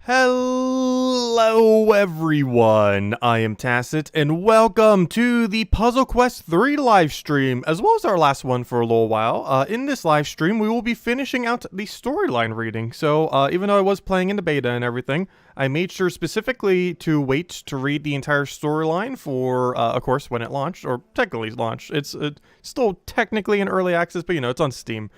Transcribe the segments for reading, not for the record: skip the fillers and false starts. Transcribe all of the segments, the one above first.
Hello everyone, I am Tacit, and welcome to the Puzzle Quest 3 live stream, as well as our last one for a little while. In this live stream, we will be finishing out the storyline reading, so even though I was playing in the beta and everything, I made sure specifically to wait to read the entire storyline for, of course, when it launched, or technically launched. It's still technically in early access, but you know, it's on Steam,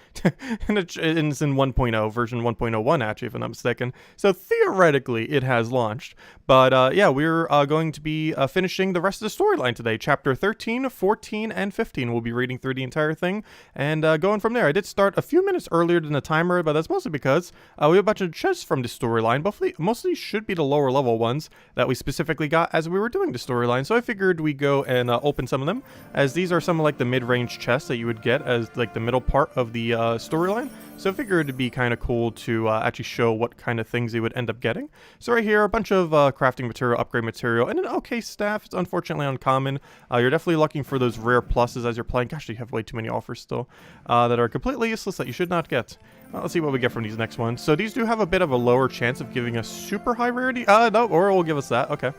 and it's in 1.0, version 1.01 actually, if I'm not mistaken, so theoretically it has launched. But yeah, we're going to be finishing the rest of the storyline today. Chapter 13, 14, and 15. We'll be reading through the entire thing and going from there. I did start a few minutes earlier than the timer, but that's mostly because we have a bunch of chests from the storyline, but mostly should be the lower level ones that we specifically got as we were doing the storyline. So I figured we'd go and open some of them, as these are some of like the mid-range chests that you would get as like the middle part of the storyline. So I figured it'd be kind of cool to actually show what kind of things you would end up getting. So right here, a bunch of crafting material, upgrade material, and an okay staff. It's unfortunately uncommon. You're definitely looking for those rare pluses as you're playing. Gosh, you have way too many offers still that are completely useless that you should not get. Let's see what we get from these next ones. So these do have a bit of a lower chance of giving us super high rarity. No, or will give us that. Okay.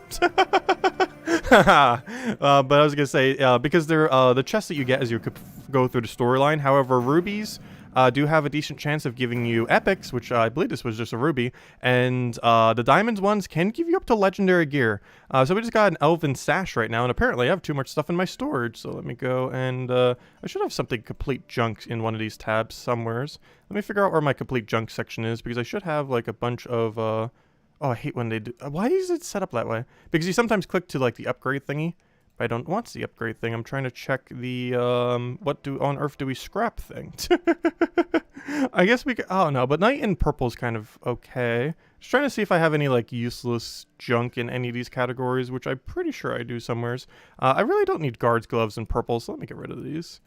But I was going to say, because they're the chests that you get as you go through the storyline. However, rubies do have a decent chance of giving you epics, which I believe this was just a ruby, and the diamonds ones can give you up to legendary gear. So we just got an elven sash right now, and apparently I have too much stuff in my storage, so let me go and I should have something complete junk in one of these tabs somewheres. Let me figure out where my complete junk section is, because I should have like a bunch of oh, I hate when they do. Why is it set up that way? Because you sometimes click to like the upgrade thingy, but I don't want the upgrade thing. I'm trying to check the what on earth do we scrap thing. I guess we could, oh no, but night in purple is kind of okay. Just trying to see if I have any like useless junk in any of these categories, which I'm pretty sure I do somewheres. I really don't need guards gloves in purple, so let me get rid of these.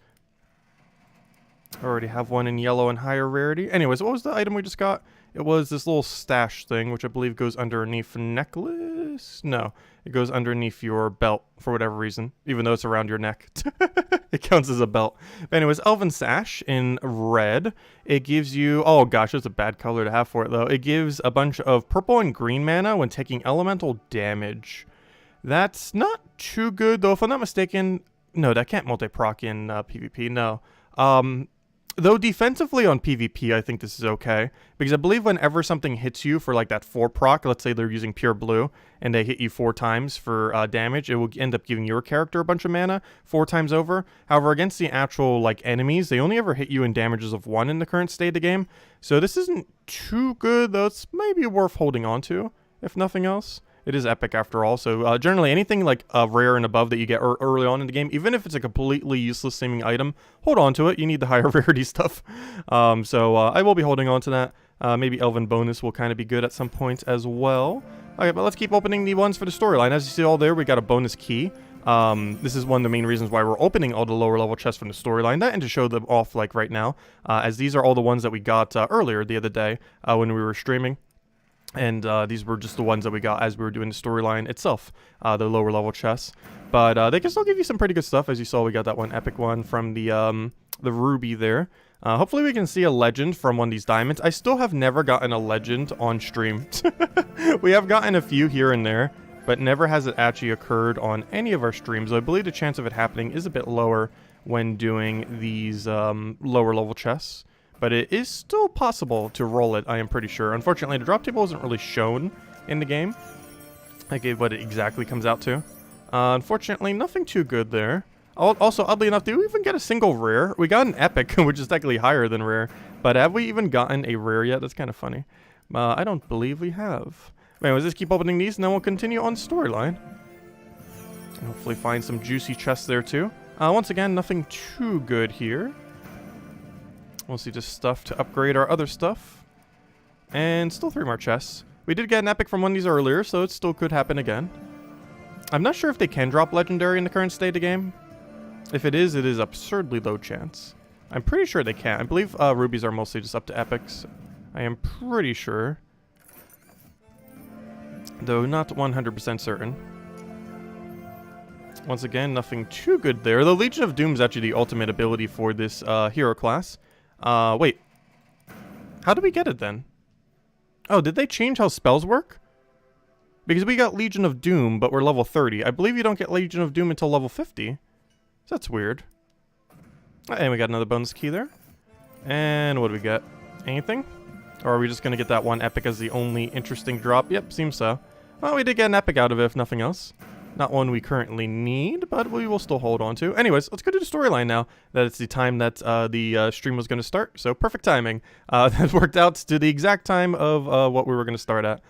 I already have one in yellow and higher rarity. Anyways, what was the item we just got? It was this little stash thing, which I believe goes underneath necklace? No, it goes underneath your belt for whatever reason, even though it's around your neck. It counts as a belt. But anyways, elven sash in red. It gives you, oh gosh, that's a bad color to have for it though. It gives a bunch of purple and green mana when taking elemental damage. That's not too good though, if I'm not mistaken. No, that can't multi-proc in PvP, no. Though defensively on PvP, I think this is okay. Because I believe whenever something hits you for like that 4 proc, let's say they're using pure blue, and they hit you 4 times for damage, it will end up giving your character a bunch of mana 4 times over. However, against the actual like enemies, they only ever hit you in damages of 1 in the current state of the game. So this isn't too good, though it's maybe worth holding on to, if nothing else. It is epic after all, so generally anything like rare and above that you get early on in the game, even if it's a completely useless seeming item, hold on to it. You need the higher rarity stuff. So I will be holding on to that. Maybe Elven bonus will kind of be good at some point as well. Okay, but let's keep opening the ones for the storyline. As you see all there, we got a bonus key. This is one of the main reasons why we're opening all the lower level chests from the storyline, and to show them off like right now, as these are all the ones that we got earlier the other day when we were streaming. And these were just the ones that we got as we were doing the storyline itself, the lower level chests. But they can still give you some pretty good stuff. As you saw, we got that one epic one from the ruby there. Hopefully we can see a legend from one of these diamonds. I still have never gotten a legend on stream. We have gotten a few here and there, but never has it actually occurred on any of our streams. I believe the chance of it happening is a bit lower when doing these lower level chests. But it is still possible to roll it, I am pretty sure. Unfortunately, the drop table isn't really shown in the game, like what it exactly comes out to. Unfortunately, nothing too good there. Also, oddly enough, did we even get a single rare? We got an epic, which is technically higher than rare. But have we even gotten a rare yet? That's kind of funny. I don't believe we have. Anyways, let's keep opening these, and then we'll continue on storyline. Hopefully find some juicy chests there, too. Once again, nothing too good here. Mostly just stuff to upgrade our other stuff. And still 3 more chests. We did get an epic from one of these earlier, so it still could happen again. I'm not sure if they can drop legendary in the current state of the game. If it is absurdly low chance. I'm pretty sure they can. I believe rubies are mostly just up to epics. I am pretty sure. Though not 100% certain. Once again, nothing too good there. The Legion of Doom is actually the ultimate ability for this hero class. Wait. How do we get it then? Oh, did they change how spells work? Because we got Legion of Doom, but we're level 30. I believe you don't get Legion of Doom until level 50. So that's weird. And we got another bonus key there. And what do we get? Anything? Or are we just going to get that one epic as the only interesting drop? Yep, seems so. Well, we did get an epic out of it, if nothing else. Not one we currently need, but we will still hold on to. Anyways, let's go to the storyline now. That it's the time that the stream was going to start. So perfect timing. That worked out to the exact time of what we were going to start at.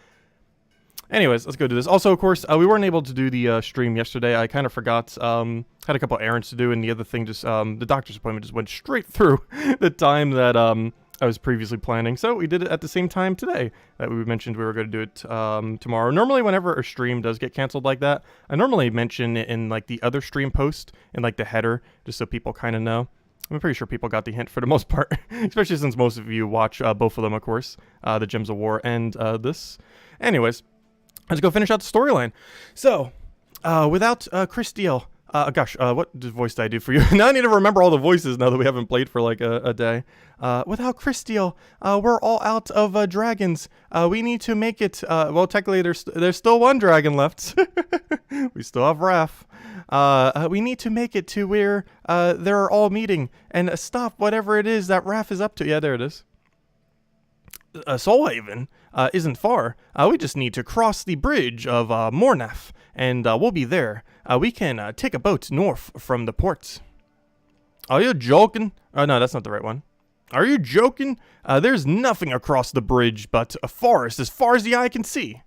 Anyways, let's go do this. Also, of course, we weren't able to do the stream yesterday. I kind of forgot. Had a couple errands to do, and the other thing just, the doctor's appointment just went straight through the time that I was previously planning. So we did it at the same time today that we mentioned we were going to do it tomorrow. Normally, whenever a stream does get canceled like that, I normally mention it in like the other stream post in like the header, just so people kind of know. I'm pretty sure people got the hint for the most part, especially since most of you watch both of them, of course, the Gems of War and this. Anyways. Let's go finish out the storyline. So, without KrissTigger, gosh, what voice did I do for you? Now I need to remember all the voices now that we haven't played for like a day. Without KrissTigger, we're all out of dragons. We need to make it. Well, technically, there's still one dragon left. We still have Raf. We need to make it to where they're all meeting and stop whatever it is that Raf is up to. Yeah, there it is. Soulhaven isn't far. We just need to cross the bridge of Mornaf, and we'll be there. We can take a boat north from the port. Are you joking? Oh, no, that's not the right one. Are you joking? There's nothing across the bridge but a forest as far as the eye can see.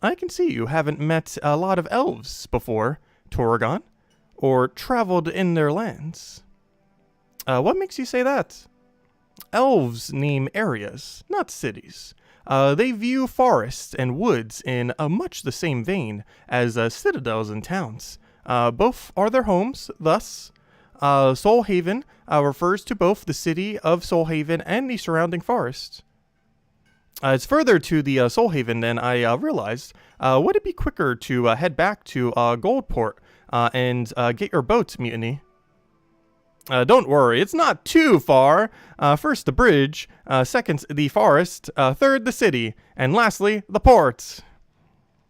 I can see you haven't met a lot of elves before, Torgon, or traveled in their lands. What makes you say that? Elves name areas, not cities. They view forests and woods in much the same vein as citadels and towns. Both are their homes, thus, Soulhaven refers to both the city of Soulhaven and the surrounding forest. It's further to the Soulhaven than I realized. Would it be quicker to head back to Goldport and get your boat, Mutiny? Don't worry, it's not too far. First, the bridge. Second, the forest. Third, the city. And lastly, the port.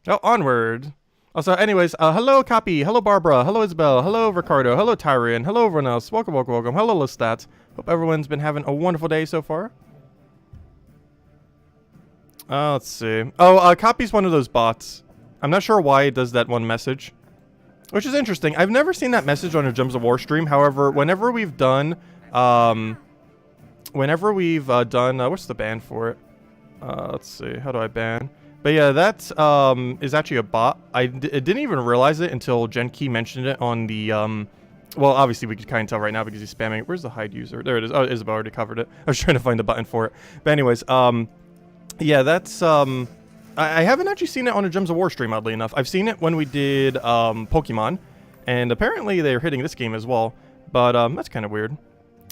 Oh, onward. Also, anyways, hello, Kaki. Hello, Barbara. Hello, Isabel. Hello, Ricardo. Hello, Tyrion. Hello, everyone else. Welcome, welcome, welcome. Hello, Lestat. Hope everyone's been having a wonderful day so far. Let's see. Oh, Kaki's one of those bots. I'm not sure why it does that one message. Which is interesting. I've never seen that message on a Gems of War stream. However, whenever we've done, what's the ban for it? Let's see. How do I ban? But yeah, that is actually a bot. I didn't even realize it until Genki mentioned it on the, well, obviously we could kind of tell right now because he's spamming it. Where's the hide user? There it is. Oh, Isabel already covered it. I was trying to find the button for it. But anyways, yeah, that's, I haven't actually seen it on a Gems of War stream, oddly enough. I've seen it when we did Pokemon, and apparently they're hitting this game as well, but that's kind of weird.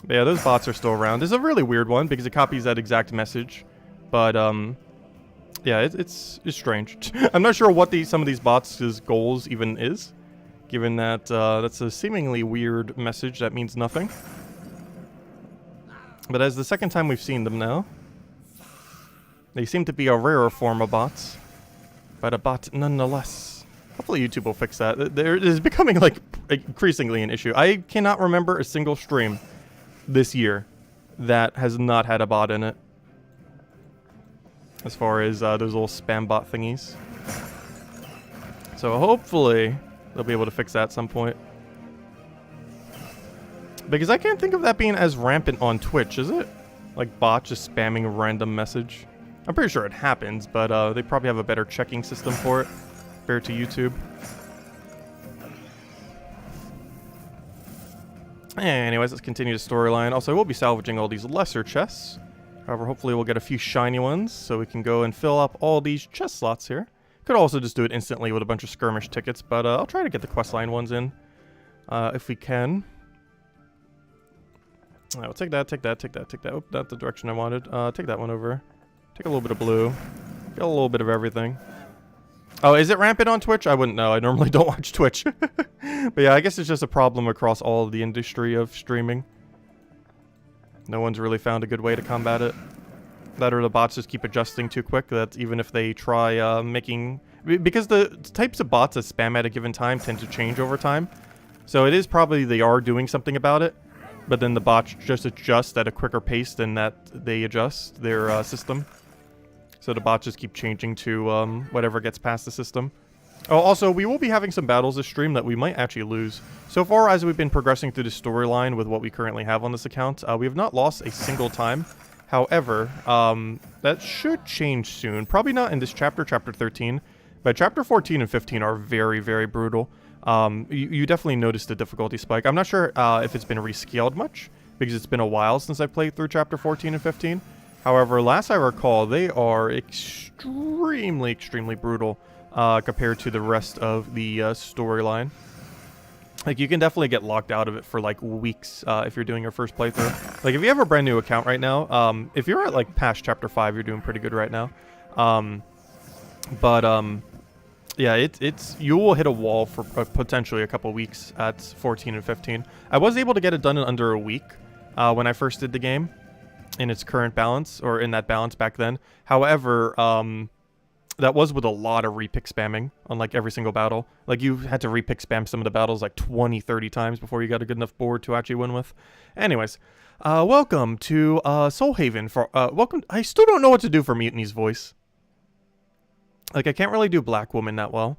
But yeah, those bots are still around. It's a really weird one because it copies that exact message, but yeah, it's strange. I'm not sure what some of these bots' goals even is, given that that's a seemingly weird message that means nothing. But as the second time we've seen them now, they seem to be a rarer form of bots, but a bot nonetheless. Hopefully YouTube will fix that. It is becoming like increasingly an issue. I cannot remember a single stream this year that has not had a bot in it. As far as those little spam bot thingies. So hopefully they'll be able to fix that at some point. Because I can't think of that being as rampant on Twitch, is it? Like bots just spamming a random message. I'm pretty sure it happens, but they probably have a better checking system for it compared to YouTube. Anyways, let's continue the storyline. Also, we'll be salvaging all these lesser chests. However, hopefully we'll get a few shiny ones so we can go and fill up all these chest slots here. Could also just do it instantly with a bunch of skirmish tickets, but I'll try to get the questline ones in if we can. Alright, we'll take that, take that, take that, take that. Oh, not the direction I wanted. Take that one over. Take a little bit of blue. Get a little bit of everything. Oh, is it rampant on Twitch? I wouldn't know. I normally don't watch Twitch. But yeah, I guess it's just a problem across all of the industry of streaming. No one's really found a good way to combat it. that or the bots just keep adjusting too quick, that even if they try making... Because the types of bots that spam at a given time tend to change over time. So it is probably they are doing something about it, but then the bots just adjust at a quicker pace than that they adjust their system. So the bots just keep changing to whatever gets past the system. Oh, also, we will be having some battles this stream that we might actually lose. So far, as we've been progressing through the storyline with what we currently have on this account, we have not lost a single time. However, that should change soon. Probably not in this chapter, chapter 13. But chapter 14 and 15 are very, very brutal. You definitely notice the difficulty spike. I'm not sure if it's been rescaled much, because it's been a while since I played through chapter 14 and 15. However, last I recall, they are extremely, extremely brutal compared to the rest of the storyline. Like, you can definitely get locked out of it for, like, weeks if you're doing your first playthrough. Like, if you have a brand new account right now, if you're at, like, past chapter 5, you're doing pretty good right now. Yeah, you will hit a wall for potentially a couple weeks at 14 and 15. I was able to get it done in under a week when I first did the game in its current balance, or in that balance back then. However, that was with a lot of repick spamming on like every single battle. Like, you had to repick spam some of the battles like 20, 30 times before you got a good enough board to actually win with. Anyways, welcome to Soulhaven. Welcome. I still don't know what to do for Mutiny's voice. Like, I can't really do Black Woman that well.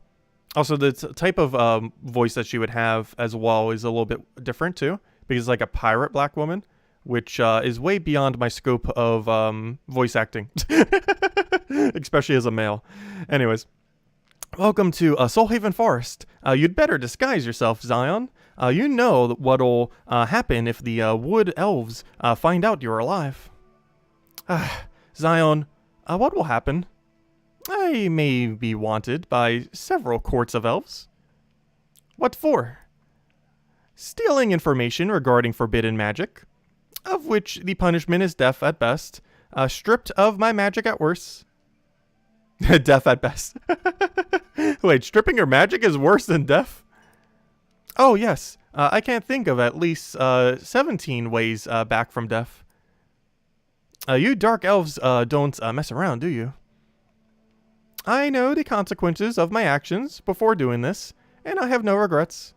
Also, the type of voice that she would have as well is a little bit different too, because it's like a pirate Black Woman, which is way beyond my scope of voice acting, especially as a male. Anyways, welcome to Soulhaven Forest. You'd better disguise yourself, Zion. You know what'll happen if the wood elves find out you're alive. Zion, what will happen? I may be wanted by several courts of elves. What for? Stealing information regarding forbidden magic, of which the punishment is death at best, stripped of my magic at worst. Death at best. Wait, stripping your magic is worse than death? Oh, yes. I can't think of at least 17 ways back from death. You dark elves don't mess around, do you? I know the consequences of my actions before doing this, and I have no regrets.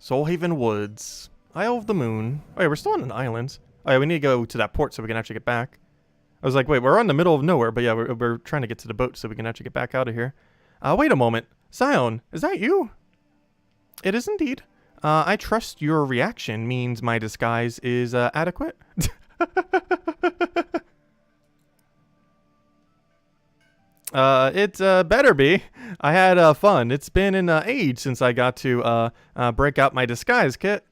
Soulhaven Woods. Isle of the Moon. Oh yeah, we're still on an island. Oh yeah, we need to go to that port so we can actually get back. I was like, wait, we're in the middle of nowhere, but yeah, we're trying to get to the boat so we can actually get back out of here. Wait a moment. Zion, is that you? It is indeed. I trust your reaction means my disguise is adequate. It better be. I had fun. It's been an age since I got to break out my disguise kit.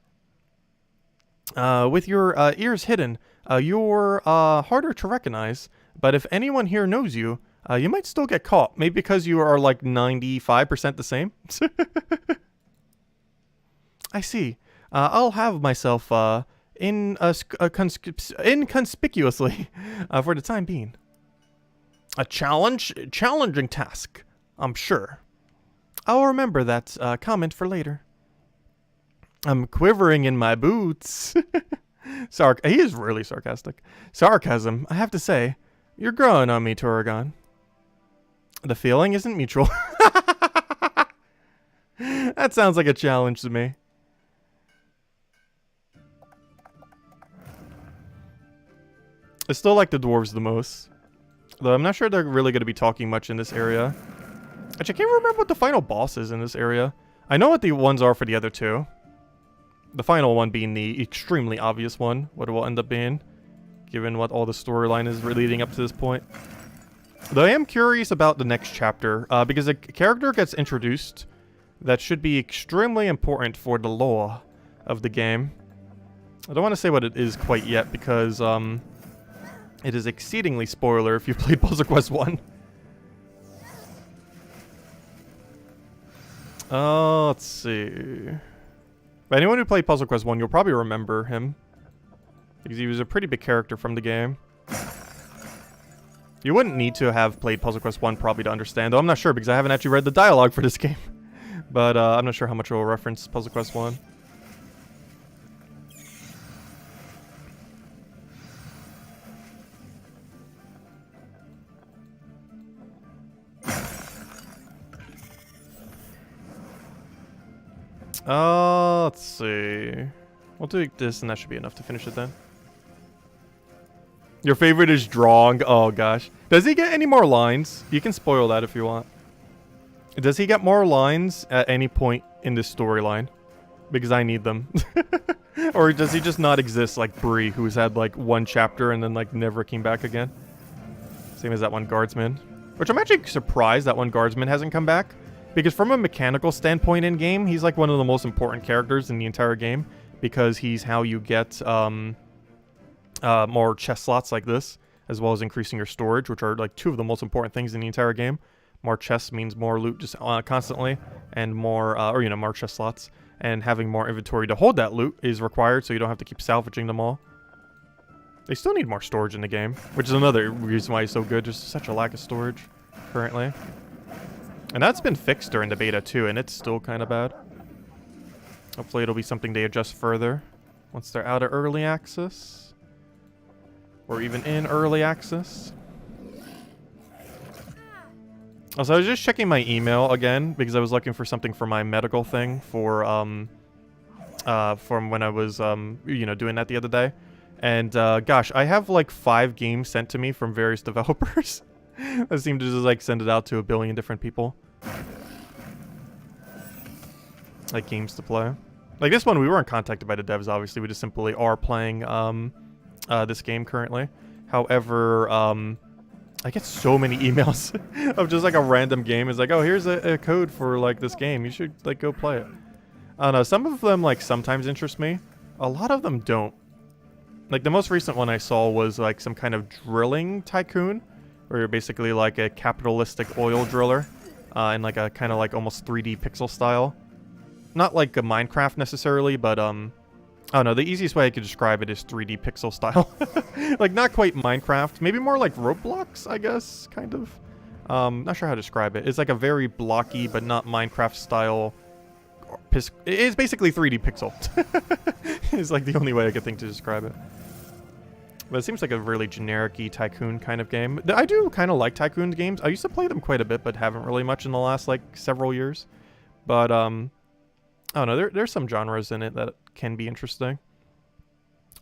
With your ears hidden, you're harder to recognize. But if anyone here knows you, you might still get caught. Maybe because you are like 95% the same. I see. I'll have myself inconspicuously for the time being. A challenging task, I'm sure. I'll remember that comment for later. I'm quivering in my boots. He is really sarcastic. Sarcasm, I have to say. You're growing on me, Turagon. The feeling isn't mutual. That sounds like a challenge to me. I still like the dwarves the most. Though I'm not sure they're really going to be talking much in this area. Actually, I can't remember what the final boss is in this area. I know what the ones are for the other two. The final one being the extremely obvious one. What it will end up being. Given what all the storyline is leading up to this point. Though I am curious about the next chapter. Because a character gets introduced that should be extremely important for the lore of the game. I don't want to say what it is quite yet because... it is exceedingly spoiler if you played Puzzle Quest 1. Let's see. But anyone who played Puzzle Quest 1, you'll probably remember him. Because he was a pretty big character from the game. You wouldn't need to have played Puzzle Quest 1 probably to understand, though I'm not sure because I haven't actually read the dialogue for this game. But I'm not sure how much it will reference Puzzle Quest 1. Let's see. We'll do this, and that should be enough to finish it then. Your favorite is Drong. Oh, gosh. Does he get any more lines? You can spoil that if you want. Does he get more lines at any point in this storyline? Because I need them. Or does he just not exist like Bree, who's had like one chapter and then like never came back again? Same as that one guardsman. Which I'm actually surprised that one guardsman hasn't come back. Because from a mechanical standpoint in game, he's like one of the most important characters in the entire game. Because he's how you get more chest slots like this, as well as increasing your storage, which are like two of the most important things in the entire game. More chests means more loot just constantly, and more, or you know, more chest slots. And having more inventory to hold that loot is required, so you don't have to keep salvaging them all. They still need more storage in the game, which is another reason why it's so good. There's such a lack of storage currently. And that's been fixed during the beta too, and it's still kind of bad. Hopefully it'll be something they adjust further once they're out of early access. Or even in early access. Also, I was just checking my email again because I was looking for something for my medical thing for from when I was you know, doing that the other day. And gosh, I have like 5 games sent to me from various developers. I seem to just like send it out to a billion different people. Like games to play. Like this one, we weren't contacted by the devs, obviously. We just simply are playing this game currently. However, I get so many emails of just like a random game. It's like, oh, here's a code for like this game. You should like go play it. I don't know. Some of them like sometimes interest me. A lot of them don't. Like the most recent one I saw was like some kind of drilling tycoon, where you're basically like a capitalistic oil driller, in like a kind of like almost 3D pixel style. Not like a Minecraft necessarily, but I don't know, the easiest way I could describe it is 3D pixel style. Like, not quite Minecraft. Maybe more like Roblox, I guess, kind of. Not sure how to describe it. It's like a very blocky, but not Minecraft style. It's basically 3D pixel. It's like the only way I could think to describe it. But it seems like a really generic-y tycoon kind of game. I do kind of like tycoon games. I used to play them quite a bit, but haven't really much in the last, like, several years. But, I don't know, there's some genres in it that can be interesting.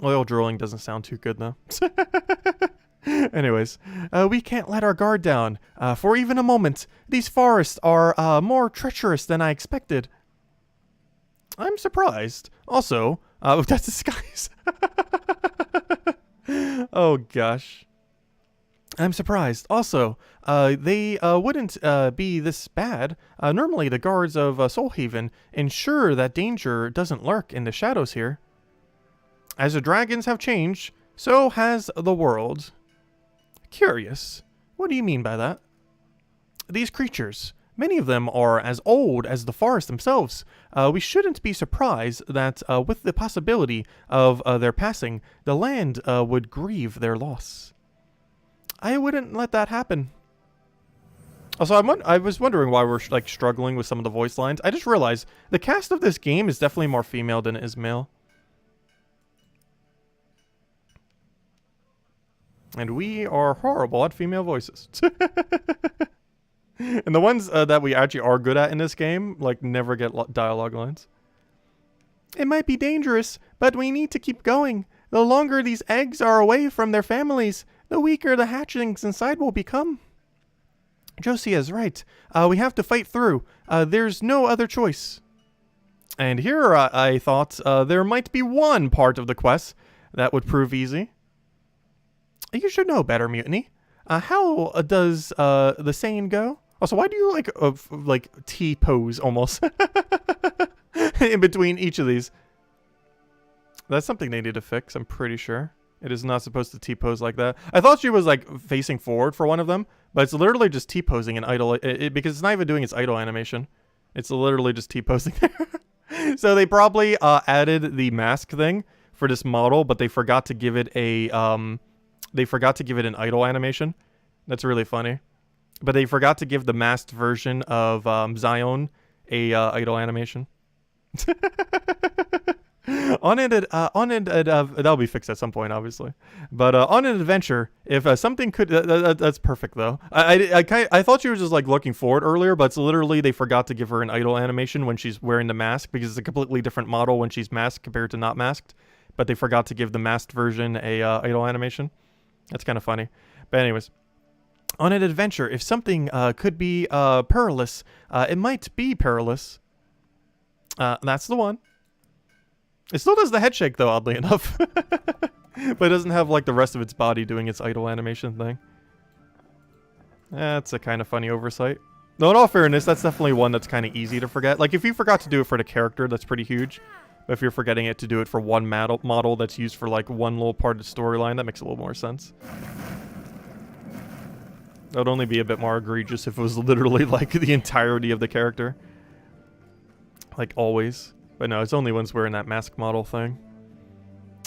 Oil drilling doesn't sound too good, though. Anyways, we can't let our guard down, for even a moment. These forests are, more treacherous than I expected. I'm surprised. Also, that's disguise. Oh, gosh. I'm surprised. Also, they wouldn't be this bad. Normally, the guards of Soulhaven ensure that danger doesn't lurk in the shadows here. As the dragons have changed, so has the world. Curious. What do you mean by that? These creatures, many of them are as old as the forest themselves. We shouldn't be surprised that with the possibility of their passing, the land would grieve their loss. I wouldn't let that happen. Also, I was wondering why we're like struggling with some of the voice lines. I just realized the cast of this game is definitely more female than it is male. And we are horrible at female voices. And the ones that we actually are good at in this game, like, never get dialogue lines. It might be dangerous, but we need to keep going. The longer these eggs are away from their families, the weaker the hatchlings inside will become. Josie is right. We have to fight through. There's no other choice. And here I thought there might be one part of the quest that would prove easy. You should know better, Mutiny. How does the saying go? Also, why do you like T-pose almost in between each of these? That's something they need to fix, I'm pretty sure. It is not supposed to T-pose like that. I thought she was like facing forward for one of them, but it's literally just T-posing an idle, because it's not even doing its idle animation. It's literally just T-posing there. So they probably added the mask thing for this model, but they forgot to give it a an idle animation. That's really funny. But they forgot to give the masked version of Zion a idle animation. That'll be fixed at some point, obviously. But on an adventure, if something could, that's perfect though. I thought she was just like looking forward earlier, but it's literally they forgot to give her an idle animation when she's wearing the mask because it's a completely different model when she's masked compared to not masked. But they forgot to give the masked version a idle animation. That's kind of funny. But anyways. On an adventure, if something could be perilous, it might be perilous. That's the one. It still does the head shake, though, oddly enough. But it doesn't have, like, the rest of its body doing its idle animation thing. That's a kind of funny oversight. Though, in all fairness, that's definitely one that's kind of easy to forget. Like, if you forgot to do it for the character, that's pretty huge. But if you're forgetting it to do it for one model that's used for, like, one little part of the storyline, that makes a little more sense. That would only be a bit more egregious if it was literally, like, the entirety of the character. Like, always. But no, it's only when it's wearing that mask model thing.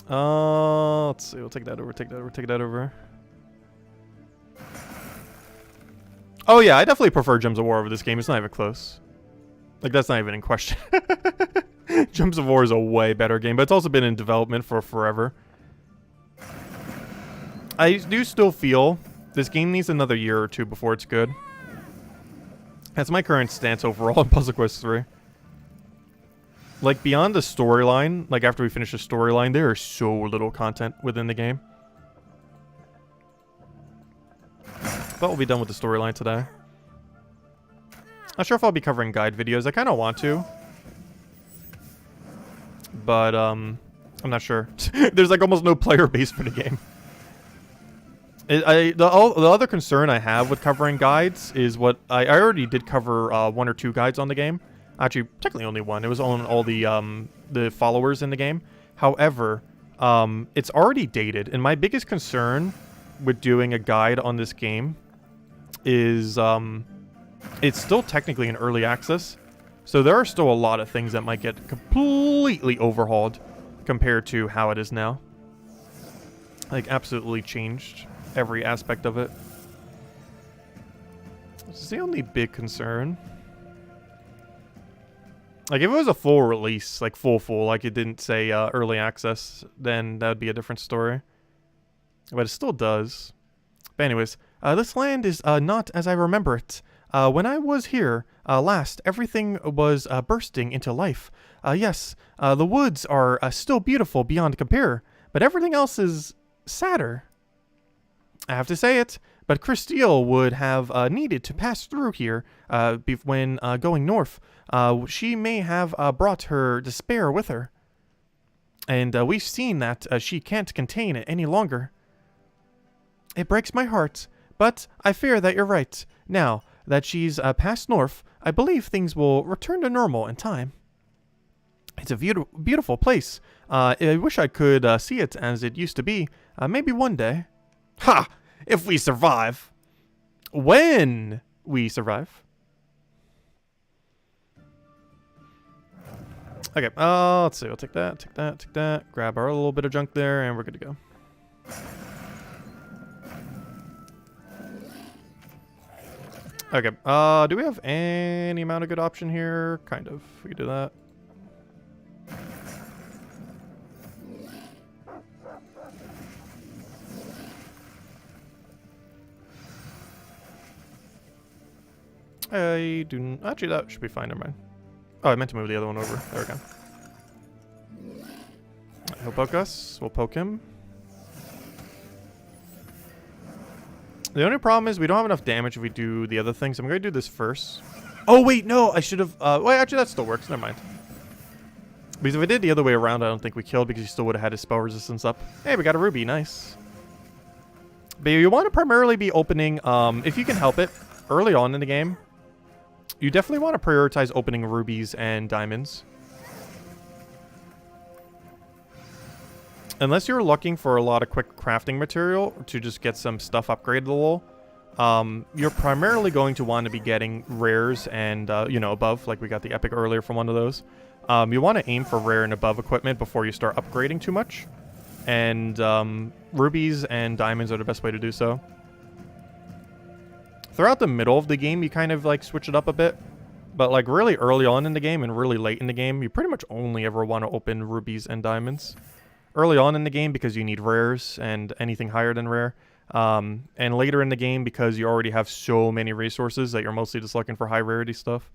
Let's see. We'll take that over, take that over. Oh, yeah, I definitely prefer Gems of War over this game. It's not even close. Like, that's not even in question. Gems of War is a way better game, but it's also been in development for forever. I do still feel this game needs another year or two before it's good. That's my current stance overall on Puzzle Quest 3. Like, beyond the storyline, like, after we finish the storyline, there is so little content within the game. But we'll be done with the storyline today. Not sure if I'll be covering guide videos. I kind of want to. But, I'm not sure. There's, like, almost no player base for the game. The other concern I have with covering guides is what... I already did cover 1 or 2 guides on the game. Actually, technically only 1. It was on all the followers in the game. However, it's already dated. And my biggest concern with doing a guide on this game is it's still technically in early access. So there are still a lot of things that might get completely overhauled compared to how it is now. Like, absolutely changed every aspect of it. This is the only big concern. Like, if it was a full release, like full, like it didn't say early access, then that would be a different story. But it still does. But anyways, this land is not as I remember it. When I was here last, everything was bursting into life. Yes, the woods are still beautiful beyond compare, but everything else is sadder. I have to say it, but Christelle would have needed to pass through here when going north. She may have brought her despair with her. And we've seen that she can't contain it any longer. It breaks my heart, but I fear that you're right. Now that she's passed north, I believe things will return to normal in time. It's a beautiful place. I wish I could see it as it used to be. Maybe one day. Ha! If we survive. When we survive. Okay, let's see. We'll take that. Grab our little bit of junk there, and we're good to go. Okay, do we have any amount of good option here? Kind of. We can do that. I do... Actually, that should be fine. Never mind. Oh, I meant to move the other one over. There we go. He'll poke us. We'll poke him. The only problem is we don't have enough damage if we do the other things. So I'm going to do this first. Oh, wait, no. I should have... wait, actually, that still works. Never mind. Because if I did the other way around, I don't think we killed because he still would have had his spell resistance up. Hey, we got a ruby. Nice. But you want to primarily be opening, if you can help it, early on in the game. You definitely want to prioritize opening rubies and diamonds. Unless you're looking for a lot of quick crafting material to just get some stuff upgraded a little, you're primarily going to want to be getting rares and, you know, above, like we got the epic earlier from one of those. You want to aim for rare and above equipment before you start upgrading too much. And rubies and diamonds are the best way to do so. Throughout the middle of the game, you kind of like switch it up a bit. But like really early on in the game and really late in the game, you pretty much only ever want to open rubies and diamonds. Early on in the game because you need rares and anything higher than rare. And later in the game because you already have so many resources that you're mostly just looking for high rarity stuff.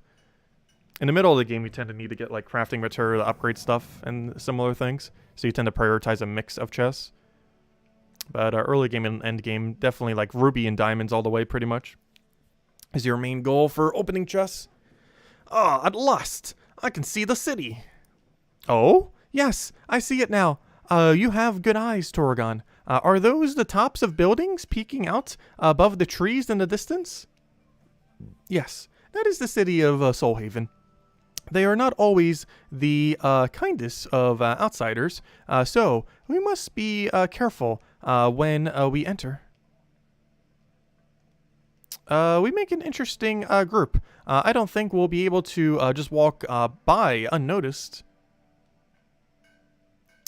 In the middle of the game, you tend to need to get like crafting material to upgrade stuff and similar things. So you tend to prioritize a mix of chests. But early game and end game, definitely like ruby and diamonds all the way pretty much is your main goal for opening chests. Ah, at last, I can see the city. Oh, yes, I see it now. You have good eyes, Torgon. Are those the tops of buildings peeking out above the trees in the distance? Yes, that is the city of Soulhaven. They are not always the kindest of outsiders, so we must be careful when we enter. We make an interesting group. I don't think we'll be able to just walk by unnoticed.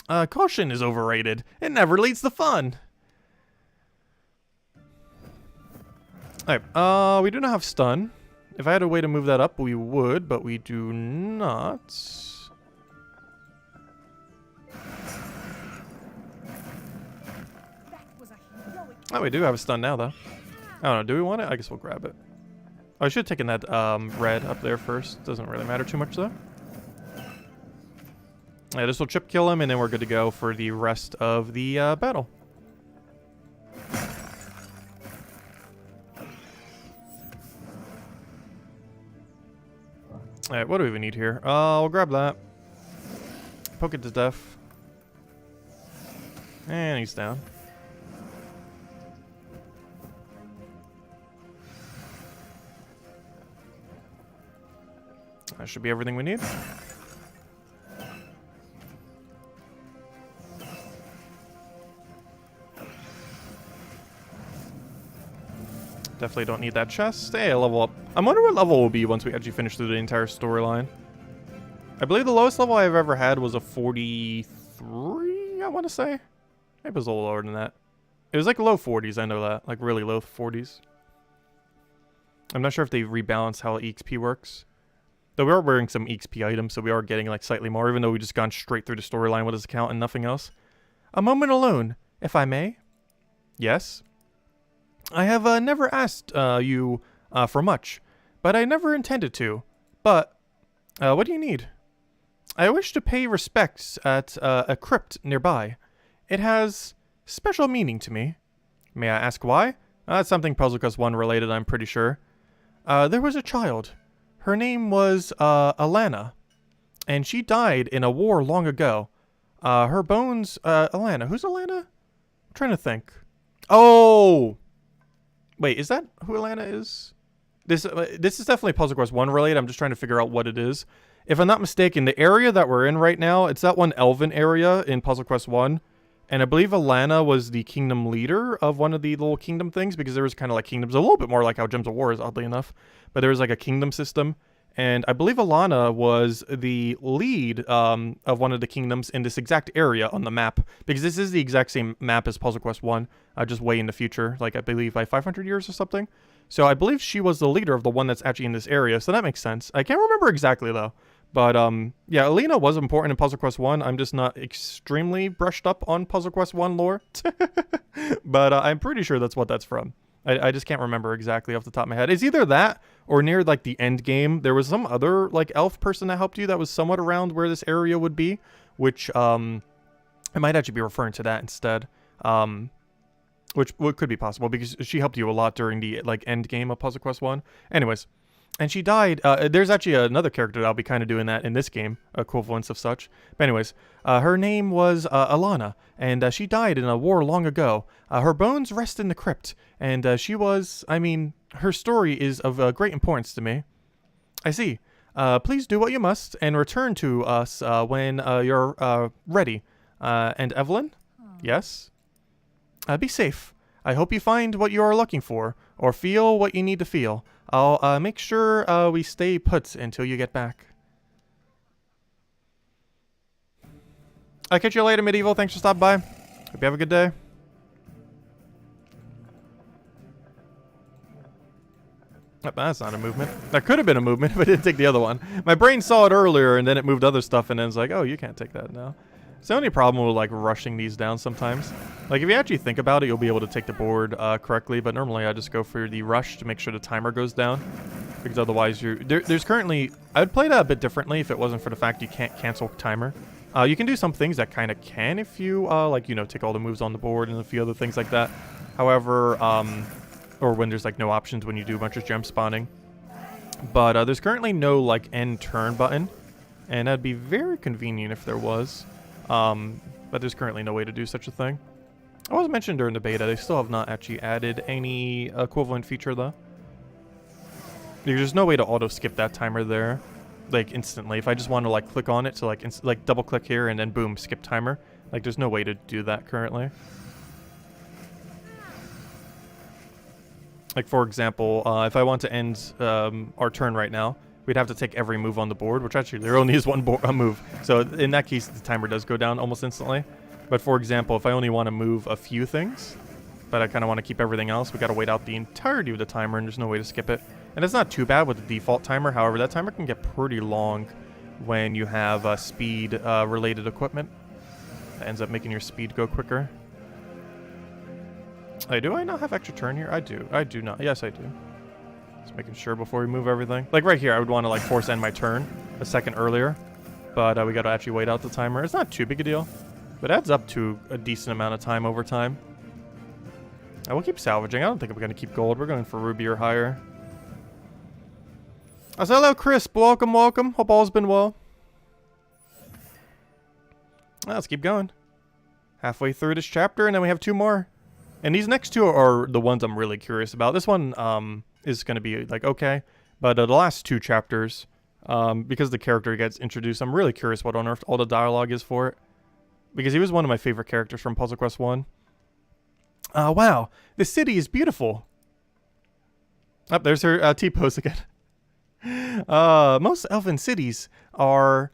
Caution is overrated. It never leads to fun. Alright, we do not have stun. If I had a way to move that up, we would, but we do not. Oh, we do have a stun now, though. I don't know, do we want it? I guess we'll grab it. Oh, I should have taken that red up there first. Doesn't really matter too much, though. Yeah, this will chip kill him, and then we're good to go for the rest of the battle. Alright, what do we even need here? We'll grab that. Poke it to death. And he's down. That should be everything we need. Definitely don't need that chest. Hey, level up. I wonder what level we'll be once we actually finish through the entire storyline. I believe the lowest level I've ever had was a 43, I want to say. Maybe it was a little lower than that. It was like low 40s, I know that. Like really low 40s. I'm not sure if they rebalance how EXP works. Though we are wearing some EXP items, so we are getting like slightly more, even though we just gone straight through the storyline with his account and nothing else. A moment alone, if I may. Yes. I have never asked you for much, but I never intended to. But, what do you need? I wish to pay respects at a crypt nearby. It has special meaning to me. May I ask why? It's something Puzzle Quest 1 related, I'm pretty sure. There was a child. Her name was Alana, and she died in a war long ago. Her bones, Alana. Who's Alana? I'm trying to think. Oh! Wait, is that who Alana is? This is definitely Puzzle Quest 1 related. I'm just trying to figure out what it is. If I'm not mistaken, the area that we're in right now, it's that one elven area in Puzzle Quest 1. And I believe Alana was the kingdom leader of one of the little kingdom things, because there was kind of like kingdoms, a little bit more like how Gems of War is, oddly enough. But there was like a kingdom system. And I believe Alana was the lead of one of the kingdoms in this exact area on the map. Because this is the exact same map as Puzzle Quest 1, just way in the future, like I believe by 500 years or something. So I believe she was the leader of the one that's actually in this area, so that makes sense. I can't remember exactly though. But yeah, Alina was important in Puzzle Quest 1. I'm just not extremely brushed up on Puzzle Quest 1 lore. But I'm pretty sure that's what that's from. I just can't remember exactly off the top of my head. It's either that or near like the end game. There was some other like elf person that helped you that was somewhat around where this area would be, which I might actually be referring to that instead. Which could be possible because she helped you a lot during the like end game of Puzzle Quest 1. Anyways, and she died. There's actually another character that'll be kind of doing that in this game, equivalents of such. But anyways, her name was Alana, and she died in a war long ago. Her bones rest in the crypt, and she was, I mean, her story is of great importance to me. I see. Please do what you must and return to us when you're ready. And Evelyn? Yes? Be safe. I hope you find what you are looking for, or feel what you need to feel. I'll make sure we stay put until you get back. I'll catch you later, Medieval. Thanks for stopping by. Hope you have a good day. That's not a movement. That could have been a movement if I didn't take the other one. My brain saw it earlier and then it moved other stuff and then it's like, oh, you can't take that now. It's the only problem with like rushing these down sometimes. Like if you actually think about it, you'll be able to take the board correctly, but normally I just go for the rush to make sure the timer goes down. Because otherwise there's currently, I would play that a bit differently if it wasn't for the fact you can't cancel timer. You can do some things that kind of can if you like, you know, take all the moves on the board and a few other things like that. However, or when there's like no options when you do a bunch of gem spawning. But there's currently no like end turn button, and that'd be very convenient if there was. But there's currently no way to do such a thing. I was mentioned during the beta, they still have not actually added any equivalent feature though. There's no way to auto skip that timer there, like instantly. If I just want to like click on it to like double click here and then boom, skip timer. Like there's no way to do that currently. Like, for example, if I want to end our turn right now, we'd have to take every move on the board, which actually there only is one move. So in that case, the timer does go down almost instantly. But for example, if I only want to move a few things, but I kind of want to keep everything else, we got to wait out the entirety of the timer, and there's no way to skip it. And it's not too bad with the default timer. However, that timer can get pretty long when you have speed-related equipment. That ends up making your speed go quicker. Hey, do I not have extra turn here? I do. I do not. Yes, I do. Just making sure before we move everything. Like right here, I would want to like force end my turn a second earlier. But we got to actually wait out the timer. It's not too big a deal. But it adds up to a decent amount of time over time. I will keep salvaging. I don't think we're going to keep gold. We're going for ruby or higher. Hello, Chris. Welcome, welcome. Hope all's been well. Let's keep going. Halfway through this chapter, and then we have 2 more. And these next 2 are the ones I'm really curious about. This one is going to be like, okay. But the last 2 chapters, because the character gets introduced, I'm really curious what on earth all the dialogue is for it. Because he was one of my favorite characters from Puzzle Quest 1. Wow, this city is beautiful. Oh, there's her T-pose again. Most elven cities are,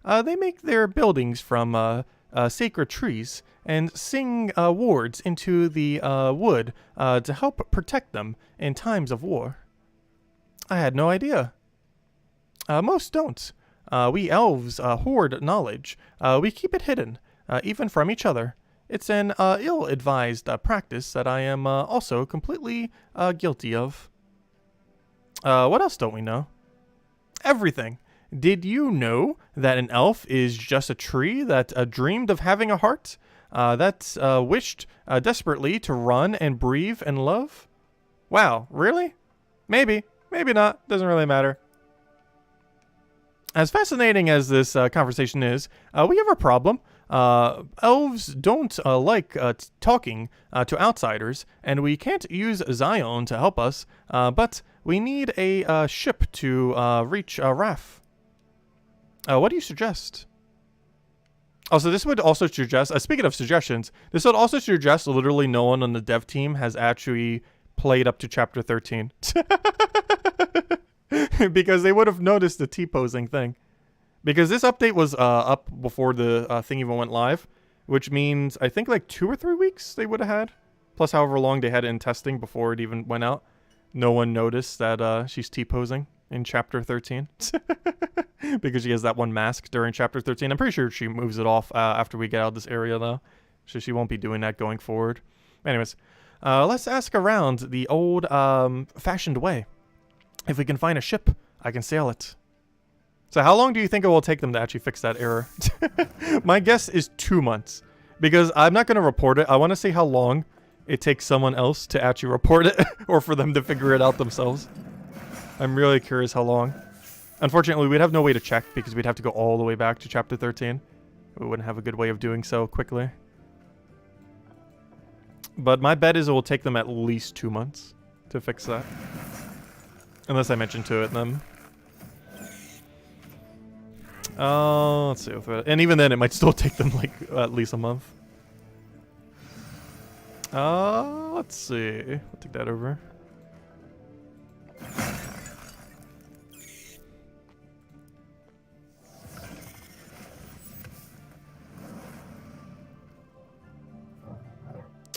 they make their buildings from sacred trees and sing wards into the wood to help protect them in times of war. I had no idea. Most don't. We elves hoard knowledge. We keep it hidden, even from each other. It's an ill-advised practice that I am also completely guilty of. What else don't we know? Everything. Did you know that an elf is just a tree that dreamed of having a heart? That wished desperately to run and breathe and love? Wow, really? Maybe. Maybe not. Doesn't really matter. As fascinating as this conversation is, we have a problem. Elves don't like talking to outsiders, and we can't use Zion to help us, but we need a ship to reach Raf. What do you suggest? Also, this would also suggest, speaking of suggestions, this would also suggest literally no one on the dev team has actually played up to chapter 13. Because they would have noticed the T-posing thing. Because this update was up before the thing even went live, which means I think like 2 or 3 weeks they would have had, plus however long they had it in testing before it even went out. No one noticed that she's T-posing in chapter 13. Because she has that one mask during chapter 13. I'm pretty sure she moves it off after we get out of this area though, so she won't be doing that going forward. Anyways, let's ask around the old fashioned way. If we can find a ship, I can sail it. So how long do you think it will take them to actually fix that error? My guess is 2 months. Because I'm not going to report it. I want to see how long it takes someone else to actually report it. Or for them to figure it out themselves. I'm really curious how long. Unfortunately, we'd have no way to check. Because we'd have to go all the way back to chapter 13. We wouldn't have a good way of doing so quickly. But my bet is it will take them at least 2 months to fix that. Unless I mention to it them. Let's see. And even then, it might still take them like at least a month. Let's see. I'll take that over.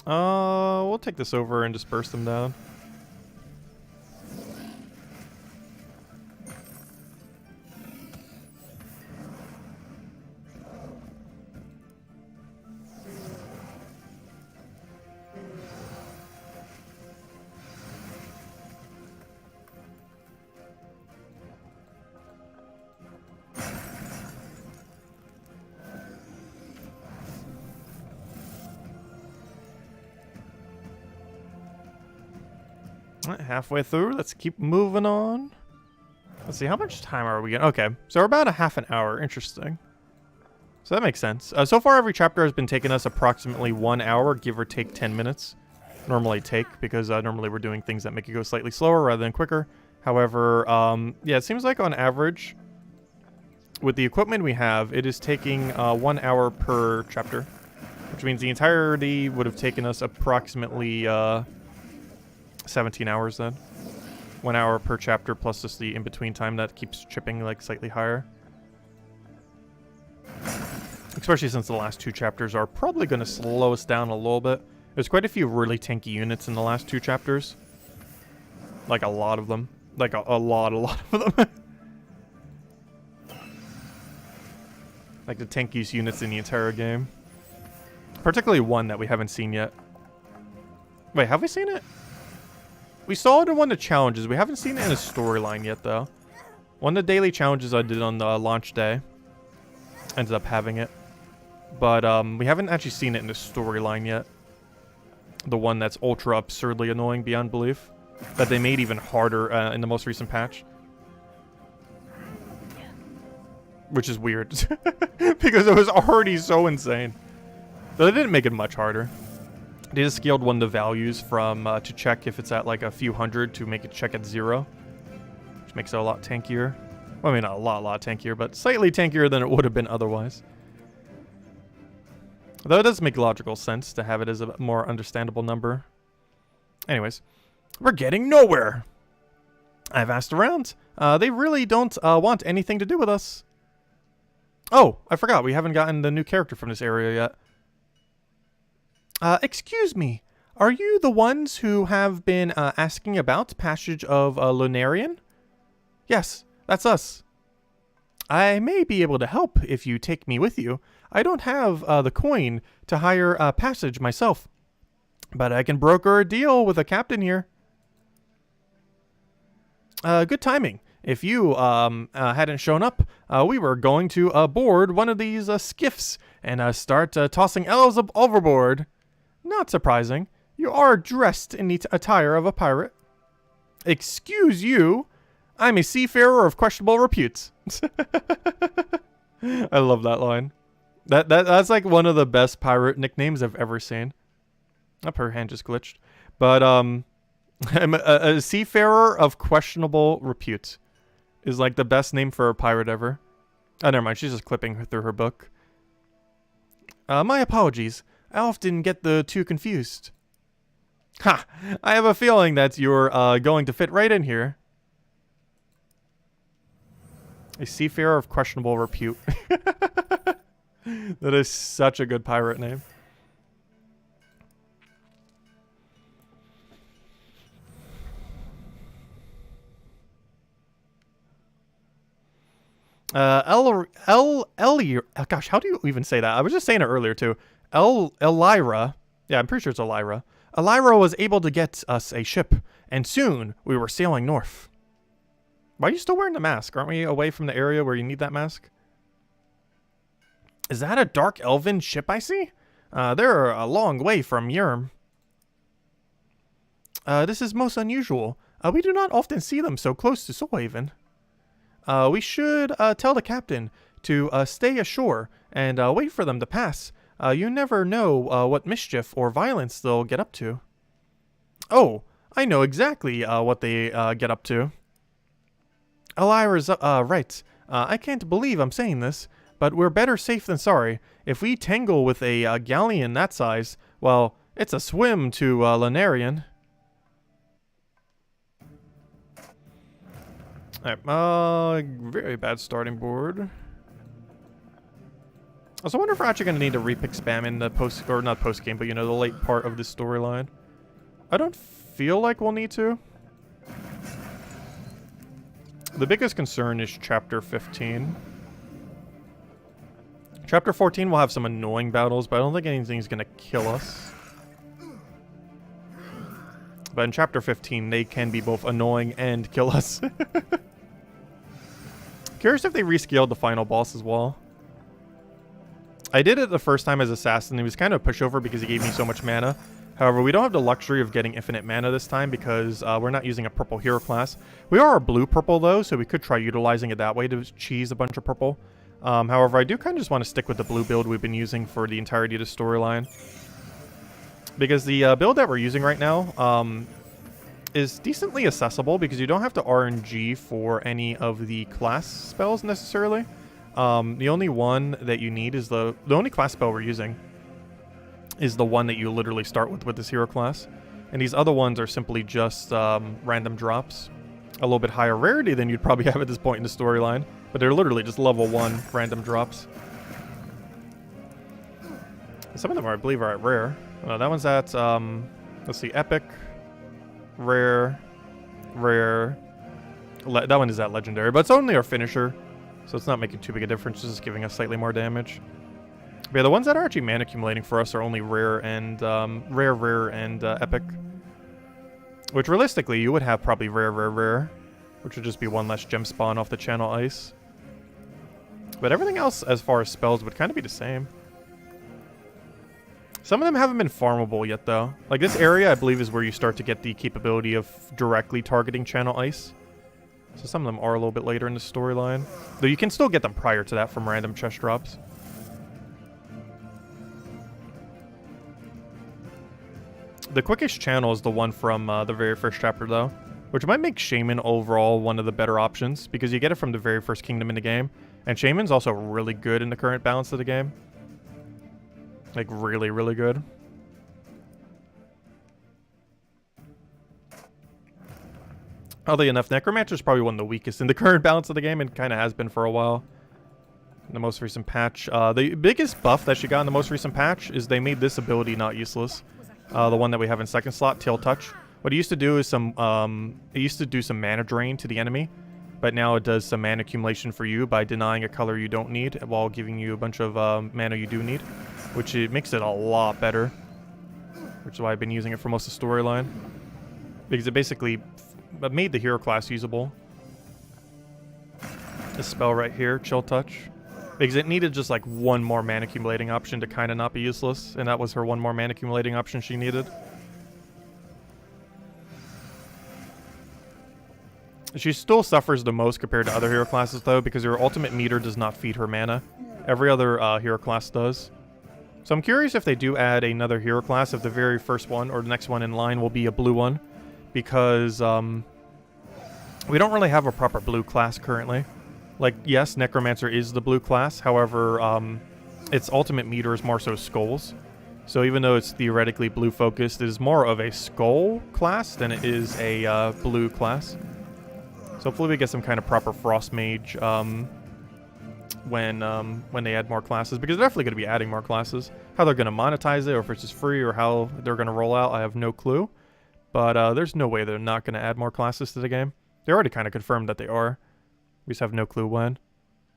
We'll take this over and disperse them down. Right, halfway through. Let's keep moving on. Let's see, how much time are we getting? Okay, so we're about a half an hour. Interesting. So that makes sense. So far, every chapter has been taking us approximately 1 hour, give or take 10 minutes. Normally take, because normally we're doing things that make it go slightly slower rather than quicker. However, yeah, it seems like on average, with the equipment we have, it is taking 1 hour per chapter. Which means the entirety would have taken us approximately 17 hours then. 1 hour per chapter plus just the in-between time that keeps chipping like slightly higher. Especially since the last 2 chapters are probably going to slow us down a little bit. There's quite a few really tanky units in the last 2 chapters. Like a lot of them. Like a lot of them. Like the tankiest units in the entire game. Particularly one that we haven't seen yet. Wait, have we seen it? We saw it in one of the challenges. We haven't seen it in a storyline yet, though. One of the daily challenges I did on the launch day. Ended up having it. But we haven't actually seen it in the storyline yet. The one that's ultra absurdly annoying beyond belief. That they made even harder in the most recent patch. Which is weird. Because it was already so insane. But they didn't make it much harder. They just scaled one of the values from to check if it's at like a few hundred to make it check at 0. Which makes it a lot tankier. Well, I mean, not a lot tankier, but slightly tankier than it would have been otherwise. Though it does make logical sense to have it as a more understandable number. Anyways, we're getting nowhere. I've asked around. They really don't want anything to do with us. Oh, I forgot. We haven't gotten the new character from this area yet. Excuse me. Are you the ones who have been asking about passage of Lunarian? Yes, that's us. I may be able to help if you take me with you. I don't have the coin to hire passage myself. But I can broker a deal with a captain here. Good timing. If you hadn't shown up, we were going to board one of these skiffs and start tossing elves overboard. Not surprising. You are dressed in the attire of a pirate. Excuse you. I'm a seafarer of questionable repute. I love that line. That's like one of the best pirate nicknames I've ever seen. Up, her hand just glitched. But I'm a seafarer of questionable repute is like the best name for a pirate ever. Oh, never mind. She's just clipping through her book. My apologies. I often get the two confused. Ha! I have a feeling that you're going to fit right in here. A seafarer of questionable repute. That is such a good pirate name. Gosh, how do you even say that? I was just saying it earlier too. Elhyra. Yeah, I'm pretty sure it's Elhyra. Elhyra was able to get us a ship, and soon we were sailing north. Why are you still wearing the mask? Aren't we away from the area where you need that mask? Is that a dark elven ship I see? They're a long way from Yerm. This is most unusual. We do not often see them so close to Soulhaven. We should tell the captain to stay ashore and wait for them to pass. You never know what mischief or violence they'll get up to. Oh, I know exactly what they get up to. Elhyra's right. I can't believe I'm saying this, but we're better safe than sorry. If we tangle with a galleon that size, well, it's a swim to Lunarian. Alright, very bad starting board. I also wonder if we're actually going to need to repick spam in the post, or not post game, but you know, the late part of this storyline. I don't feel like we'll need to. The biggest concern is Chapter 15. Chapter 14 will have some annoying battles, but I don't think anything's going to kill us. But in Chapter 15, they can be both annoying and kill us. Curious if they rescaled the final boss as well. I did it the first time as Assassin. He was kind of a pushover because he gave me so much mana. However, we don't have the luxury of getting infinite mana this time because we're not using a purple hero class. We are a blue-purple though, so we could try utilizing it that way to cheese a bunch of purple. However, I do kind of just want to stick with the blue build we've been using for the entirety of the storyline. Because the build that we're using right now is decently accessible because you don't have to RNG for any of the class spells necessarily. The only one that you need is the only class spell we're using is the one that you literally start with this hero class. And these other ones are simply just random drops. A little bit higher rarity than you'd probably have at this point in the storyline. But they're literally just level 1 random drops. Some of them, I believe, are at rare. That one's at, let's see, epic, rare, rare. That one is at legendary, but it's only our finisher. So it's not making too big a difference, it's just giving us slightly more damage. But yeah, the ones that are actually mana accumulating for us are only rare and rare, and epic. Which realistically, you would have probably rare, which would just be one less gem spawn off the channel ice. But everything else, as far as spells, would kind of be the same. Some of them haven't been farmable yet, though. Like this area, I believe, is where you start to get the capability of directly targeting channel ice. So some of them are a little bit later in the storyline. Though you can still get them prior to that from random chest drops. The quickest channel is the one from the very first chapter, though. Which might make Shaman overall one of the better options. Because you get it from the very first kingdom in the game. And Shaman's also really good in the current balance of the game. Like, really, really good. Oddly enough, Necromancer's probably one of the weakest in the current balance of the game, and kind of has been for a while. In the most recent patch. The biggest buff that she got in the most recent patch is they made this ability not useless. The one that we have in second slot, Tail Touch. What it used to do is it used to do some mana drain to the enemy. But now it does some mana accumulation for you by denying a color you don't need while giving you a bunch of mana you do need. Which it makes it a lot better. Which is why I've been using it for most of the storyline. Because it basically made the hero class usable. This spell right here, Chill Touch. Because it needed just like one more mana accumulating option to kind of not be useless. And that was her one more mana accumulating option she needed. She still suffers the most compared to other hero classes though, because her ultimate meter does not feed her mana. Every other hero class does. So I'm curious if they do add another hero class, if the very first one or the next one in line will be a blue one. Because we don't really have a proper blue class currently. Like, yes, Necromancer is the blue class, however, its ultimate meter is more so skulls. So even though it's theoretically blue focused, it is more of a skull class than it is a blue class. So hopefully we get some kind of proper Frost Mage when they add more classes, because they're definitely going to be adding more classes. How they're going to monetize it, or if it's just free, or how they're going to roll out, I have no clue. But there's no way they're not going to add more classes to the game. They already kind of confirmed that they are. We just have no clue when.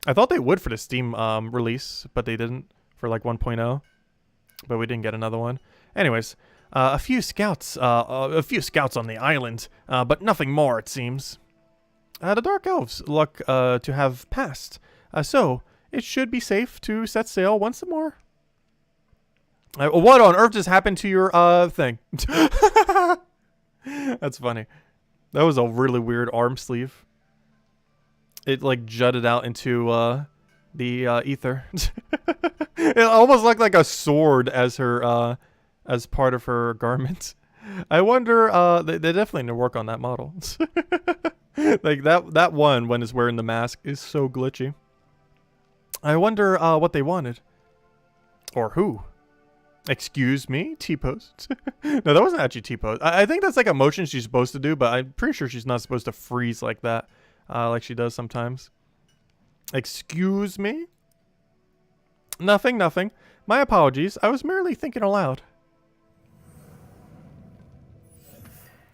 I thought they would for the Steam release, but they didn't for like 1.0. But we didn't get another one. Anyways, a few scouts on the island, but nothing more, it seems. The Dark Elves look to have passed, so it should be safe to set sail once more. What on earth just happened to your thing? That's funny. That was a really weird arm sleeve. It like jutted out into the ether. It almost looked like a sword as her as part of her garment. I wonder. They definitely need to work on that model. Like that one when it's wearing the mask is so glitchy. I wonder what they wanted. Or who. Excuse me? T-pose? No, that wasn't actually T-pose. I think that's like a motion she's supposed to do, but I'm pretty sure she's not supposed to freeze like that. Like she does sometimes. Excuse me? Nothing, nothing. My apologies. I was merely thinking aloud.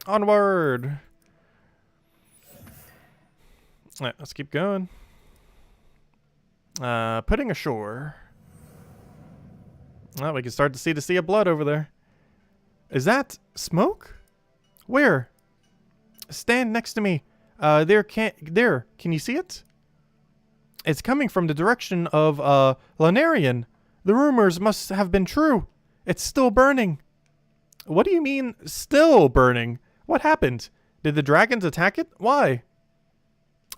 Onward. Alright, let's keep going. Putting ashore. Well, we can start to see the sea of blood over there. Is that smoke? Where? Stand next to me. There, can you see it? It's coming from the direction of, Lunarian. The rumors must have been true. It's still burning. What do you mean, still burning? What happened? Did the dragons attack it? Why?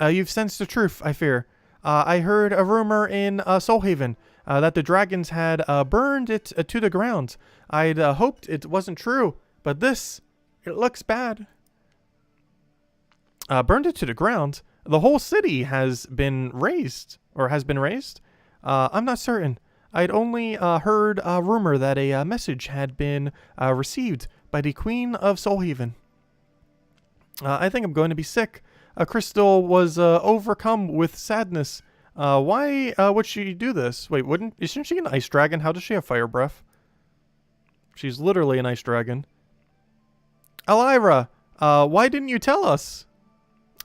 You've sensed the truth, I fear. I heard a rumor in Soulhaven that the dragons had burned it to the ground. I'd hoped it wasn't true, but it looks bad. Burned it to the ground? The whole city has been razed, or has been razed? I'm not certain. I'd only heard a rumor that a message had been received by the Queen of Soulhaven. I think I'm going to be sick. Crystal was overcome with sadness. Why would she do this? Wait, isn't she an ice dragon? How does she have fire breath? She's literally an ice dragon. Elhyra, why didn't you tell us?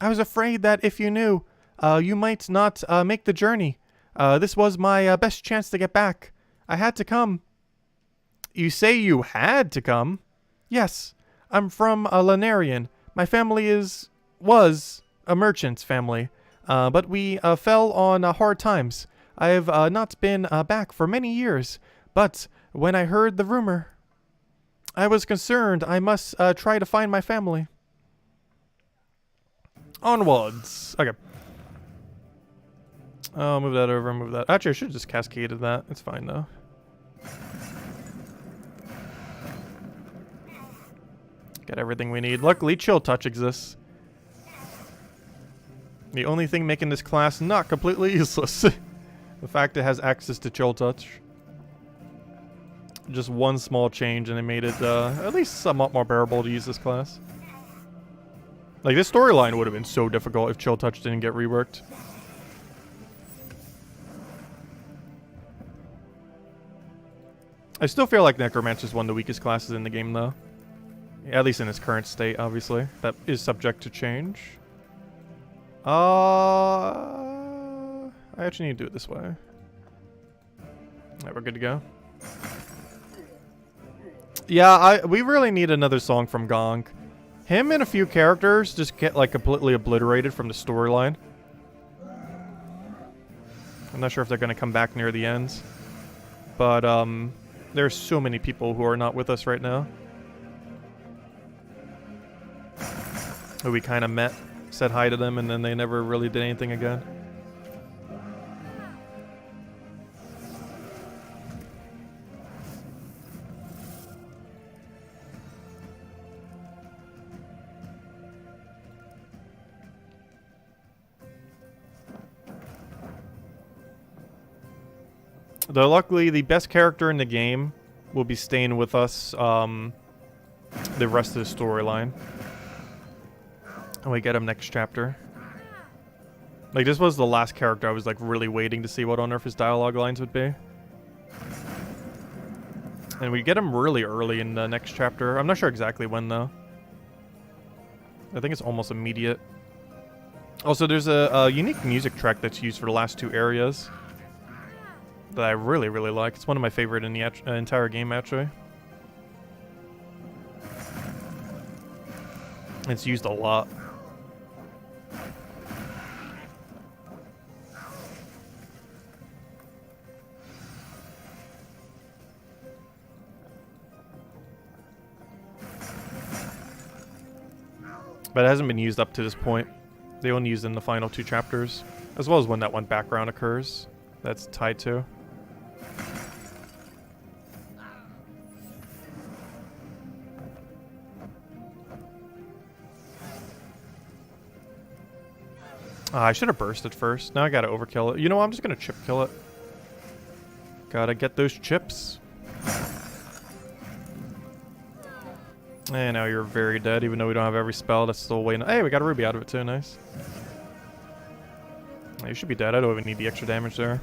I was afraid that if you knew, you might not make the journey. This was my best chance to get back. I had to come. You say you had to come? Yes, I'm from Lunarian. My family was a merchant's family, but we fell on hard times. I have not been back for many years, but when I heard the rumor, I was concerned. I must try to find my family. Onwards. Okay. Oh, move that over, move that. Actually, I should have just cascaded that. It's fine, though. Got everything we need. Luckily, Chill Touch exists. The only thing making this class not completely useless. The fact it has access to Chill Touch. Just one small change and it made it at least somewhat more bearable to use this class. Like, this storyline would have been so difficult if Chill Touch didn't get reworked. I still feel like Necromancer is one of the weakest classes in the game, though. Yeah, at least in its current state, obviously. That is subject to change. I actually need to do it this way. Alright, we're good to go. Yeah, we really need another song from Gong. Him and a few characters just get, like, completely obliterated from the storyline. I'm not sure if they're going to come back near the end. But, there's so many people who are not with us right now. Who we kind of met, said hi to them, and then they never really did anything again. Though luckily, the best character in the game will be staying with us the rest of the storyline. And we get him next chapter. Like, this was the last character I was, like, really waiting to see what on earth his dialogue lines would be. And we get him really early in the next chapter. I'm not sure exactly when, though. I think it's almost immediate. Also, there's a unique music track that's used for the last two areas that I really, really like. It's one of my favorite in the entire game, actually. It's used a lot. But it hasn't been used up to this point. They only used it in the final two chapters, as well as when that one background occurs that's tied to. I should have bursted first. Now I gotta overkill it. You know what? I'm just gonna chip kill it. Gotta get those chips. And now you're very dead, even though we don't have every spell. That's still waiting. Hey, we got a ruby out of it too. Nice. You should be dead. I don't even need the extra damage there.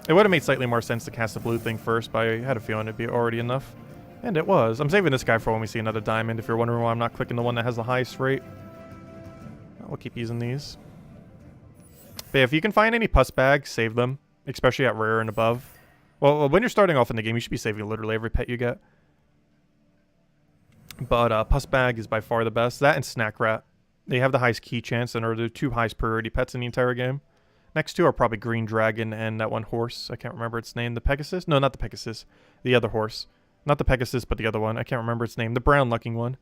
It would have made slightly more sense to cast the blue thing first, but I had a feeling it'd be already enough. And it was. I'm saving this guy for when we see another diamond, if you're wondering why I'm not clicking the one that has the highest rate. We'll keep using these. But if you can find any pus bags, save them. Especially at rare and above. Well, when you're starting off in the game, you should be saving literally every pet you get. But pus bag is by far the best. That and snack rat. They have the highest key chance and are the two highest priority pets in the entire game. Next two are probably Green Dragon and that one horse. I can't remember its name. The Pegasus? No, not the Pegasus. The other horse. Not the Pegasus, but the other one. I can't remember its name. The brown-looking one.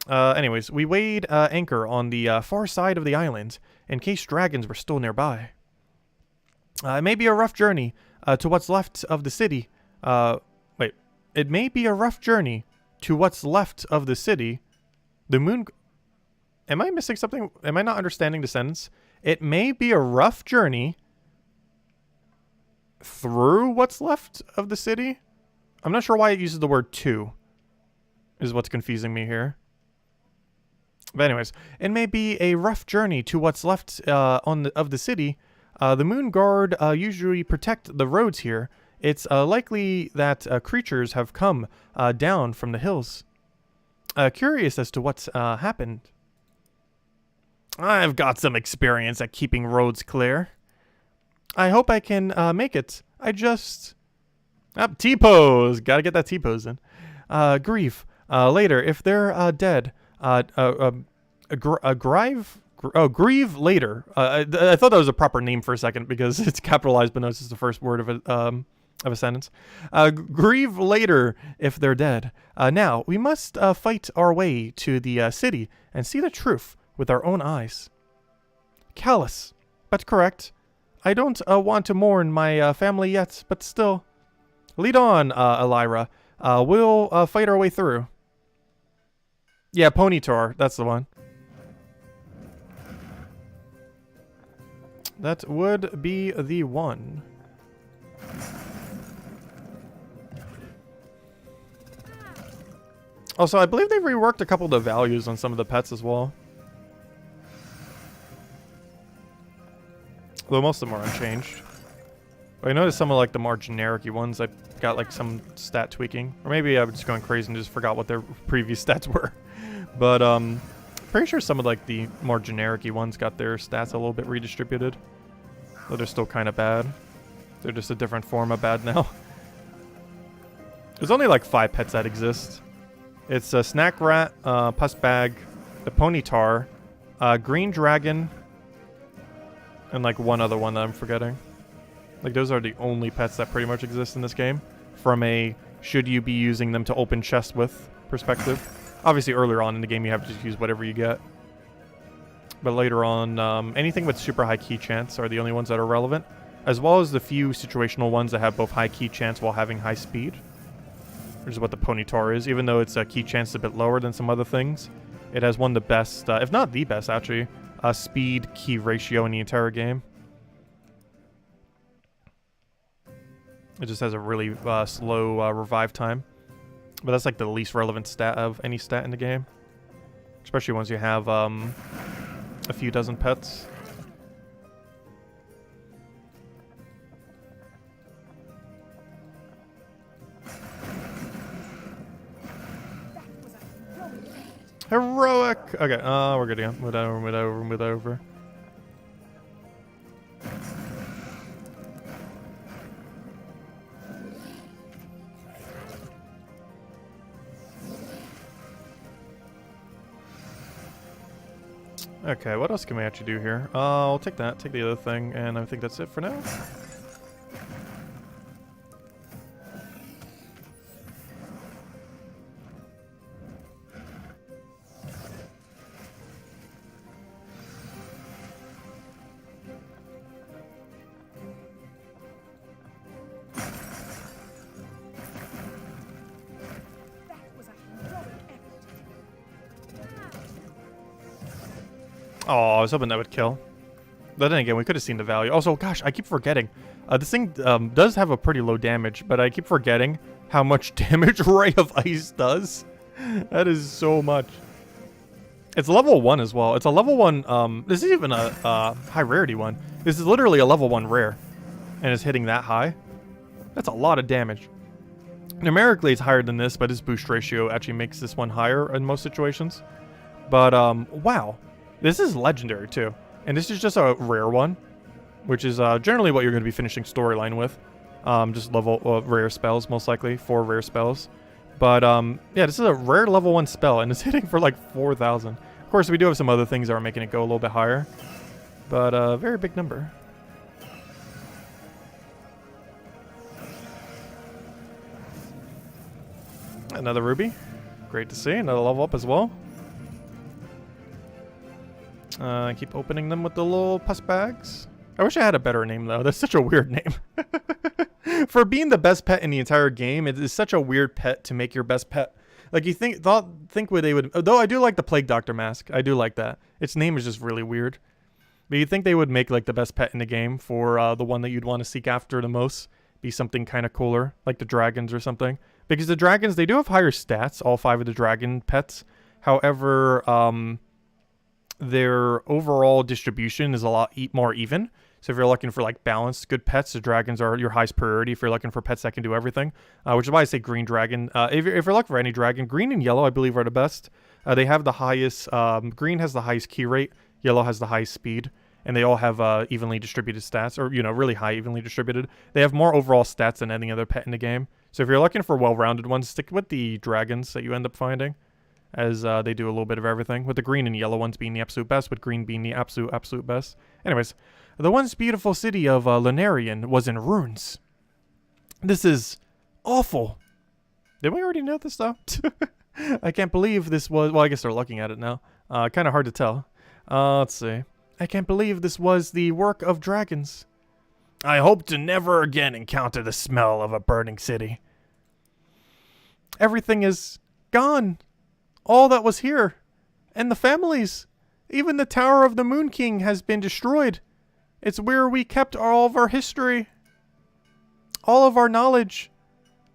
Anyways, we weighed anchor on the far side of the island in case dragons were still nearby. It may be a rough journey to what's left of the city. Wait. It may be a rough journey to what's left of the city. The moon... Am I missing something? Am I not understanding the sentence? It may be a rough journey through what's left of the city? I'm not sure why it uses the word to, is what's confusing me here. But anyways, it may be a rough journey to what's left of the city. The Moon Guard usually protect the roads here. It's likely that creatures have come down from the hills. Curious as to what's happened. I've got some experience at keeping roads clear. I hope I can make it. I just... T-pose! Gotta get that T-pose in. Grieve. Later, if they're dead. Grieve later. I thought that was a proper name for a second because it's capitalized, but no, it's just the first word of a sentence. Grieve later if they're dead. Now, we must fight our way to the city and see the truth with our own eyes. Callous, but correct. I don't want to mourn my family yet, but still. Lead on, Elira. We'll fight our way through. Yeah, Ponytar, that's the one. That would be the one. Also, I believe they've reworked a couple of the values on some of the pets as well. Though most of them are unchanged. But I noticed some of like the more generic-y ones, I got like some stat tweaking. Or maybe I was just going crazy and just forgot what their previous stats were. But pretty sure some of like the more generic-y ones got their stats a little bit redistributed. Though they're still kind of bad. They're just a different form of bad now. There's only like 5 pets that exist. It's a Snack Rat, Puss Bag, the Ponytar, Green Dragon, and like one other one that I'm forgetting. Like those are the only pets that pretty much exist in this game. From a should you be using them to open chests with perspective. Obviously earlier on in the game you have to just use whatever you get. But later on, anything with super high key chance are the only ones that are relevant. As well as the few situational ones that have both high key chance while having high speed. Which is what the Ponytar is. Even though it's a key chance a bit lower than some other things. It has one of the best, if not the best actually, speed key ratio in the entire game. It just has a really slow revive time. But that's like the least relevant stat of any stat in the game. Especially once you have a few dozen pets. Heroic! Okay, we're good again. Move over. Okay, what else can we actually do here? I'll take that, take the other thing, and I think that's it for now. Oh, I was hoping that would kill. But then again, we could have seen the value. Also, gosh, I keep forgetting. This thing does have a pretty low damage, but I keep forgetting how much damage Ray of Ice does. That is so much. It's level 1 as well. It's a level 1, this is even a high rarity one. This is literally a level 1 rare. And it's hitting that high. That's a lot of damage. Numerically, it's higher than this, but its boost ratio actually makes this one higher in most situations. But, wow. This is legendary, too. And this is just a rare one, which is generally what you're going to be finishing storyline with. Just level rare spells, most likely. 4 rare spells. But, yeah, this is a rare level 1 spell, and it's hitting for like 4,000. Of course, we do have some other things that are making it go a little bit higher. But, very big number. Another ruby. Great to see. Another level up as well. Keep opening them with the little pus bags. I wish I had a better name, though. That's such a weird name. For being the best pet in the entire game, it is such a weird pet to make your best pet. Like, you think what they would... Though I do like the Plague Doctor mask. I do like that. Its name is just really weird. But you'd think they would make, like, the best pet in the game for the one that you'd want to seek after the most. Be something kind of cooler, like the dragons or something. Because the dragons, they do have higher stats, all 5 of the dragon pets. However, their overall distribution is a lot more even. So if you're looking for like balanced good pets, the dragons are your highest priority. If you're looking for pets that can do everything, which is why I say green dragon. If you're looking for any dragon, green and yellow I believe are the best. They have the highest. Green has the highest key rate. Yellow has the highest speed, and they all have evenly distributed stats, or really high evenly distributed. They have more overall stats than any other pet in the game. So if you're looking for well-rounded ones, stick with the dragons that you end up finding, as they do a little bit of everything, with the green and yellow ones being the absolute best, with green being the absolute best. Anyways, the once beautiful city of Lunarian was in ruins. This is awful. Did we already know this, though? I can't believe this was... Well, I guess they're looking at it now. Kind of hard to tell. Let's see. I can't believe this was the work of dragons. I hope to never again encounter the smell of a burning city. Everything is gone. All that was here. And the families. Even the Tower of the Moon King has been destroyed. It's where we kept all of our history. All of our knowledge.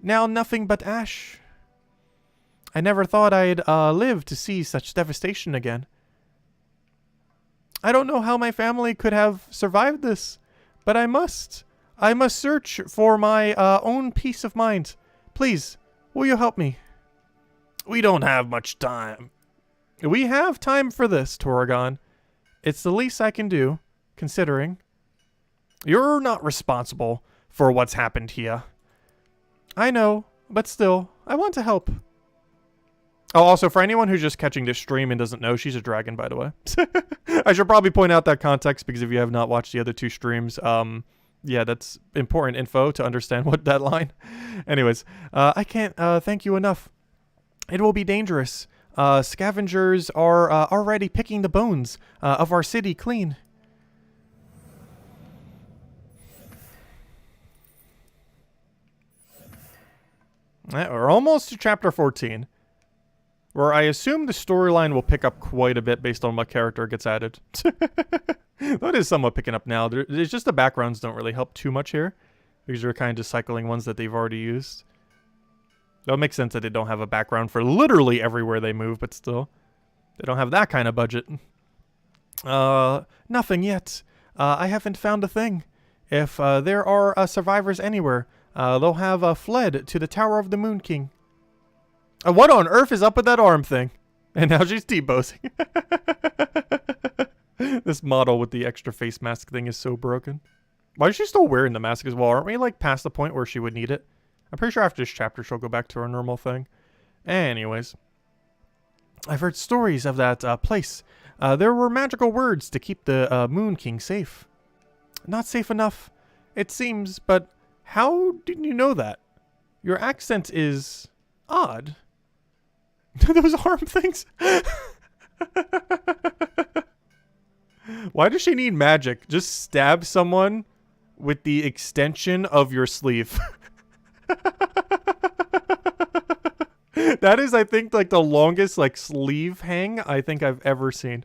Now nothing but ash. I never thought I'd live to see such devastation again. I don't know how my family could have survived this, but I must. I must search for my own peace of mind. Please, will you help me? We don't have much time. We have time for this, Torrigon. It's the least I can do, considering. You're not responsible for what's happened here. I know, but still, I want to help. Oh, also, for anyone who's just catching this stream and doesn't know, she's a dragon, by the way. I should probably point out that context, because if you have not watched the other 2 streams, yeah, that's important info to understand what that line. Anyways, I can't thank you enough. It will be dangerous. Scavengers are already picking the bones of our city clean. We're almost to chapter 14. Where I assume the storyline will pick up quite a bit based on what character gets added. That is somewhat picking up now. It's just the backgrounds don't really help too much here. Because you're kind of just cycling ones that they've already used. That makes sense that they don't have a background for literally everywhere they move, but still. They don't have that kind of budget. Nothing yet. I haven't found a thing. If there are survivors anywhere, they'll have fled to the Tower of the Moon King. What on earth is up with that arm thing? And now she's T-posing. This model with the extra face mask thing is so broken. Why is she still wearing the mask as well? Aren't we like past the point where she would need it? I'm pretty sure after this chapter she'll go back to her normal thing. Anyways. I've heard stories of that place. There were magical words to keep the Moon King safe. Not safe enough, it seems, but how did you know that? Your accent is odd. Those arm things? Why does she need magic? Just stab someone with the extension of your sleeve. That is, I think, like the longest like sleeve hang I think I've ever seen.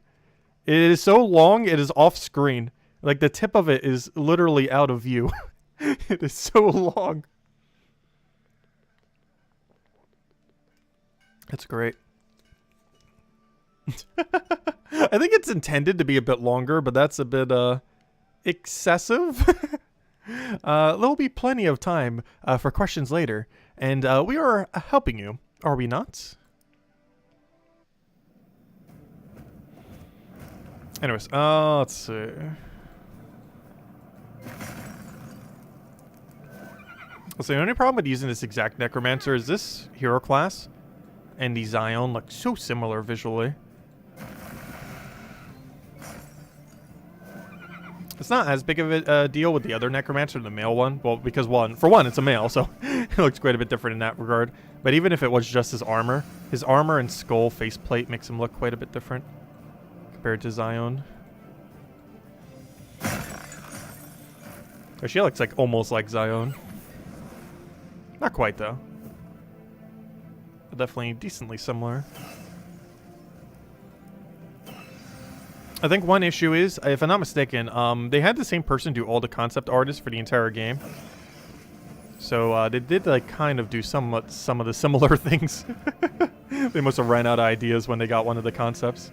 It is so long, it is off screen. Like the tip of it is literally out of view. It is so long. That's great. I think it's intended to be a bit longer, but that's a bit excessive. There'll be plenty of time for questions later, and we are helping you, are we not? Anyways, let's see. So the only problem with using this exact Necromancer is this hero class and the Zion look so similar visually. It's not as big of a deal with the other Necromancer, the male one. Well, because for one, it's a male, so it looks quite a bit different in that regard. But even if it was just his armor and skull faceplate makes him look quite a bit different compared to Zion. She looks like almost like Zion. Not quite though. But definitely decently similar. I think one issue is, if I'm not mistaken, they had the same person do all the concept artists for the entire game. So they did like kind of do some of the similar things. They must have ran out of ideas when they got one of the concepts.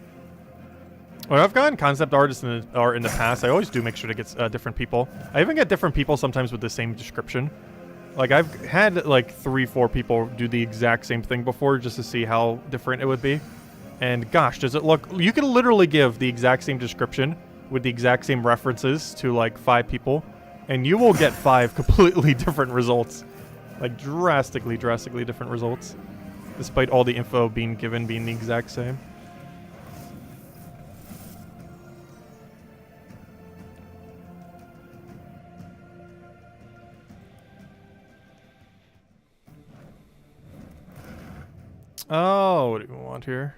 When I've gotten concept artists in the past, I always do make sure to get different people. I even get different people sometimes with the same description. Like I've had like 3-4 people do the exact same thing before just to see how different it would be. And gosh, does it look... You can literally give the exact same description with the exact same references to like 5 people, and you will get 5 completely different results. Like drastically different results. Despite all the info being given being the exact same. Oh, what do we want here?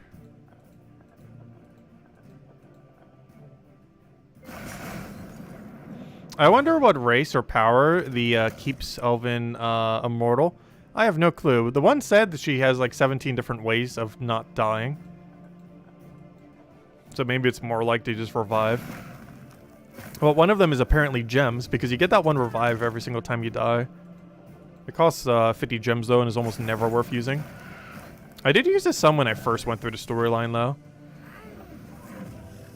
I wonder what race or power the keeps Elven immortal. I have no clue. The one said that she has like 17 different ways of not dying. So maybe it's more like to just revive. Well, one of them is apparently gems, because you get that one revive every single time you die. It costs 50 gems though, and is almost never worth using. I did use this some when I first went through the storyline though,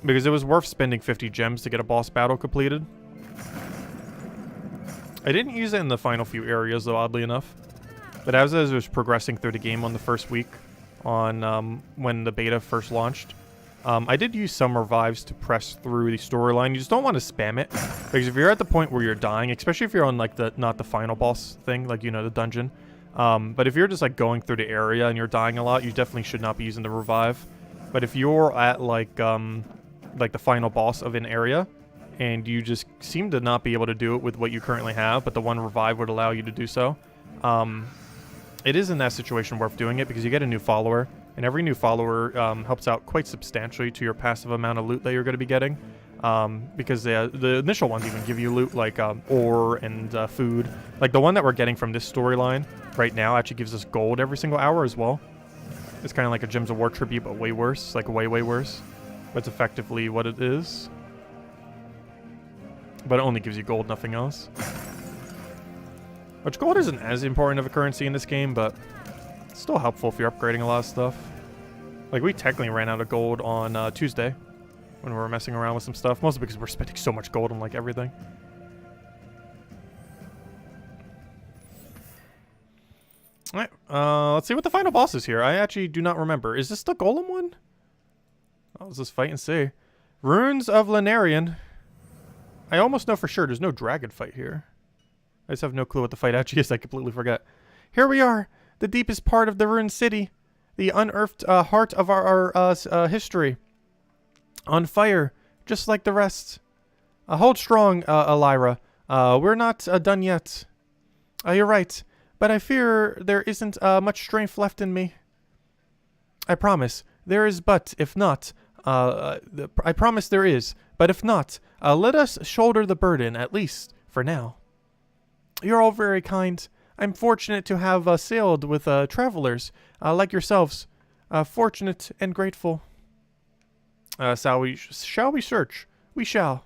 because it was worth spending 50 gems to get a boss battle completed. I didn't use it in the final few areas though, oddly enough. But as I was progressing through the game on the first week, on when the beta first launched, I did use some revives to press through the storyline. You just don't want to spam it, because if you're at the point where you're dying, especially if you're on like not the final boss thing, like, you know, the dungeon. But if you're just like going through the area and you're dying a lot, you definitely should not be using the revive. But if you're at like the final boss of an area, and you just seem to not be able to do it with what you currently have, but the one revive would allow you to do so, it is in that situation worth doing it, because you get a new follower, and every new follower helps out quite substantially to your passive amount of loot that you're going to be getting. Because the initial ones even give you loot like ore and food. Like the one that we're getting from this storyline right now actually gives us gold every single hour as well. It's kind of like a Gems of War tribute, but way worse. Like way worse. That's effectively what it is. But it only gives you gold, nothing else. Which gold isn't as important of a currency in this game, but it's still helpful if you're upgrading a lot of stuff. Like we technically ran out of gold on Tuesday when we were messing around with some stuff, mostly because we're spending so much gold on like everything. Alright, let's see what the final boss is here. I actually do not remember. Is this the Golem one? Oh, let's just fight and see. Runes of Lunarian. I almost know for sure there's no dragon fight here. I just have no clue what the fight actually is. I completely forget. Here we are, the deepest part of the ruined city, the unearthed heart of our history. On fire, just like the rest. Hold strong, Elira. We're not done yet. You're right, but I fear there isn't much strength left in me. I promise, there is, but if not, I promise there is, but if not, let us shoulder the burden, at least for now. You're all very kind. I'm fortunate to have sailed with travelers like yourselves. Fortunate and grateful. Shall we search? We shall.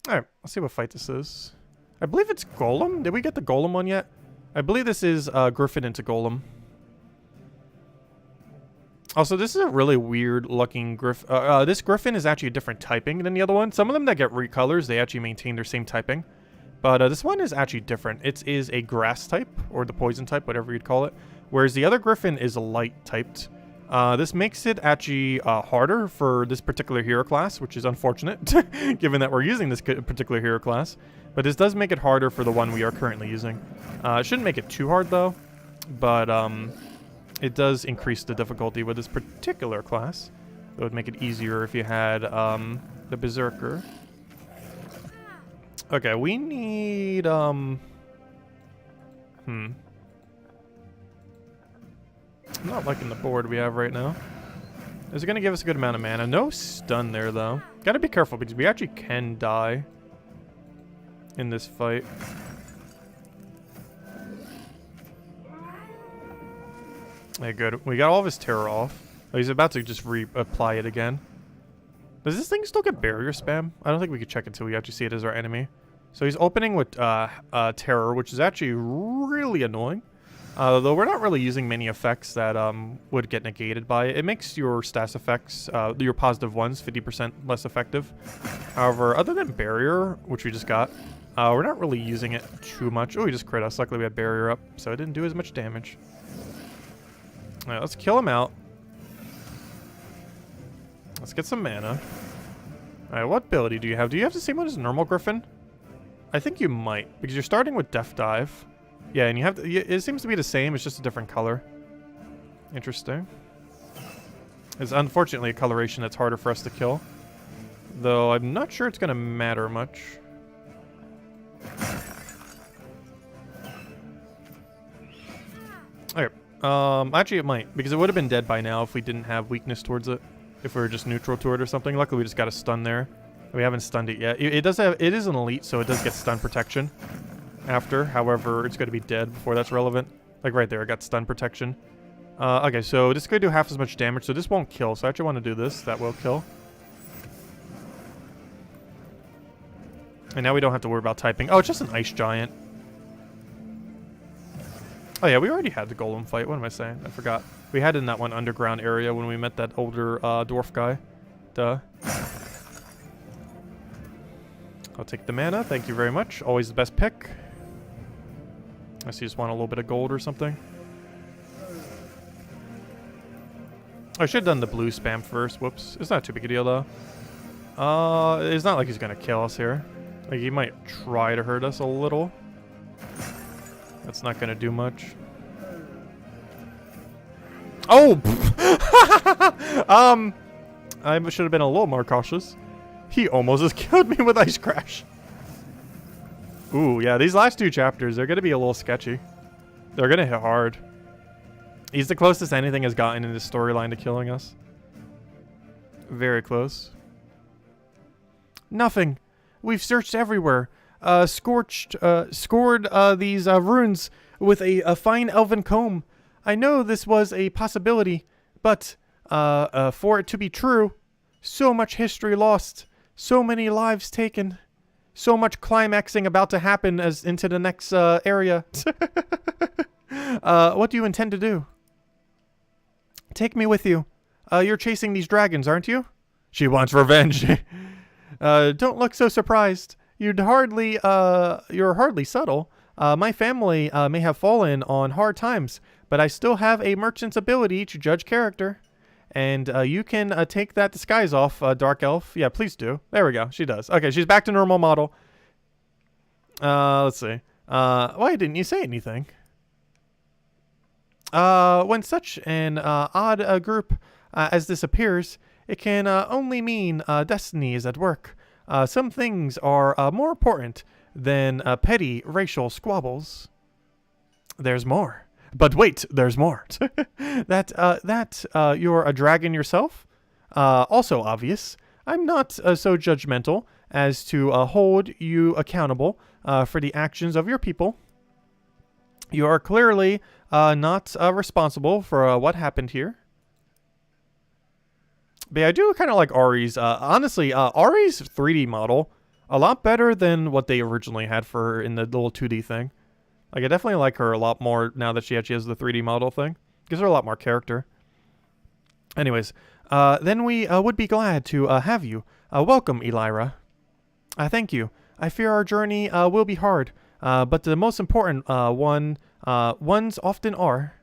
Alright, let's see what fight this is. I believe it's Golem. Did we get the Golem one yet? I believe this is Griffin into Golem. Also, this is a really weird looking Griffin. This Griffin is actually a different typing than the other one. Some of them that get recolors, they actually maintain their same typing. But this one is actually different. It is a grass type, or the poison type, whatever you'd call it. Whereas the other Griffin is a light typed. This makes it actually harder for this particular hero class, which is unfortunate, given that we're using this particular hero class. But this does make it harder for the one we are currently using. It shouldn't make it too hard, though. But it does increase the difficulty with this particular class. It would make it easier if you had the Berserker. Okay, we need, I'm not liking the board we have right now. Is it going to give us a good amount of mana? No stun there, though. Gotta be careful, because we actually can die in this fight. Okay, good. We got all of his terror off. Oh, he's about to just apply it again. Does this thing still get barrier spam? I don't think we could check until we actually see it as our enemy. So he's opening with terror, which is actually really annoying. Though we're not really using many effects that would get negated by it. It makes your stats effects, your positive ones, 50% less effective. However, other than barrier, which we just got, we're not really using it too much. Oh, he just crit us. Luckily we had barrier up, so it didn't do as much damage. Alright, let's kill him out. Let's get some mana. Alright, what ability do you have? Do you have the same one as normal Griffin? I think you might, because you're starting with Death Dive. Yeah, and you have it seems to be the same, it's just a different color. Interesting. It's unfortunately a coloration that's harder for us to kill. Though I'm not sure it's going to matter much. Okay. Actually it might, because it would have been dead by now if we didn't have weakness towards it. If we were just neutral to it or something. Luckily we just got a stun there. We haven't stunned it yet. It is an elite, so it does get stun protection after. However, it's going to be dead before that's relevant. Like right there, it got stun protection. Okay, so this could do half as much damage, so this won't kill. So I actually want to do this. That will kill. And now we don't have to worry about typing. Oh, it's just an ice giant. Oh yeah, we already had the golem fight. What am I saying? I forgot. We had it in that one underground area when we met that older dwarf guy. Duh. I'll take the mana. Thank you very much. Always the best pick. Unless you just want a little bit of gold or something. I should have done the blue spam first. Whoops. It's not too big a deal, though. It's not like he's going to kill us here. Like, he might try to hurt us a little. That's not going to do much. Oh! I should have been a little more cautious. He almost just killed me with Ice Crash. Ooh, yeah, these last two chapters, they're going to be a little sketchy. They're going to hit hard. He's the closest anything has gotten in this storyline to killing us. Very close. Nothing. We've searched everywhere. Scored these runes with a fine elven comb. I know this was a possibility, but for it to be true, so much history lost, so many lives taken, so much climaxing about to happen as into the next area. What do you intend to do? Take me with you. You're chasing these dragons, aren't you? She wants revenge. Don't look so surprised. You're hardly subtle. My family may have fallen on hard times, but I still have a merchant's ability to judge character. And you can take that disguise off, Dark Elf. Yeah, please do. There we go. She does. Okay, she's back to normal model. Let's see. Why didn't you say anything? When such an odd group as this appears, it can only mean destiny is at work. Some things are more important than petty racial squabbles. There's more. But wait, there's more. that you're a dragon yourself? Also obvious. I'm not so judgmental as to hold you accountable for the actions of your people. You are clearly not responsible for what happened here. But yeah, I do kind of like Ari's. Honestly, Ari's 3D model, a lot better than what they originally had for her in the little 2D thing. Like, I definitely like her a lot more now that she actually has the 3D model thing. Gives her a lot more character. Anyways, then we would be glad to have you. Welcome, Elira. Thank you. I fear our journey will be hard, but the most important ones often are.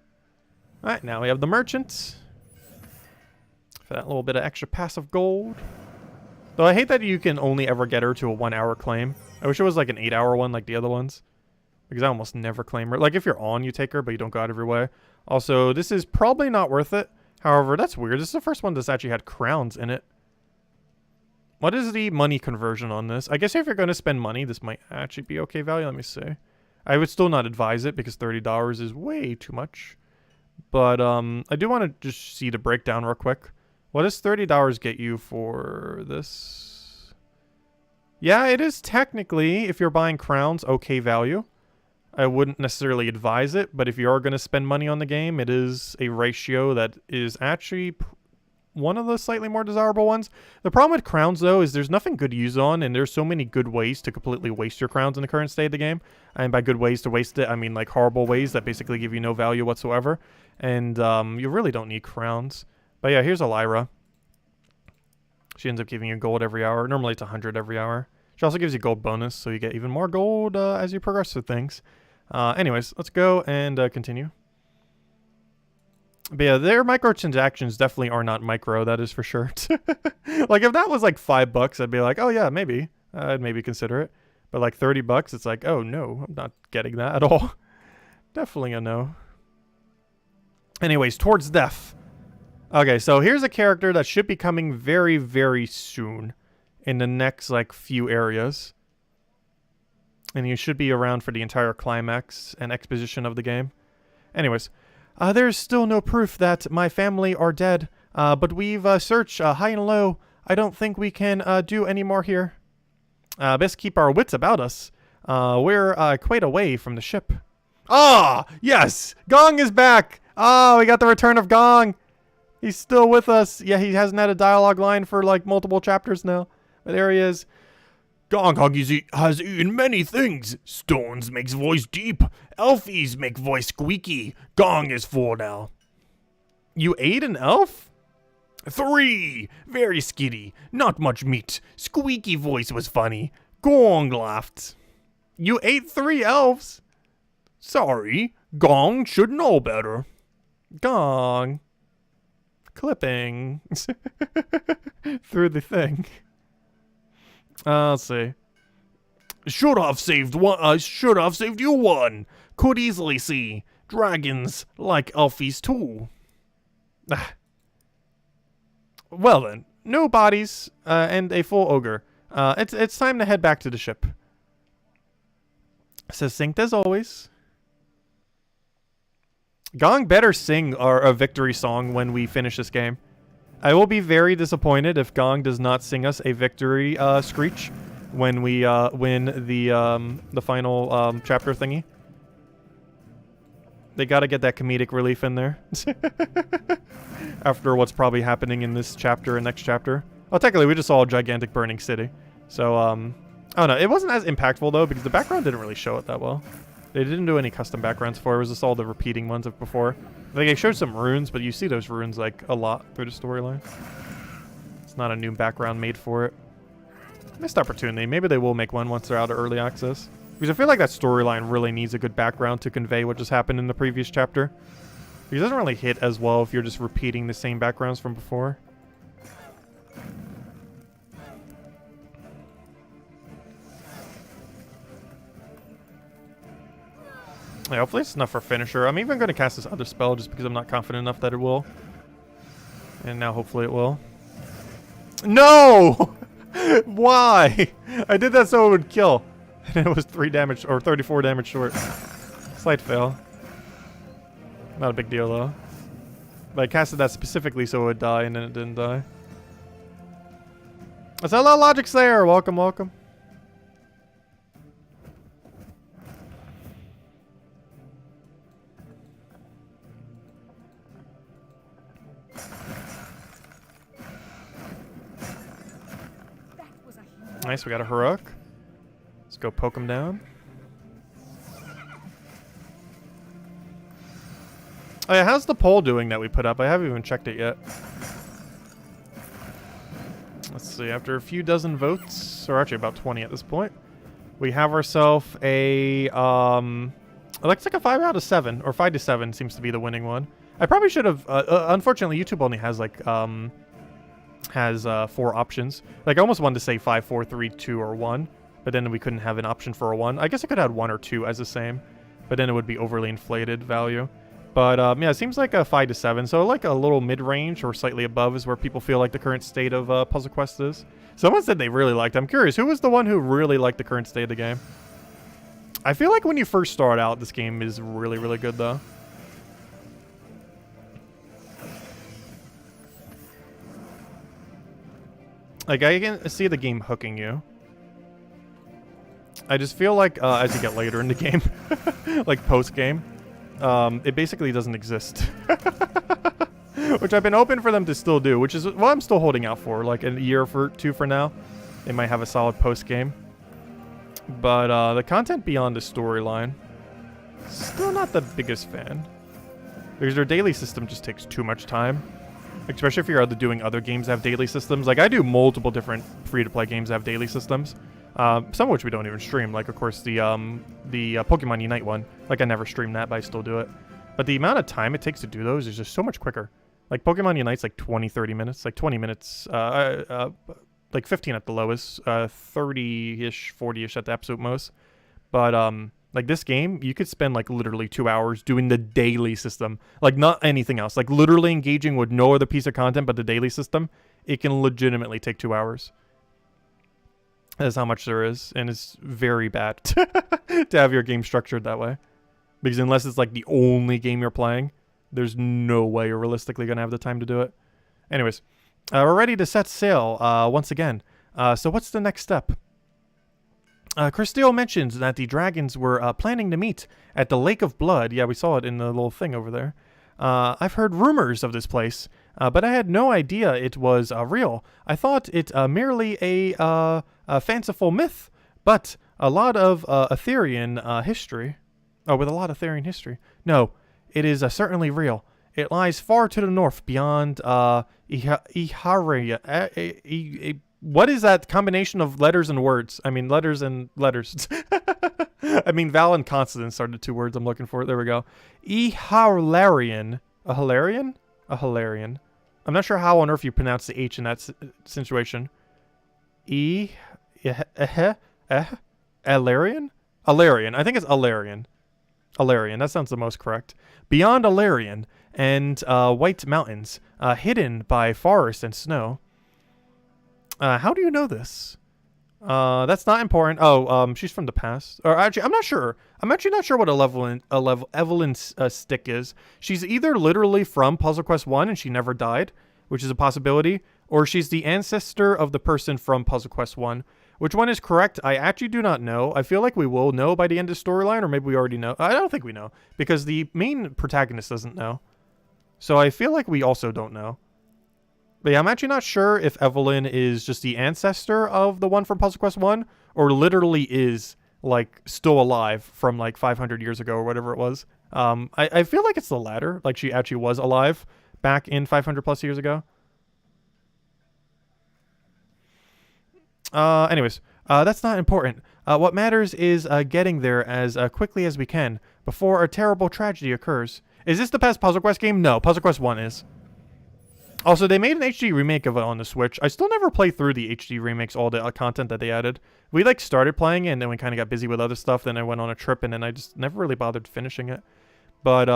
Alright, now we have the merchants. For that little bit of extra passive gold. Though I hate that you can only ever get her to a 1-hour claim. I wish it was like an 8-hour one like the other ones. Because I almost never claim her. Like, if you're on, you take her, but you don't go out of your way. Also, this is probably not worth it. However, that's weird. This is the first one that's actually had crowns in it. What is the money conversion on this? I guess if you're going to spend money, this might actually be okay value. Let me see. I would still not advise it because $30 is way too much. But I do want to just see the breakdown real quick. What does $30 get you for this? Yeah, it is technically, if you're buying crowns, okay value. I wouldn't necessarily advise it, but if you are going to spend money on the game, it is a ratio that is actually one of the slightly more desirable ones. The problem with crowns, though, is there's nothing good to use on, and there's so many good ways to completely waste your crowns in the current state of the game. And by good ways to waste it, I mean like horrible ways that basically give you no value whatsoever. And you really don't need crowns. But yeah, here's Elira. She ends up giving you gold every hour. Normally it's 100 every hour. She also gives you gold bonus, so you get even more gold as you progress through things. Anyways, let's go and continue. But yeah, their microtransactions definitely are not micro, that is for sure. Like, if that was like $5, I'd be like, oh yeah, maybe. I'd maybe consider it. But like $30, it's like, oh no, I'm not getting that at all. Definitely a no. Anyways, towards death. Okay, so here's a character that should be coming very, very soon in the next like few areas. And you should be around for the entire climax and exposition of the game. Anyways. There's still no proof that my family are dead, but we've searched high and low. I don't think we can do any more here. Best keep our wits about us. We're quite away from the ship. Ah, yes! Gong is back! Oh, we got the return of Gong! He's still with us. Yeah, he hasn't had a dialogue line for like multiple chapters now. But there he is. Gong has eaten many things. Stones makes voice deep. Elfies make voice squeaky. Gong is full now. You ate an elf? 3. Very skitty. Not much meat. Squeaky voice was funny. Gong laughed. You ate 3 elves? Sorry. Gong should know better. Gong. Clipping. Through the thing. Let's see. Should have saved you one. Could easily see. Dragons like elfies too. Well then, no bodies and a full ogre. It's time to head back to the ship. Succinct as always. Gong better sing a victory song when we finish this game. I will be very disappointed if Gong does not sing us a victory screech when we win the final chapter thingy. They gotta get that comedic relief in there. After what's probably happening in this chapter and next chapter. Well, technically, we just saw a gigantic burning city. So, I don't know. It wasn't as impactful, though, because the background didn't really show it that well. They didn't do any custom backgrounds for it. It was just all the repeating ones of before. Like, they showed some runes, but you see those runes, like, a lot through the storyline. It's not a new background made for it. Missed opportunity. Maybe they will make one once they're out of early access. Because I feel like that storyline really needs a good background to convey what just happened in the previous chapter. Because it doesn't really hit as well if you're just repeating the same backgrounds from before. Yeah, hopefully it's enough for finisher. I'm even going to cast this other spell just because I'm not confident enough that it will. And now hopefully it will. No! Why? I did that so it would kill. And it was 3 damage, or 34 damage short. Slight fail. Not a big deal though. But I casted that specifically so it would die and then it didn't die. That's a lot of logic there. Welcome, welcome. Nice, we got a Haruk. Let's go poke him down. Oh yeah, how's the poll doing that we put up? I haven't even checked it yet. Let's see, after a few dozen votes, or actually about 20 at this point, we have ourselves a, it looks like a 5 out of 7, or 5 to 7 seems to be the winning one. I probably should have, unfortunately YouTube only has like, 4 options. Like I almost wanted to say 5, 4, 3, 2, or 1, but then we couldn't have an option for a 1. I guess I could have 1 or 2 as the same, but then it would be overly inflated value. But yeah, it seems like a 5 to 7. So like a little mid-range or slightly above is where people feel like the current state of Puzzle Quest is. Someone said they really liked it. I'm curious, who was the one who really liked the current state of the game? I feel like when you first start out, this game is really, really good though. Like, I can see the game hooking you. I just feel like as you get later in the game, like post-game, it basically doesn't exist. Which I've been hoping for them to still do, which is what I'm still holding out for, like a year or two for now. They might have a solid post-game. But the content beyond the storyline, still not the biggest fan. Because their daily system just takes too much time. Especially if you're doing other games that have daily systems. Like, I do multiple different free-to-play games that have daily systems. Some of which we don't even stream. Like, of course, the Pokemon Unite one. Like, I never stream that, but I still do it. But the amount of time it takes to do those is just so much quicker. Like, Pokemon Unite's like 20, 30 minutes. Like, 20 minutes. Like, 15 at the lowest. 30-ish, 40-ish at the absolute most. But, like, this game, you could spend, like, literally 2 hours doing the daily system. Like, not anything else. Like, literally engaging with no other piece of content but the daily system. It can legitimately take 2 hours. That's how much there is. And it's very bad to have your game structured that way. Because unless it's, like, the only game you're playing, there's no way you're realistically going to have the time to do it. Anyways, we're ready to set sail once again. So what's the next step? Christille mentions that the dragons were planning to meet at the Lake of Blood. Yeah, we saw it in the little thing over there. I've heard rumors of this place, but I had no idea it was real. I thought it merely a fanciful myth, but a lot of Etherean history. Oh, with a lot of Etherean history. No, it is certainly real. It lies far to the north beyond Iharia. What is that combination of letters and words? I mean, letters and letters. I mean, vowel and consonants are the two words I'm looking for. There we go. Ihalarian. A Hilarian? A Hilarian. I'm not sure how on earth you pronounce the H in that situation. Alarian? Alarian. I think it's Alarian. Alarian. That sounds the most correct. Beyond Alarian and White Mountains, hidden by forest and snow. How do you know this? That's not important. Oh, she's from the past. Or actually, I'm not sure. I'm actually not sure what Evelyn's stick is. She's either literally from Puzzle Quest 1 and she never died, which is a possibility, or she's the ancestor of the person from Puzzle Quest 1. Which one is correct? I actually do not know. I feel like we will know by the end of the storyline, or maybe we already know. I don't think we know, because the main protagonist doesn't know. So I feel like we also don't know. But yeah, I'm actually not sure if Evelyn is just the ancestor of the one from Puzzle Quest 1, or literally is, like, still alive from, like, 500 years ago or whatever it was. I feel like it's the latter. Like, she actually was alive back in 500 plus years ago. Anyways, that's not important. What matters is getting there as quickly as we can before a terrible tragedy occurs. Is this the past Puzzle Quest game? No, Puzzle Quest 1 is. Also, they made an HD remake of it on the Switch. I still never played through the HD remakes, all the content that they added. We, like, started playing it, and then we kind of got busy with other stuff. Then I went on a trip, and then I just never really bothered finishing it. But,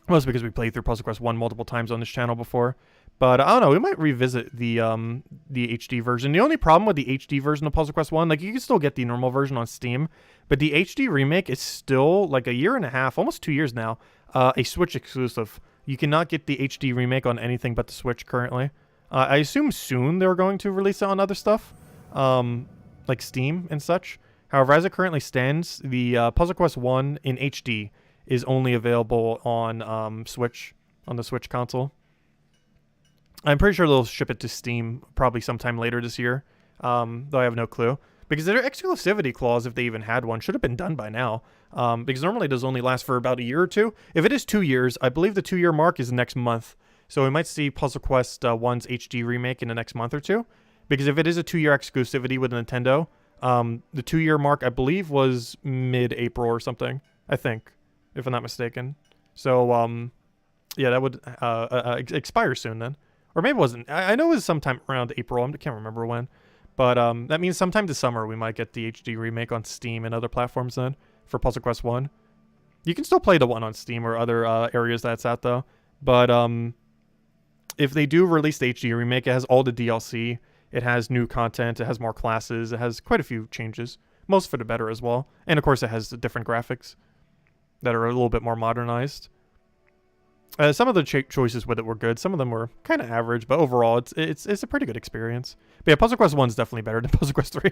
mostly because we played through Puzzle Quest 1 multiple times on this channel before. But, I don't know, we might revisit the HD version. The only problem with the HD version of Puzzle Quest 1, like, you can still get the normal version on Steam, but the HD remake is still, like, a year and a half, almost 2 years now, a Switch exclusive. You cannot get the HD remake on anything but the Switch currently. I assume soon they're going to release it on other stuff, like Steam and such. However, as it currently stands, the Puzzle Quest 1 in HD is only available on Switch, on the Switch console. I'm pretty sure they'll ship it to Steam probably sometime later this year, though I have no clue. Because their exclusivity clause, if they even had one, should have been done by now. Because normally it does only last for about a year or two. If it is 2 years, I believe the 2-year mark is next month. So we might see Puzzle Quest 1's HD remake in the next month or two. Because if it is a 2-year exclusivity with Nintendo, the 2-year mark, I believe, was mid-April or something. I think, if I'm not mistaken. So, yeah, that would expire soon then. Or maybe it wasn't. I know it was sometime around April. I can't remember when. But that means sometime this summer we might get the HD remake on Steam and other platforms then for Puzzle Quest 1. You can still play the one on Steam or other areas that's at though. But if they do release the HD remake, it has all the DLC. It has new content. It has more classes. It has quite a few changes. Most for the better as well. And of course it has the different graphics that are a little bit more modernized. Some of the choices with it were good. Some of them were kind of average, but overall it's a pretty good experience. But yeah, Puzzle Quest 1 is definitely better than Puzzle Quest 3.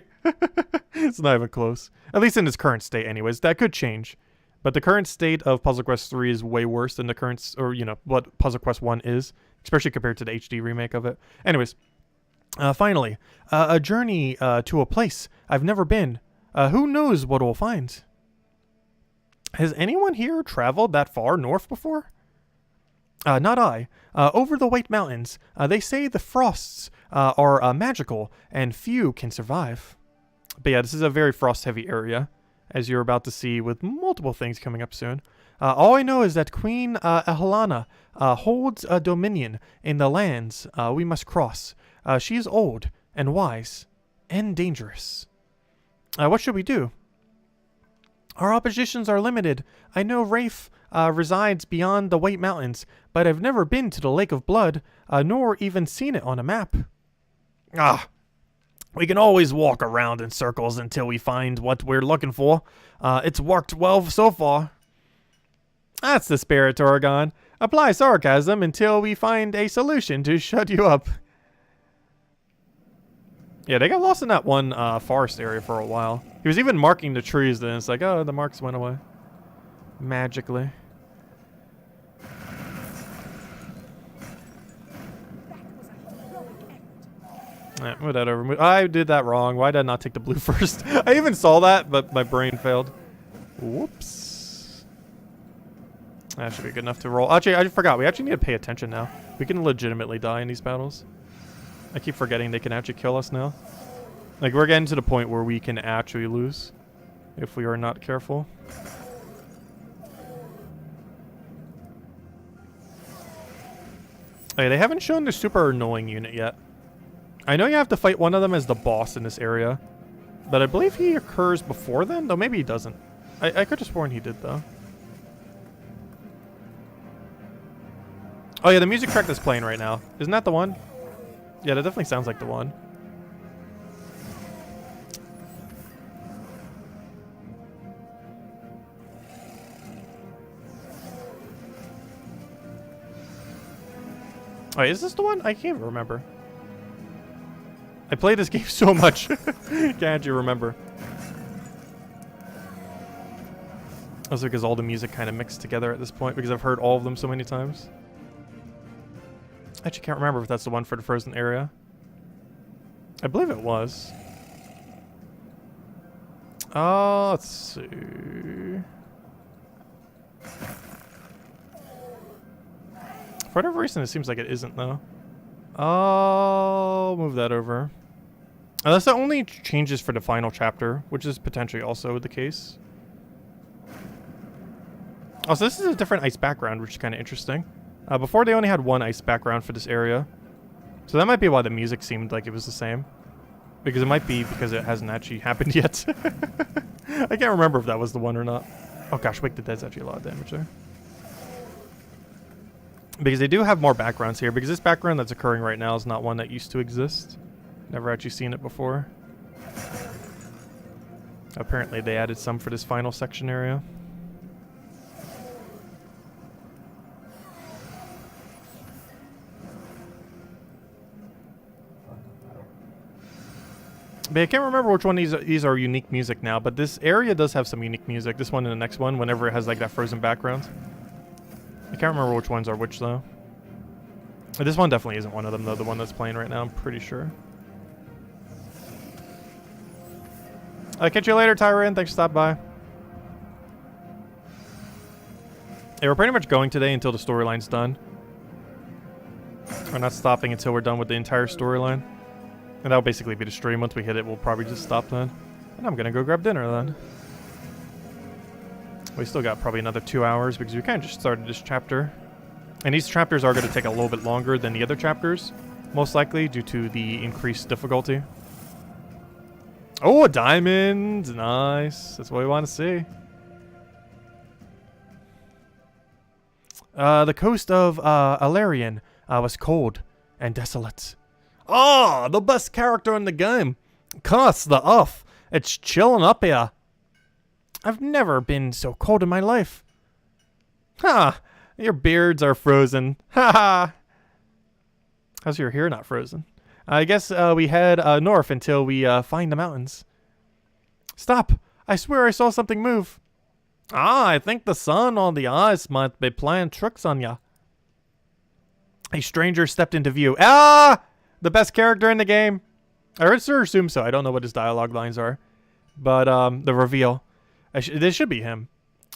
It's not even close. At least in its current state anyways. That could change. But the current state of Puzzle Quest 3 is way worse than the current, or you know, what Puzzle Quest 1 is, especially compared to the HD remake of it. Anyways, finally, a journey to a place I've never been. Who knows what we'll find? Has anyone here traveled that far north before? Not I. Over the White Mountains, they say the frosts are magical and few can survive. But yeah, this is a very frost-heavy area, as you're about to see with multiple things coming up soon. All I know is that Queen Helena holds a dominion in the lands we must cross. She is old and wise and dangerous. What should we do? Our oppositions are limited. I know Raf resides beyond the White Mountains, but I've never been to the Lake of Blood, nor even seen it on a map. We can always walk around in circles until we find what we're looking for. It's worked well so far. That's the spirit, Oregon. Apply sarcasm until we find a solution to shut you up. Yeah, they got lost in that one forest area for a while. He was even marking the trees, then it's like, oh, the marks went away. Magically. Move that over. I did that wrong. Why did I not take the blue first? I even saw that, but my brain failed. Whoops. That should be good enough to roll. Actually, I forgot. We actually need to pay attention now. We can legitimately die in these battles. I keep forgetting they can actually kill us now. Like, we're getting to the point where we can actually lose if we are not careful. Okay, they haven't shown the super annoying unit yet. I know you have to fight one of them as the boss in this area, but I believe he occurs before then? Though maybe he doesn't. I could have sworn he did, though. Oh yeah, the music track that's playing right now. Isn't that the one? Yeah, that definitely sounds like the one. Oh, is this the one? I can't even remember. I played this game so much. Can't you remember? Also because all the music kind of mixed together at this point because I've heard all of them so many times. I actually can't remember if that's the one for the frozen area. I believe it was. Let's see. For whatever reason, it seems like it isn't, though. I'll move that over. That's the only changes for the final chapter, which is potentially also the case. Also, this is a different ice background, which is kind of interesting. Before, they only had one ice background for this area. So that might be why the music seemed like it was the same. Because it might be because it hasn't actually happened yet. I can't remember if that was the one or not. Oh gosh, Wake the Dead's actually a lot of damage there. Because they do have more backgrounds here, because this background that's occurring right now is not one that used to exist. Never actually seen it before. Apparently they added some for this final section area. But I can't remember which one these are unique music now, but this area does have some unique music. This one and the next one, whenever it has like that frozen background. I can't remember which ones are which, though. This one definitely isn't one of them, though, the one that's playing right now, I'm pretty sure. I'll catch you later, Tyrian. Thanks for stopping by. Yeah, we're pretty much going today until the storyline's done. We're not stopping until we're done with the entire storyline. And that'll basically be the stream. Once we hit it, we'll probably just stop then. And I'm gonna go grab dinner then. We still got probably another 2 hours because we kind of just started this chapter. And these chapters are going to take a little bit longer than the other chapters, most likely due to the increased difficulty. Oh, a diamond! Nice. That's what we want to see. The coast of Lunarian was cold and desolate. Ah, the best character in the game. Cuss the off. It's chilling up here. I've never been so cold in my life. Ha! Your beards are frozen. Ha ha! How's your hair not frozen? I guess we head north until we find the mountains. Stop! I swear I saw something move. Ah, I think the sun on the ice might be playing tricks on ya. A stranger stepped into view. Ah! The best character in the game. I would sure assume so. I don't know what his dialogue lines are. But the reveal. This should be him.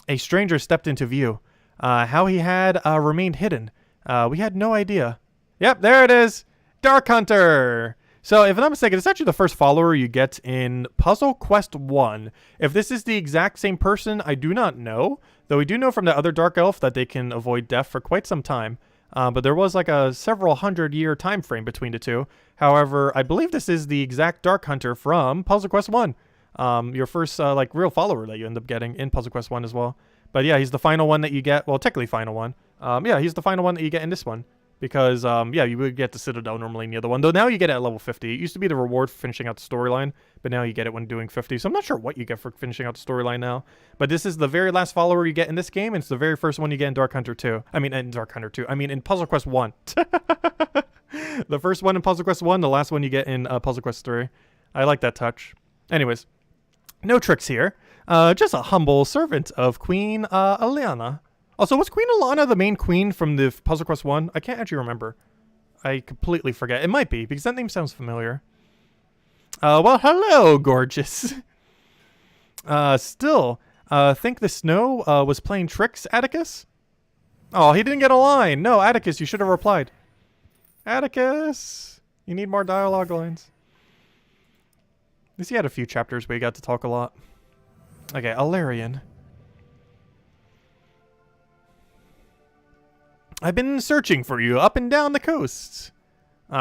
A stranger stepped into view. How he had remained hidden. We had no idea. Yep, there it is. Dark Hunter. So, if I'm not mistaken, it's actually the first follower you get in Puzzle Quest 1. If this is the exact same person, I do not know. Though we do know from the other Dark Elf that they can avoid death for quite some time. But there was like a several 100-year time frame between the two. However, I believe this is the exact Dark Hunter from Puzzle Quest 1. Your first like real follower that you end up getting in Puzzle Quest 1 as well. But yeah, he's the final one that you get. Well, technically final one. Yeah, he's the final one that you get in this one. Because, yeah, you would get the Citadel normally in the other one. Though now you get it at level 50. It used to be the reward for finishing out the storyline. But now you get it when doing 50. So I'm not sure what you get for finishing out the storyline now. But this is the very last follower you get in this game. And it's the very first one you get in Dark Hunter 2. I mean, in Dark Hunter 2. I mean, in Puzzle Quest 1. The first one in Puzzle Quest 1. The last one you get in Puzzle Quest 3. I like that touch. Anyways. No tricks here. Just a humble servant of Queen Eliana. Also, was Queen Eliana the main queen from the Puzzle Quest 1? I can't actually remember. I completely forget. It might be, because that name sounds familiar. Well, hello, gorgeous. Still, think the snow was playing tricks, Atticus? Oh, he didn't get a line. No, Atticus, you should have replied. Atticus, you need more dialogue lines. At least he had a few chapters where he got to talk a lot. Okay, Lunarian. I've been searching for you up and down the coast.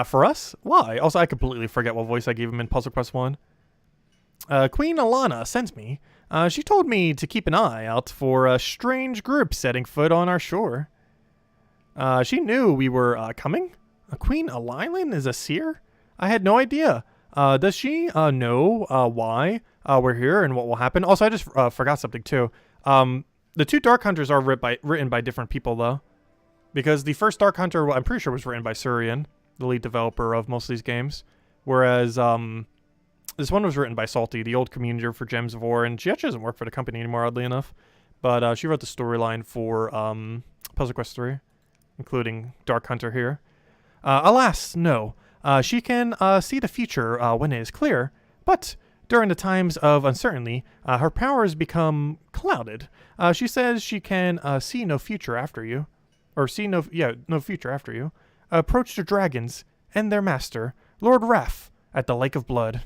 For us? Why? Also, I completely forget what voice I gave him in Puzzle Quest 1. Queen Eliana sent me. She told me to keep an eye out for a strange group setting foot on our shore. She knew we were coming? Queen Eliana is a seer? I had no idea. Does she know why we're here and what will happen? Also, I just forgot something too. The two Dark Hunters are written by different people, though. Because the first Dark Hunter, well, I'm pretty sure was written by Surian, the lead developer of most of these games. Whereas this one was written by Salty, the old communicator for Gems of War, and she actually doesn't work for the company anymore, oddly enough. But she wrote the storyline for Puzzle Quest 3, including Dark Hunter here. Alas, no. She can see the future when it is clear, but during the times of uncertainty, her powers become clouded. She says she can see no future after you. Or see no future after you. Approach the dragons and their master, Lord Raf, at the Lake of Blood.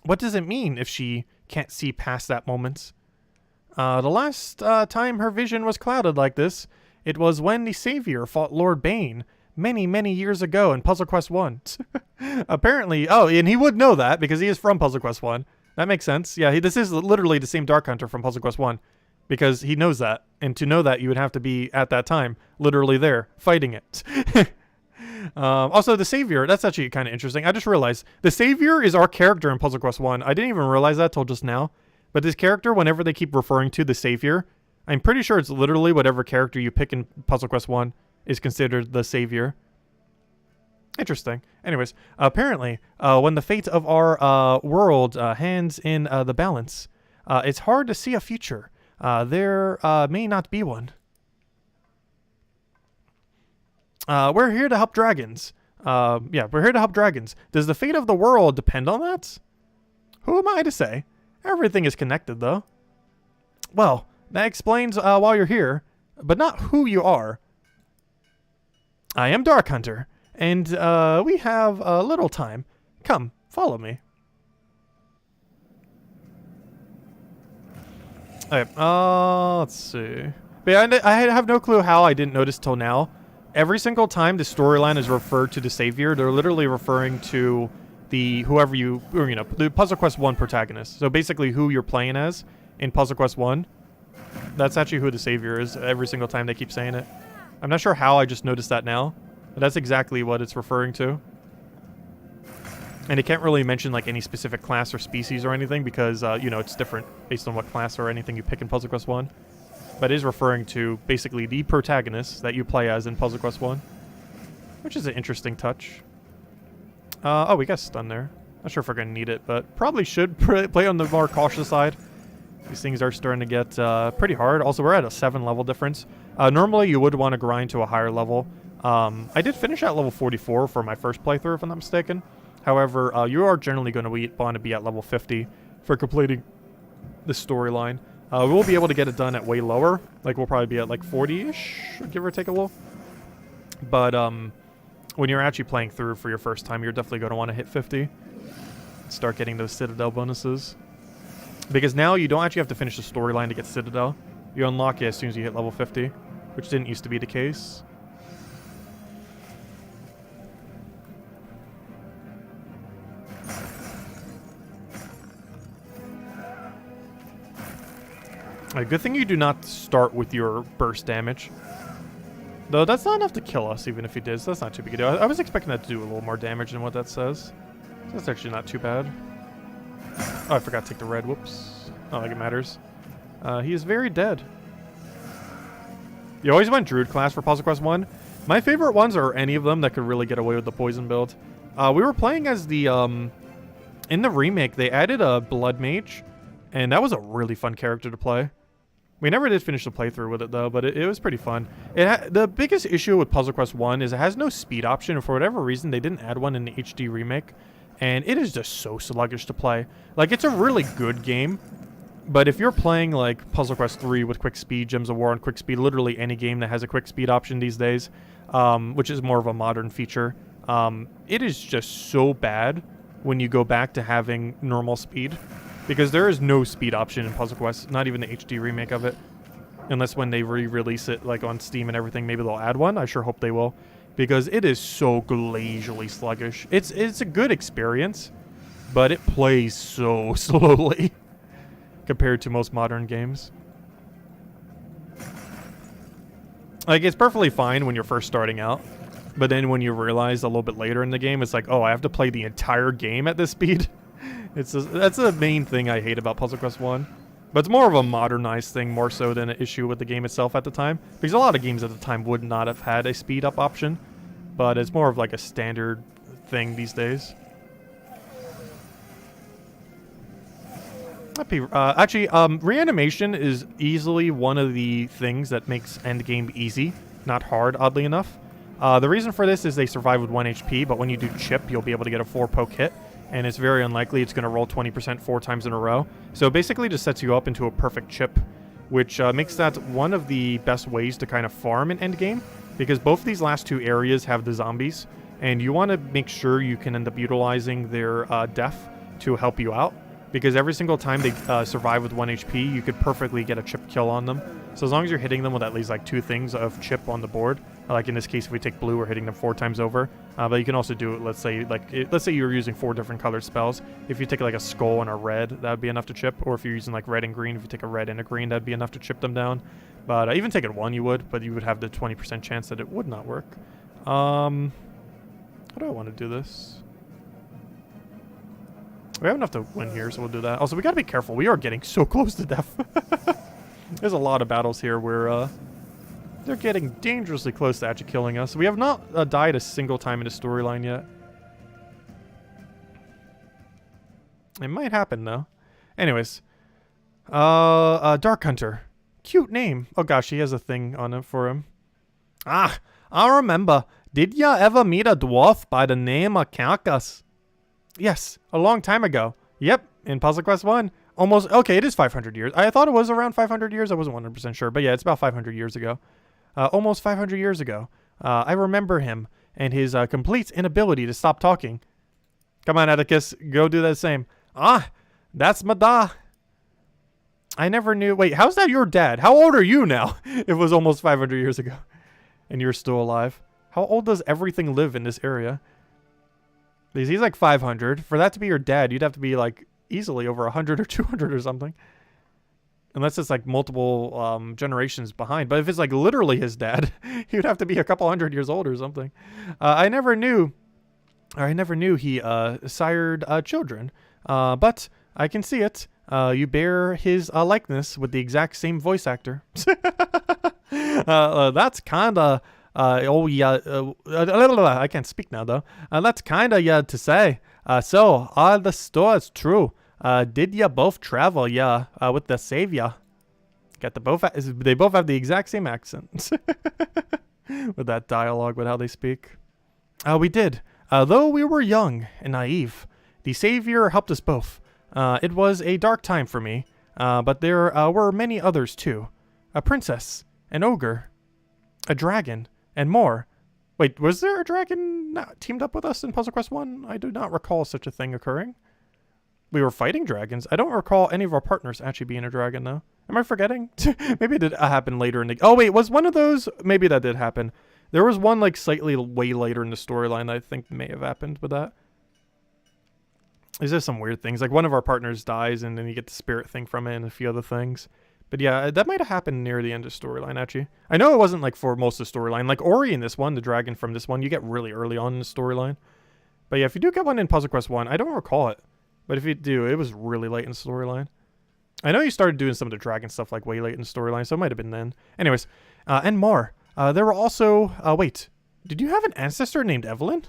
What does it mean if she can't see past that moment? The last time her vision was clouded like this, it was when the Savior fought Lord Bane many, many years ago in Puzzle Quest 1. Apparently, oh, and he would know that because he is from Puzzle Quest 1. That makes sense. Yeah, this is literally the same Dark Hunter from Puzzle Quest 1. Because he knows that. And to know that, you would have to be, at that time, literally there, fighting it. Also, the Savior, that's actually kind of interesting. I just realized, the Savior is our character in Puzzle Quest 1. I didn't even realize that till just now. But this character, whenever they keep referring to the Savior, I'm pretty sure it's literally whatever character you pick in Puzzle Quest 1 is considered the Savior. Interesting. Anyways, apparently, when the fate of our world hands in the balance, it's hard to see a future. There may not be one. We're here to help dragons. Yeah, we're here to help dragons. Does the fate of the world depend on that? Who am I to say? Everything is connected, though. Well, that explains why you're here, but not who you are. I am Dark Hunter, and we have a little time. Come, follow me. Okay, let's see. But yeah, I have no clue how I didn't notice till now. Every single time the storyline is referred to the Savior, they're literally referring to the the Puzzle Quest 1 protagonist. So basically who you're playing as in Puzzle Quest 1. That's actually who the savior is every single time they keep saying it. I'm not sure how I just noticed that now, but that's exactly what it's referring to. And it can't really mention like any specific class or species or anything because, you know, it's different based on what class or anything you pick in Puzzle Quest 1. But it is referring to basically the protagonist that you play as in Puzzle Quest 1, which is an interesting touch. Oh, we got stun there. Not sure if we're going to need it, but probably should play on the more cautious side. These things are starting to get pretty hard. Also, we're at a 7 level difference. Normally, you would want to grind to a higher level. I did finish at level 44 for my first playthrough, if I'm not mistaken. However, you are generally going to want to be at level 50 for completing the storyline. We'll be able to get it done at way lower. Like, we'll probably be at like 40-ish, give or take a little. But when you're actually playing through for your first time, you're definitely going to want to hit 50. Start getting those Citadel bonuses. Because now you don't actually have to finish the storyline to get Citadel. You unlock it as soon as you hit level 50, which didn't used to be the case. A good thing you do not start with your burst damage. Though that's not enough to kill us, even if he did, so that's not too big a deal. I was expecting that to do a little more damage than what that says. So that's actually not too bad. Oh, I forgot to take the red. Whoops. Not like it matters. He is very dead. You always went Druid class for Puzzle Quest 1. My favorite ones are any of them that could really get away with the poison build. We were playing as the... in the remake, they added a Blood Mage, and that was a really fun character to play. We never did finish the playthrough with it, though, but it was pretty fun. The biggest issue with Puzzle Quest 1 is it has no speed option, and for whatever reason, they didn't add one in the HD remake. And it is just so sluggish to play. Like, it's a really good game, but if you're playing, like, Puzzle Quest 3 with quick speed, Gems of War and quick speed, literally any game that has a quick speed option these days, which is more of a modern feature, it is just so bad when you go back to having normal speed. Because there is no speed option in Puzzle Quest, not even the HD remake of it. Unless when they re-release it, like, on Steam and everything, maybe they'll add one. I sure hope they will. Because it is so glacially sluggish. It's a good experience, but it plays so slowly compared to most modern games. Like, it's perfectly fine when you're first starting out, but then when you realize a little bit later in the game, it's like, oh, I have to play the entire game at this speed. That's the main thing I hate about Puzzle Quest 1. But it's more of a modernized thing more so than an issue with the game itself at the time. Because a lot of games at the time would not have had a speed up option. But it's more of like a standard thing these days. Actually, reanimation is easily one of the things that makes endgame easy, not hard, oddly enough. The reason for this is they survive with 1 HP, but when you do chip, you'll be able to get a 4-poke hit. And it's very unlikely it's going to roll 20% 4 times in a row. So it basically just sets you up into a perfect chip, which makes that one of the best ways to kind of farm in endgame, because both of these last two areas have the zombies, and you want to make sure you can end up utilizing their death to help you out, because every single time they survive with 1 HP, you could perfectly get a chip kill on them. So as long as you're hitting them with at least like 2 things of chip on the board, like in this case, if we take blue, we're hitting them 4 times over. But you can also do it, let's say you're using 4 different colored spells. If you take like a skull and a red, that would be enough to chip. Or if you're using like red and green, if you take a red and a green, that'd be enough to chip them down. But even taking 1, you would, but you would have the 20% chance that it would not work. How do I want to do this? We have enough to win here, so we'll do that. Also, we gotta be careful. We are getting so close to death. There's a lot of battles here where they're getting dangerously close to actually killing us. We have not died a single time in the storyline yet. It might happen, though. Anyways. Dark Hunter. Cute name. Oh, gosh, he has a thing on it for him. Ah, I remember. Did ya ever meet a dwarf by the name of Kaki? Yes, a long time ago. Yep, in Puzzle Quest 1. Almost, okay, it is 500 years. I thought it was around 500 years. I wasn't 100% sure, but yeah, it's about 500 years ago. Almost 500 years ago. I remember him and his complete inability to stop talking. Come on, Zeddicus, go do the same. Ah, that's my da. I never knew. Wait, how's that your dad? How old are you now? It was almost 500 years ago. And you're still alive. How old does everything live in this area? Because he's like 500. For that to be your dad, you'd have to be like easily over 100 or 200 or something. Unless it's like multiple generations behind. But if it's like literally his dad, he would have to be a couple hundred years old or something. I never knew he sired children. But I can see it. You bear his likeness with the exact same voice actor. That's kinda. Oh yeah. I can't speak now though. That's kinda to say. So are the stories true? Did ya both travel with the savior? Got the both. They both have the exact same accent. With that dialogue, with how they speak. We did. Though we were young and naive, the savior helped us both. It was a dark time for me, but there were many others too. A princess, an ogre, a dragon, and more. Wait, was there a dragon teamed up with us in Puzzle Quest 1? I do not recall such a thing occurring. We were fighting dragons. I don't recall any of our partners actually being a dragon, though. Am I forgetting? Maybe it did happen later in the... Oh, wait, was one of those... Maybe that did happen. There was one, like, slightly way later in the storyline that I think may have happened with that. Is there some weird things? Like, one of our partners dies, and then you get the spirit thing from it and a few other things. But yeah, that might have happened near the end of the storyline, actually. I know it wasn't, like, for most of the storyline. Like, Ori in this one, the dragon from this one, you get really early on in the storyline. But yeah, if you do get one in Puzzle Quest 1, I don't recall it. But if you do, it was really late in the storyline. I know you started doing some of the dragon stuff like way late in the storyline, so it might have been then. Anyways, and more. There were also... wait. Did you have an ancestor named Evelyn?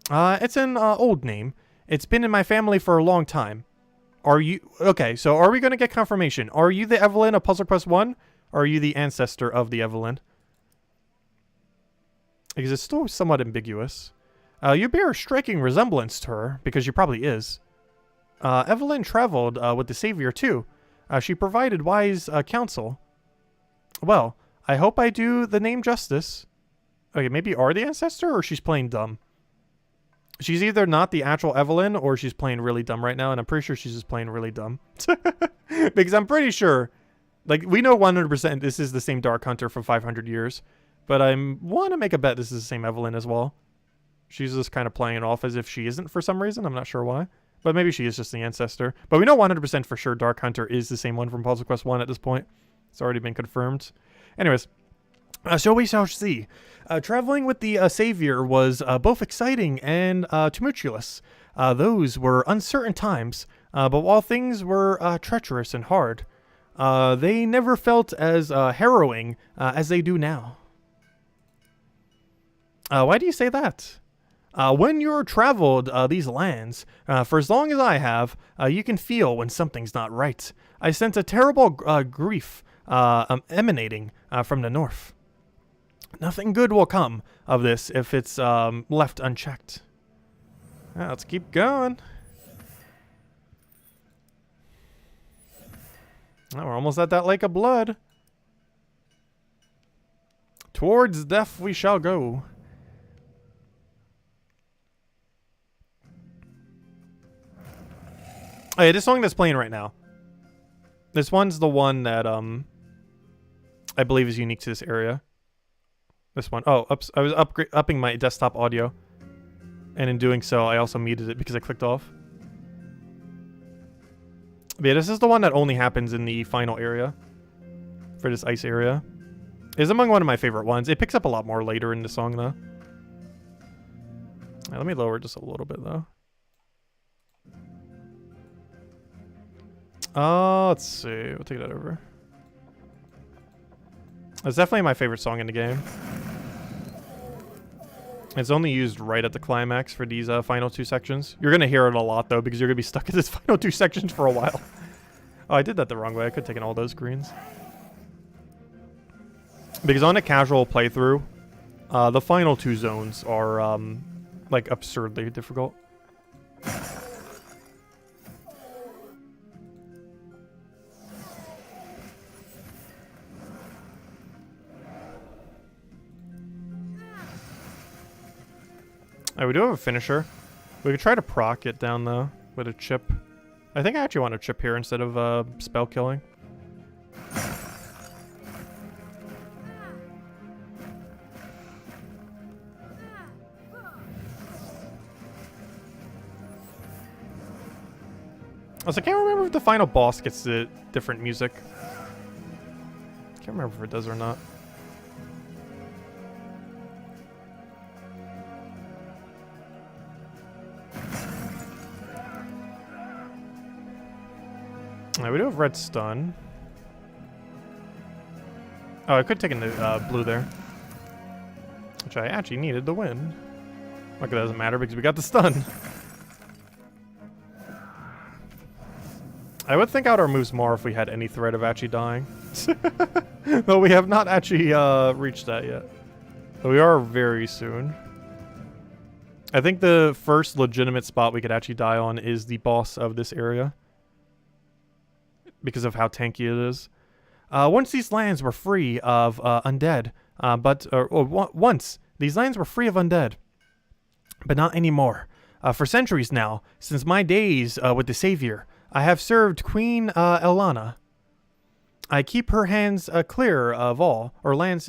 It's an old name. It's been in my family for a long time. Are you... Okay, so are we going to get confirmation? Are you the Evelyn of Puzzle Quest 1? Or are you the ancestor of the Evelyn? Because it's still somewhat ambiguous. You bear a striking resemblance to her, because she probably is. Evelyn traveled with the Savior, too. She provided wise counsel. Well, I hope I do the name justice. Okay, maybe you are the ancestor, or she's playing dumb. She's either not the actual Evelyn, or she's playing really dumb right now, and I'm pretty sure she's just playing really dumb. Because I'm pretty sure, like, we know 100% this is the same Dark Hunter for 500 years, but I want to make a bet this is the same Evelyn as well. She's just kind of playing it off as if she isn't for some reason. I'm not sure why. But maybe she is just the ancestor. But we know 100% for sure Dark Hunter is the same one from Puzzle Quest 1 at this point. It's already been confirmed. Anyways, so we shall see. Traveling with the Savior was both exciting and tumultuous. Those were uncertain times, but while things were treacherous and hard, they never felt as harrowing as they do now. Why do you say that? When you're traveled these lands, for as long as I have, you can feel when something's not right. I sense a terrible grief emanating from the north. Nothing good will come of this if it's left unchecked. Let's keep going. We're almost at that lake of blood. Towards death we shall go. Oh yeah, this song that's playing right now. This one's the one that I believe is unique to this area. This one. Oh, I was upping my desktop audio. And in doing so, I also muted it because I clicked off. But yeah, this is the one that only happens in the final area. For this ice area. It's among one of my favorite ones. It picks up a lot more later in the song, though. Let me lower it just a little bit, though. Let's see. We'll take that over. It's definitely my favorite song in the game. It's only used right at the climax for these final two sections. You're going to hear it a lot, though, because you're going to be stuck in this final two sections for a while. Oh, I did that the wrong way. I could have taken all those screens. Because on a casual playthrough, the final two zones are, like, absurdly difficult. We do have a finisher. We could try to proc it down, though, with a chip. I think I actually want a chip here instead of spell killing. Also, I can't remember if the final boss gets the different music. Can't remember if it does or not. Alright, we do have red stun. Oh, I could take in the blue there. Which I actually needed to win. Like, it doesn't matter because we got the stun. I would think out our moves more if we had any threat of actually dying. Though we have not actually reached that yet. But we are very soon. I think the first legitimate spot we could actually die on is the boss of this area. Because of how tanky it is. Once these lands were free of undead, once these lands were free of undead, but not anymore. For centuries now, since my days with the Savior, I have served Queen Elana. I keep her hands clear of all, or lands,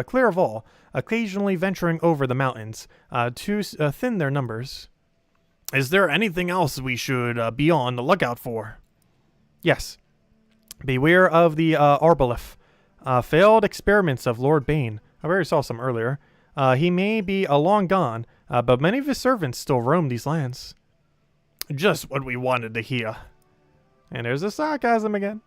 clear of all, occasionally venturing over the mountains to thin their numbers. Is there anything else we should be on the lookout for? Yes. Beware of the Arbaleth. Failed experiments of Lord Bane. I already saw some earlier. He may be long gone, but many of his servants still roam these lands. Just what we wanted to hear. And there's the sarcasm again.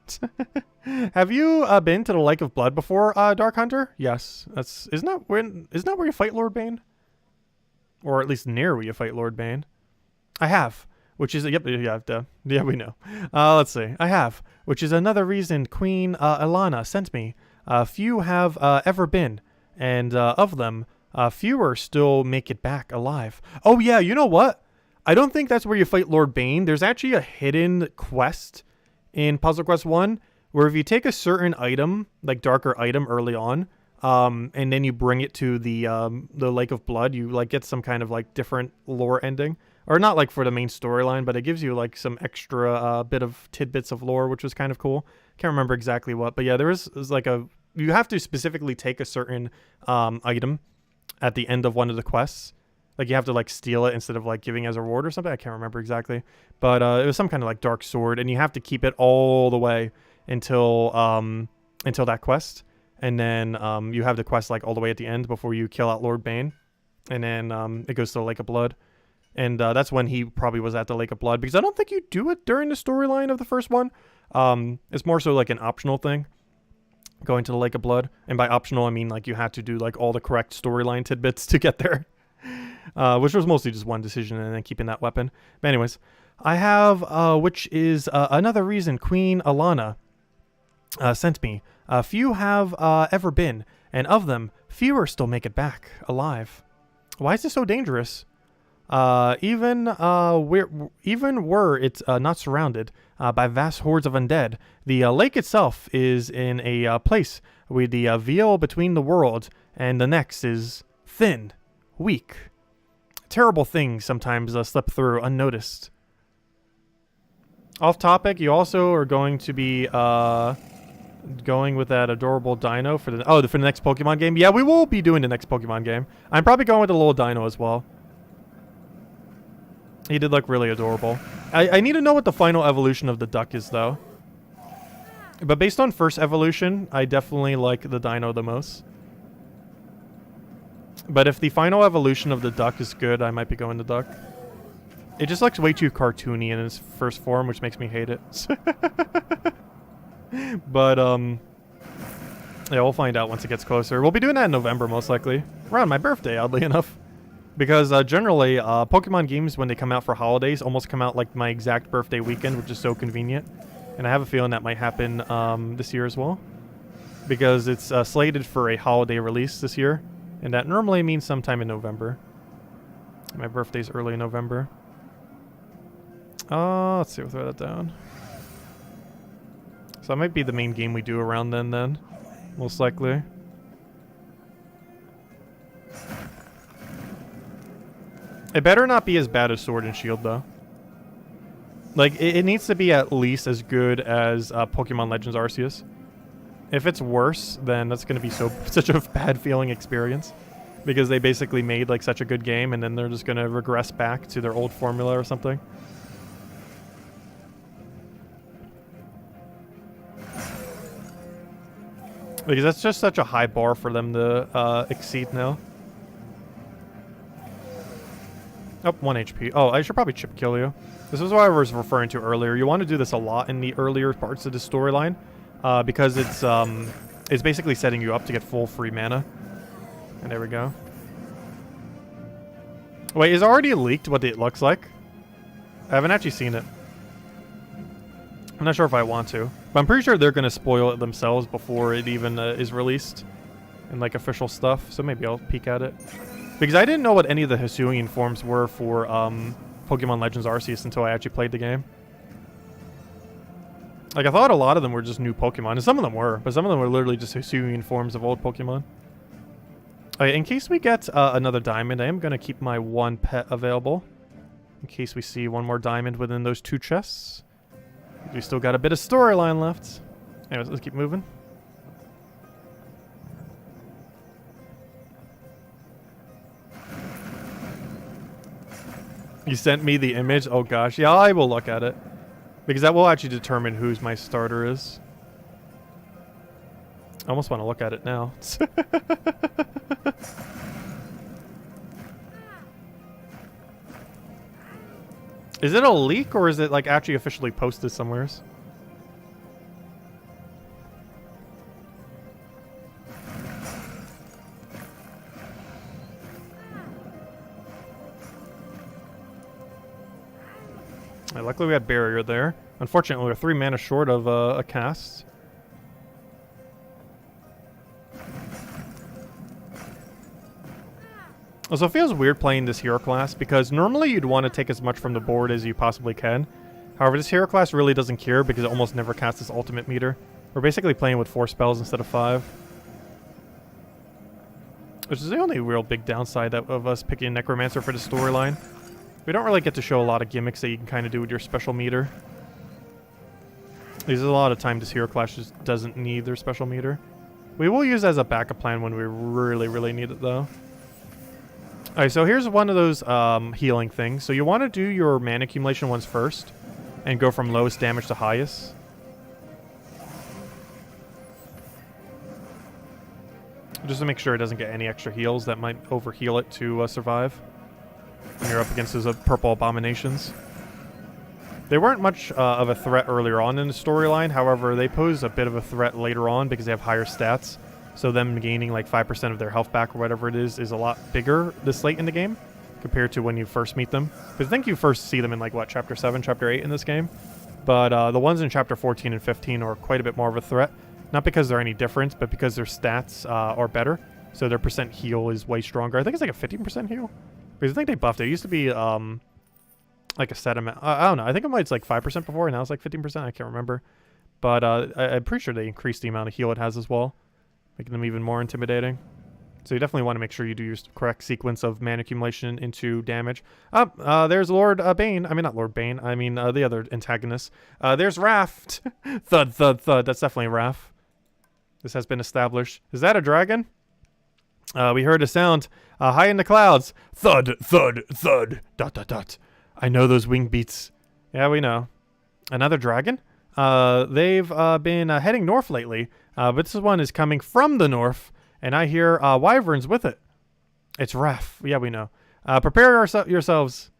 Have you been to the Lake of Blood before, Dark Hunter? Yes. Isn't that where you fight Lord Bane? Or at least near where you fight Lord Bane. I have. Which is, yep, yeah, we know. Let's see. I have, which is another reason Queen Elana sent me. Few have ever been, and of them, fewer still make it back alive. Oh yeah, you know what? I don't think that's where you fight Lord Bane. There's actually a hidden quest in Puzzle Quest 1, where if you take a certain item, like darker item early on, and then you bring it to the Lake of Blood, you like get some kind of like different lore ending. Or not like for the main storyline, but it gives you like some extra bit of tidbits of lore, which was kind of cool. Can't remember exactly what, but yeah, there is like you have to specifically take a certain item at the end of one of the quests. Like you have to like steal it instead of like giving as a reward or something. I can't remember exactly, but it was some kind of like dark sword, and you have to keep it all the way until that quest, and then you have the quest like all the way at the end before you kill out Lord Bane, and then it goes to the Lake of Blood. And that's when he probably was at the Lake of Blood, because I don't think you do it during the storyline of the first one. It's more so like an optional thing, going to the Lake of Blood. And by optional, I mean like you had to do like all the correct storyline tidbits to get there. Which was mostly just one decision and then keeping that weapon. But anyways, I have, which is another reason Queen Elana sent me. Few have ever been, and of them, fewer still make it back alive. Why is this so dangerous? Even were it not surrounded by vast hordes of undead, the lake itself is in a place where the veil between the world and the next is thin, weak. Terrible things sometimes slip through unnoticed. Off topic, you also are going to be going with that adorable dino for the next Pokemon game. Yeah, we will be doing the next Pokemon game. I'm probably going with the little dino as well. He did look really adorable. I need to know what the final evolution of the duck is, though. But based on first evolution, I definitely like the dino the most. But if the final evolution of the duck is good, I might be going the duck. It just looks way too cartoony in its first form, which makes me hate it. But, yeah, we'll find out once it gets closer. We'll be doing that in November, most likely. Around my birthday, oddly enough. Because generally, Pokemon games, when they come out for holidays, almost come out like my exact birthday weekend, which is so convenient. And I have a feeling that might happen this year as well. Because it's slated for a holiday release this year. And that normally means sometime in November. My birthday's early November. Let's see, we'll throw that down. So that might be the main game we do around then. Most likely. It better not be as bad as Sword and Shield, though. Like, it needs to be at least as good as Pokemon Legends Arceus. If it's worse, then that's going to be such a bad feeling experience. Because they basically made, like, such a good game, and then they're just going to regress back to their old formula or something. Because that's just such a high bar for them to exceed now. Oh, 1 HP. Oh, I should probably chip kill you. This is what I was referring to earlier. You want to do this a lot in the earlier parts of the storyline, because it's basically setting you up to get full free mana. And there we go. Wait, is it already leaked what it looks like? I haven't actually seen it. I'm not sure if I want to, but I'm pretty sure they're gonna spoil it themselves before it even is released in like official stuff. So maybe I'll peek at it. Because I didn't know what any of the Hisuian forms were for Pokemon Legends Arceus until I actually played the game. Like, I thought a lot of them were just new Pokemon, and some of them were, but some of them were literally just Hisuian forms of old Pokemon. Okay, in case we get another diamond, I am going to keep my one pet available. In case we see one more diamond within those 2 chests. We still got a bit of storyline left. Anyways, let's keep moving. You sent me the image? Oh gosh, yeah, I will look at it. Because that will actually determine who's my starter is. I almost want to look at it now. Is it a leak or is it like actually officially posted somewheres? Luckily we had barrier there. Unfortunately, we're 3 mana short of a cast. Also, it feels weird playing this hero class because normally you'd want to take as much from the board as you possibly can. However, this hero class really doesn't care because it almost never casts its ultimate meter. We're basically playing with 4 spells instead of 5. Which is the only real big downside of us picking Necromancer for the storyline. We don't really get to show a lot of gimmicks that you can kind of do with your special meter. There's a lot of time this hero class just doesn't need their special meter. We will use it as a backup plan when we really, really need it, though. Alright, so here's one of those healing things. So you want to do your mana accumulation ones first, and go from lowest damage to highest. Just to make sure it doesn't get any extra heals that might overheal it to survive. When you're up against those purple abominations. They weren't much of a threat earlier on in the storyline, however, they pose a bit of a threat later on because they have higher stats. So them gaining like 5% of their health back or whatever it is a lot bigger this late in the game compared to when you first meet them. Because I think you first see them in like, what, Chapter 7, Chapter 8 in this game? But the ones in Chapter 14 and 15 are quite a bit more of a threat. Not because they're any different, but because their stats are better. So their percent heal is way stronger. I think it's like a 15% heal. Because I think they buffed it. It used to be like a set amount. I don't know. I think it was like 5% before, and now it's like 15%. I can't remember. But I'm pretty sure they increased the amount of heal it has as well, making them even more intimidating. So you definitely want to make sure you do your correct sequence of mana accumulation into damage. There's Lord Bane. I mean, not Lord Bane. I mean, the other antagonist. There's Raf. Thud, thud, thud. That's definitely Raf. This has been established. Is that a dragon? We heard a sound high in the clouds. Thud, thud, thud. Dot, dot, dot. I know those wing beats. Yeah, we know. Another dragon? They've been heading north lately, but this one is coming from the north, and I hear wyverns with it. It's Raf. Yeah, we know. Prepare yourselves.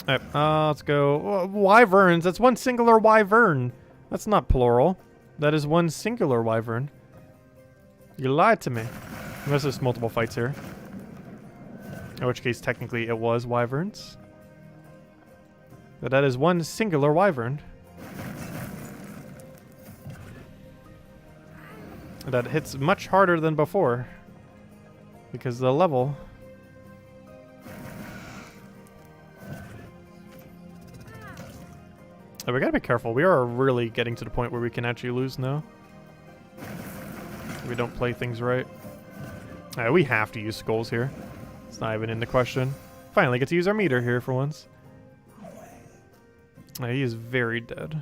All right, let's go. Wyverns. That's one singular wyvern. That's not plural. That is one singular wyvern. You lied to me. Unless there's multiple fights here. In which case, technically, it was wyverns. But that is one singular wyvern. That hits much harder than before. Because of the level. Oh, we gotta be careful. We are really getting to the point where we can actually lose now. If we don't play things right. We have to use skulls here. It's not even in the question. Finally get to use our meter here for once. He is very dead.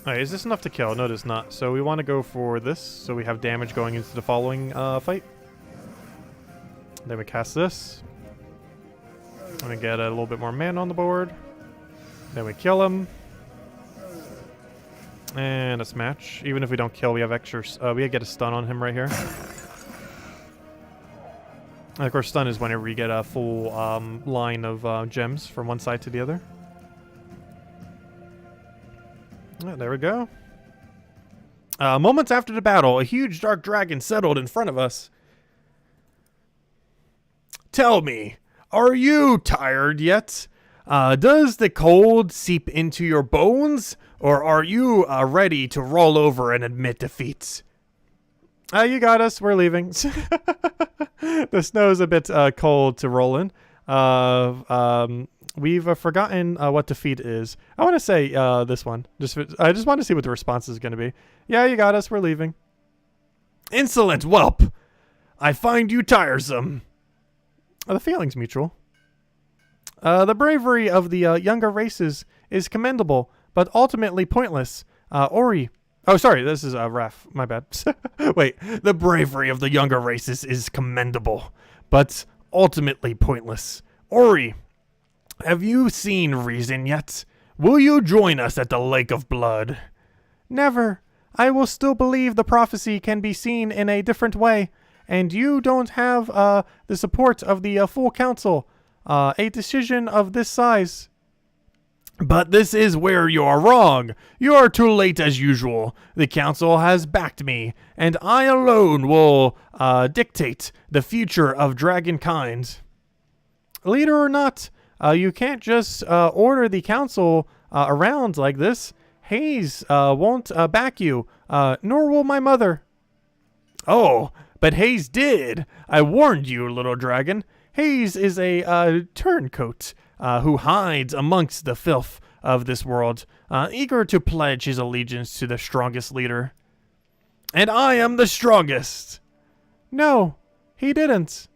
Alright, is this enough to kill? No, it is not. So we want to go for this, so we have damage going into the following fight. Then we cast this. And we get a little bit more mana on the board. Then we kill him. And a smash. Even if we don't kill, we have extra. We get a stun on him right here. And of course, stun is whenever you get a full line of gems from one side to the other. Oh, there we go. Moments after the battle, a huge dark dragon settled in front of us. Tell me, are you tired yet? Does the cold seep into your bones? Or are you ready to roll over and admit defeat? You got us. We're leaving. The snow's a bit cold to roll in. We've forgotten what defeat is. I want to say this one. I just want to see what the response is going to be. Yeah, you got us. We're leaving. Insolent whelp! I find you tiresome. The feeling's mutual. The bravery of the younger races is commendable, but ultimately pointless. Ori. Oh, sorry. This is Raf. My bad. Wait. The bravery of the younger races is commendable, but ultimately pointless. Ori. Have you seen reason yet? Will you join us at the Lake of Blood? Never. I will still believe the prophecy can be seen in a different way, and you don't have the support of the full council. A decision of this size. But this is where you're wrong. You're too late as usual. The council has backed me, and I alone will dictate the future of dragonkind. Leader or not, you can't just order the council around like this. Hayes won't back you, nor will my mother. Oh, but Hayes did. I warned you, little dragon. Hayes is a turncoat who hides amongst the filth of this world, eager to pledge his allegiance to the strongest leader. And I am the strongest. No, he didn't.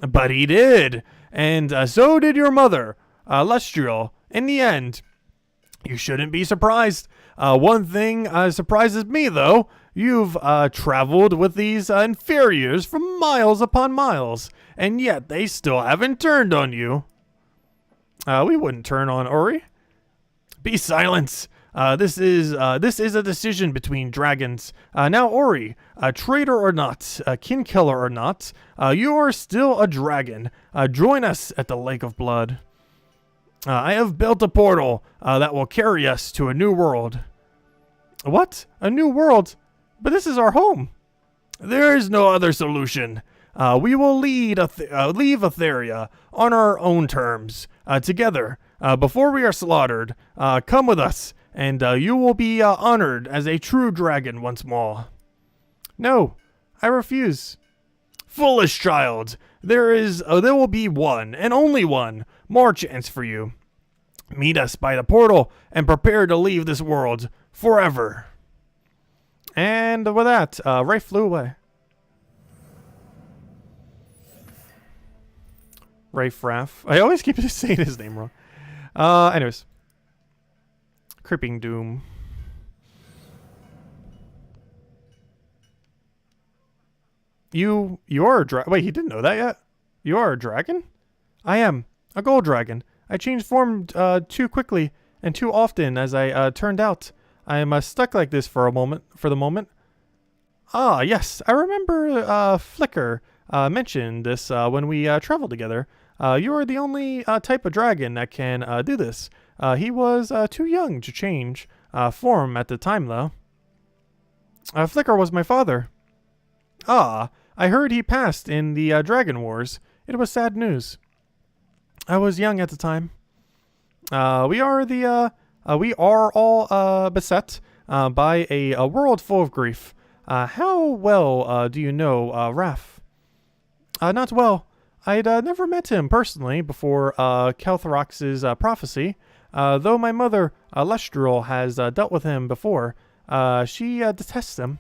But he did. And so did your mother, Lustriel, in the end. You shouldn't be surprised. One thing surprises me, though. You've traveled with these inferiors for miles upon miles, and yet they still haven't turned on you. We wouldn't turn on Ori. Be silent. This is a decision between dragons. Now, Ori, traitor or not, kin killer or not, you are still a dragon. Join us at the Lake of Blood. I have built a portal that will carry us to a new world. What? A new world? But this is our home. There is no other solution. We will leave Etheria on our own terms, together, before we are slaughtered. Come with us, and you will be honored as a true dragon once more. No, I refuse. Foolish child, there will be one, and only one, more chance for you. Meet us by the portal, and prepare to leave this world forever. And with that, Ray flew away. Raf. I always keep saying his name wrong. Anyways. Creeping Doom. You are a dragon. Wait, he didn't know that yet? You are a dragon? I am. A gold dragon. I changed form too quickly and too often as I turned out. I am stuck like this for the moment. Ah, yes. I remember Flicker mentioned this when we traveled together. You are the only type of dragon that can do this. He was too young to change form at the time, though. Flicker was my father. Ah, I heard he passed in the Dragon Wars. It was sad news. I was young at the time. We are all beset by a world full of grief. How well do you know Raf? Not well. I'd never met him personally before Kelthrox's prophecy, though my mother, Lustriel, has dealt with him before. She detests him.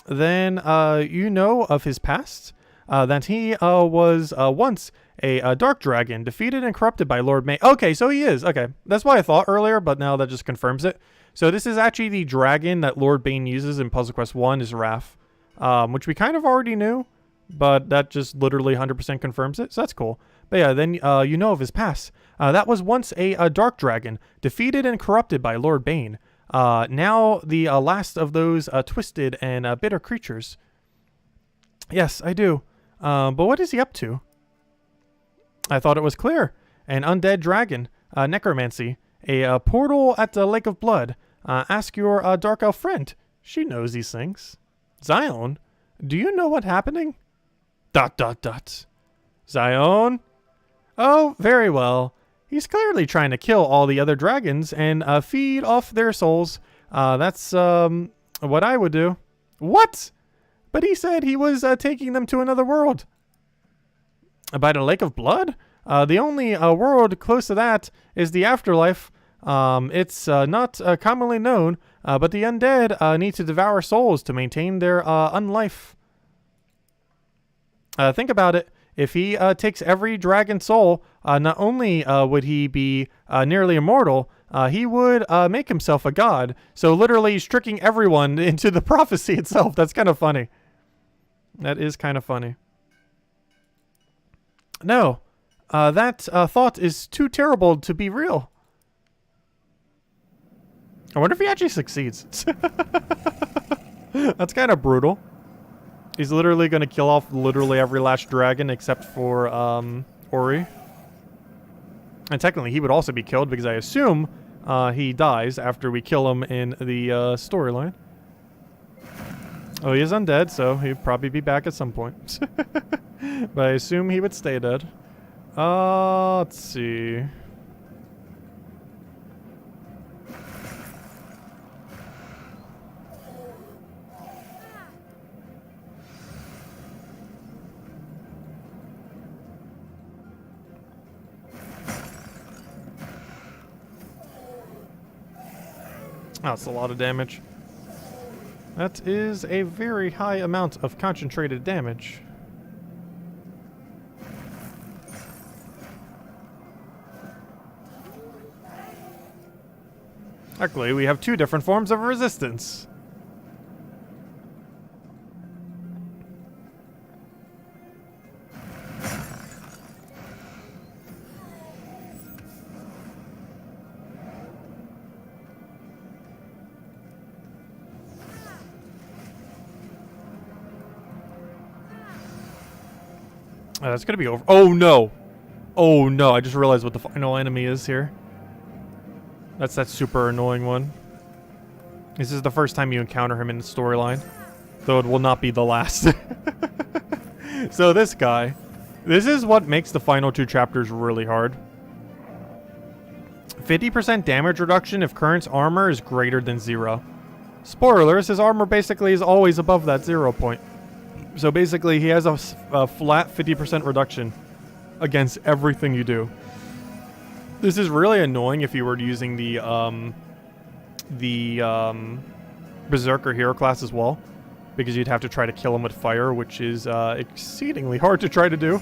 Then you know of his past? that he was once a dark dragon, defeated and corrupted by Lord May. Okay, so he is. Okay, that's what I thought earlier, but now that just confirms it. So this is actually the dragon that Lord Bane uses in Puzzle Quest 1 is Raf, which we kind of already knew, but that just literally 100% confirms it, so that's cool. But yeah, then you know of his past. That was once a dark dragon, defeated and corrupted by Lord Bane. Now the last of those twisted and bitter creatures. Yes, I do. But what is he up to? I thought it was clear. An undead dragon, necromancy, a portal at the Lake of Blood. Ask your dark elf friend. She knows these things. Zion, do you know what's happening? ... Zion? Oh, very well. He's clearly trying to kill all the other dragons and feed off their souls. That's what I would do. What? But he said he was taking them to another world. By the Lake of Blood? The only world close to that is the afterlife. It's not commonly known, but the undead need to devour souls to maintain their unlife. Think about it. If he takes every dragon soul, not only would he be nearly immortal, he would make himself a god. So literally he's tricking everyone into the prophecy itself. That's kind of funny. That is kind of funny. No, that thought is too terrible to be real. I wonder if he actually succeeds. That's kind of brutal. He's literally going to kill off literally every last dragon except for Ori. And technically he would also be killed because I assume he dies after we kill him in the storyline. Oh, he is undead, so he'd probably be back at some point. But I assume he would stay dead. Let's see. That's a lot of damage. That is a very high amount of concentrated damage. Luckily, we have two different forms of resistance. That's gonna be over. Oh no! Oh no! I just realized what the final enemy is here. That's that super annoying one. This is the first time you encounter him in the storyline, though it will not be the last. So this guy, this is what makes the final two chapters really hard. 50% damage reduction if current armor is greater than 0. Spoilers, his armor basically is always above that 0 point. So basically, he has a flat 50% reduction against everything you do. This is really annoying if you were using the Berserker hero class as well, because you'd have to try to kill him with fire, which is exceedingly hard to try to do.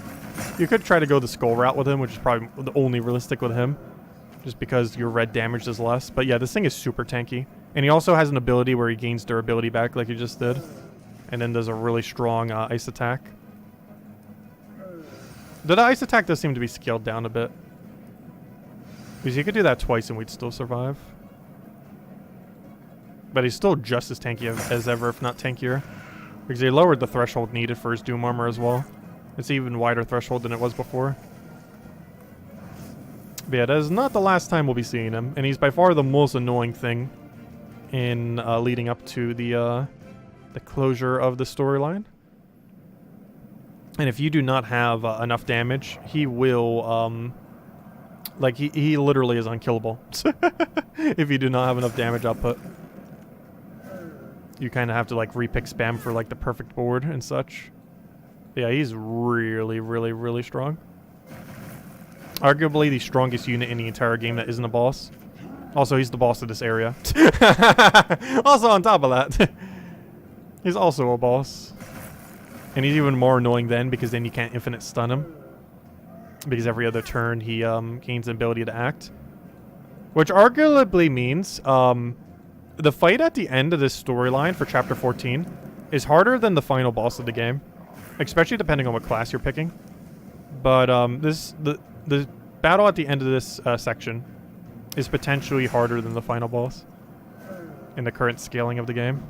You could try to go the skull route with him, which is probably the only realistic with him, just because your red damage does less. But yeah, this thing is super tanky. And he also has an ability where he gains durability back like he just did. And then does a really strong ice attack. The ice attack does seem to be scaled down a bit. Because he could do that twice and we'd still survive. But he's still just as tanky as ever, if not tankier. Because he lowered the threshold needed for his Doom armor as well. It's an even wider threshold than it was before. But yeah, that is not the last time we'll be seeing him. And he's by far the most annoying thing in leading up to the closure of the storyline. And if you do not have enough damage, he will, like, he literally is unkillable. If you do not have enough damage output. You kind of have to, like, repick spam for, like, the perfect board and such. But yeah, he's really, really, really strong. Arguably the strongest unit in the entire game that isn't a boss. Also, he's the boss of this area. Also, on top of that, he's also a boss. And he's even more annoying then because then you can't infinite stun him. Because every other turn he gains the ability to act. Which arguably means the fight at the end of this storyline for Chapter 14 is harder than the final boss of the game. Especially depending on what class you're picking. But the battle at the end of this section is potentially harder than the final boss in the current scaling of the game.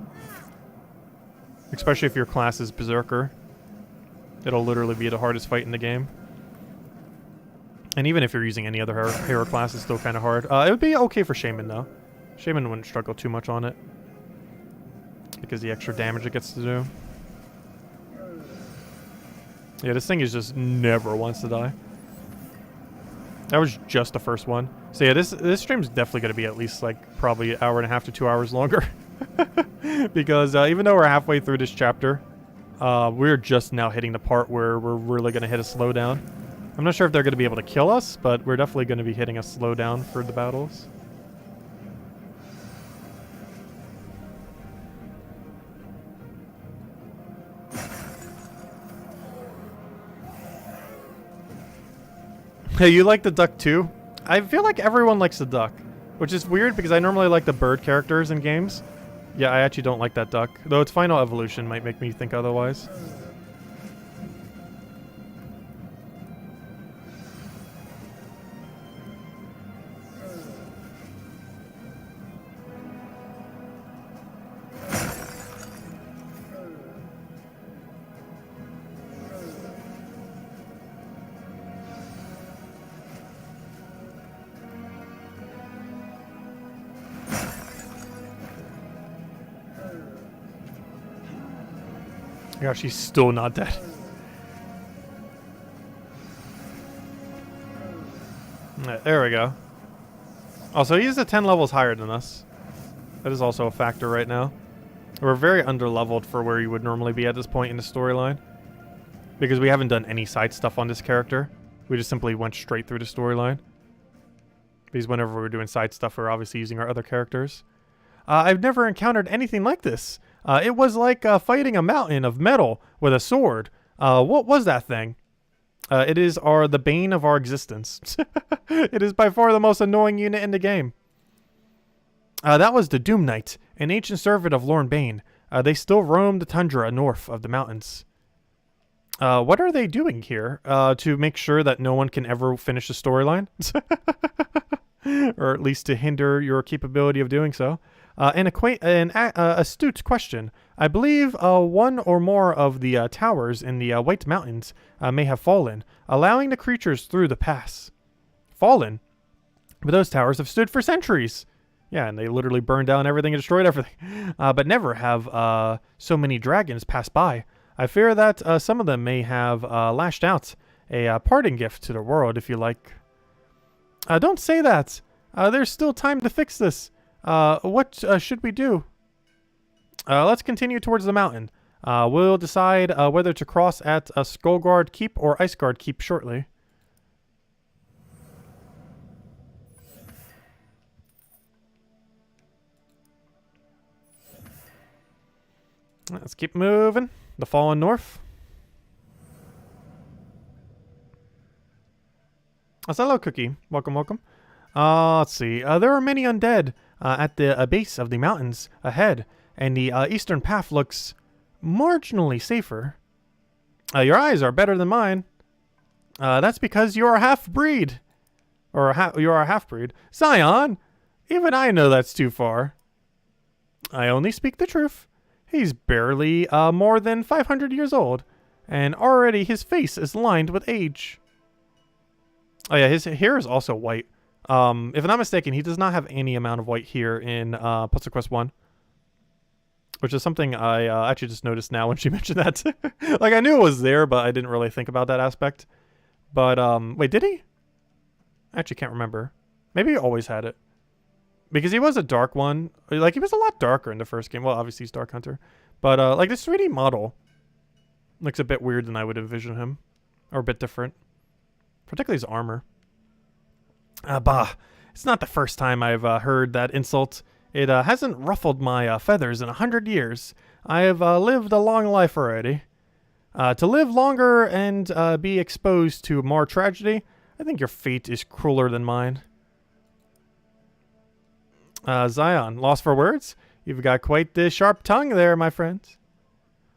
Especially if your class is Berserker. It'll literally be the hardest fight in the game. And even if you're using any other hero class, it's still kind of hard. It would be okay for Shaman, though. Shaman wouldn't struggle too much on it. Because the extra damage it gets to do. Yeah, this thing is just never wants to die. That was just the first one. So yeah, this stream's definitely going to be at least like probably an hour and a half to 2 hours longer. Because even though we're halfway through this chapter, we're just now hitting the part where we're really going to hit a slowdown. I'm not sure if they're going to be able to kill us, but we're definitely going to be hitting a slowdown for the battles. Hey, you like the duck too? I feel like everyone likes the duck, which is weird because I normally like the bird characters in games. Yeah, I actually don't like that duck, though its final evolution might make me think otherwise. Yeah, she's still not dead. There we go. Also, he's 10 levels higher than us. That is also a factor right now. We're very underleveled for where you would normally be at this point in the storyline. Because we haven't done any side stuff on this character. We just simply went straight through the storyline. Because whenever we're doing side stuff, we're obviously using our other characters. I've never encountered anything like this. It was like fighting a mountain of metal with a sword. What was that thing? It is the bane of our existence. It is by far the most annoying unit in the game. That was the Doom Knight, an ancient servant of Lorn Bane. They still roam the tundra north of the mountains. What are they doing here? To make sure that no one can ever finish the storyline? Or at least to hinder your capability of doing so. An astute question. I believe one or more of the towers in the White Mountains may have fallen, allowing the creatures through the pass. Fallen? But those towers have stood for centuries. Yeah, and they literally burned down everything and destroyed everything. But never have so many dragons passed by. I fear that some of them may have lashed out a parting gift to the world, if you like. Don't say that. There's still time to fix this. What should we do? Let's continue towards the mountain. We'll decide whether to cross at Skullguard Keep or Iceguard Keep shortly. Let's keep moving. The Fallen North. Hello, Cookie. Welcome, welcome. Let's see. There are many undead at the base of the mountains ahead, and the eastern path looks marginally safer. Your eyes are better than mine. That's because you're a half-breed. Or you're a half-breed. Scion! Even I know that's too far. I only speak the truth. He's barely more than 500 years old, and already his face is lined with age. Oh yeah, his hair is also white. If I'm not mistaken, he does not have any amount of white here in Puzzle Quest 1. Which is something I actually just noticed now when she mentioned that. Like, I knew it was there, but I didn't really think about that aspect. But, wait, did he? I actually can't remember. Maybe he always had it. Because he was a dark one. Like, he was a lot darker in the first game. Well, obviously he's Dark Hunter. But, like, this 3D model looks a bit weird than I would envision him. Or a bit different. Particularly his armor. Bah. It's not the first time I've heard that insult. It hasn't ruffled my feathers in 100 years. I have lived a long life already. To live longer and be exposed to more tragedy, I think your fate is crueler than mine. Zion, lost for words? You've got quite the sharp tongue there, my friend.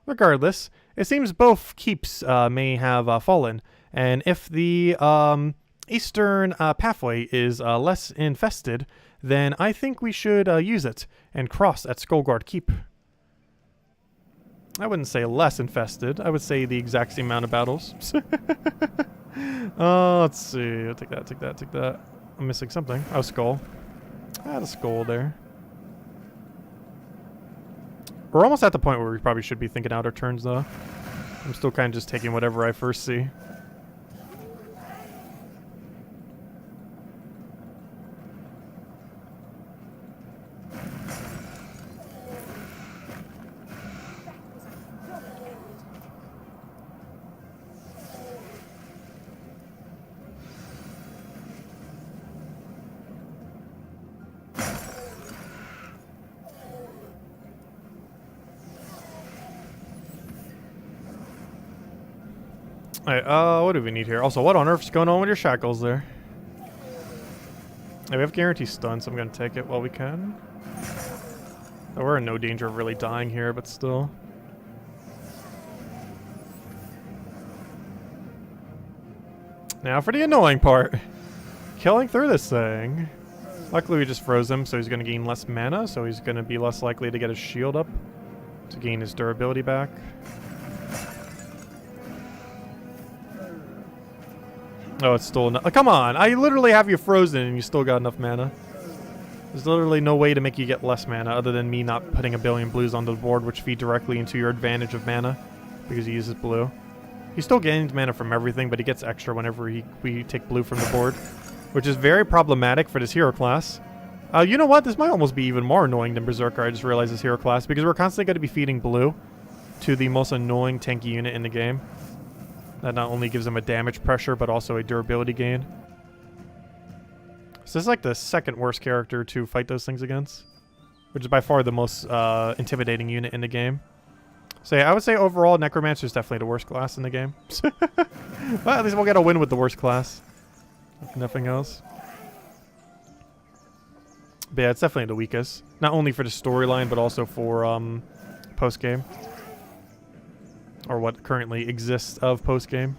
Regardless, it seems both keeps may have fallen, and if the eastern pathway is less infested, then I think we should use it and cross at Skullguard Keep. I wouldn't say less infested. I would say the exact same amount of battles. Let's see. I'll take that, take that, take that. I'm missing something. Oh, skull. I had a skull there. We're almost at the point where we probably should be thinking out our turns, though. I'm still kind of just taking whatever I first see. Alright, what do we need here? Also, what on earth's going on with your shackles there? Hey, we have guarantee stun, so I'm gonna take it while we can. Oh, we're in no danger of really dying here, but still. Now for the annoying part. Killing through this thing. Luckily we just froze him, so he's gonna gain less mana, so he's gonna be less likely to get his shield up to gain his durability back. Oh, it's still enough. Oh, come on! I literally have you frozen and you still got enough mana. There's literally no way to make you get less mana other than me not putting a billion blues onto the board, which feed directly into your advantage of mana because he uses blue. He still gains mana from everything, but he gets extra whenever we take blue from the board, which is very problematic for this hero class. You know what? This might almost be even more annoying than Berserker. I just realized this hero class because we're constantly going to be feeding blue to the most annoying tanky unit in the game. That not only gives him a damage pressure, but also a durability gain. So this is like the second worst character to fight those things against, which is by far the most intimidating unit in the game. So yeah, I would say overall, Necromancer is definitely the worst class in the game. Well, at least we'll get a win with the worst class. If nothing else. But yeah, it's definitely the weakest. Not only for the storyline, but also for post-game. Or what currently exists of post-game.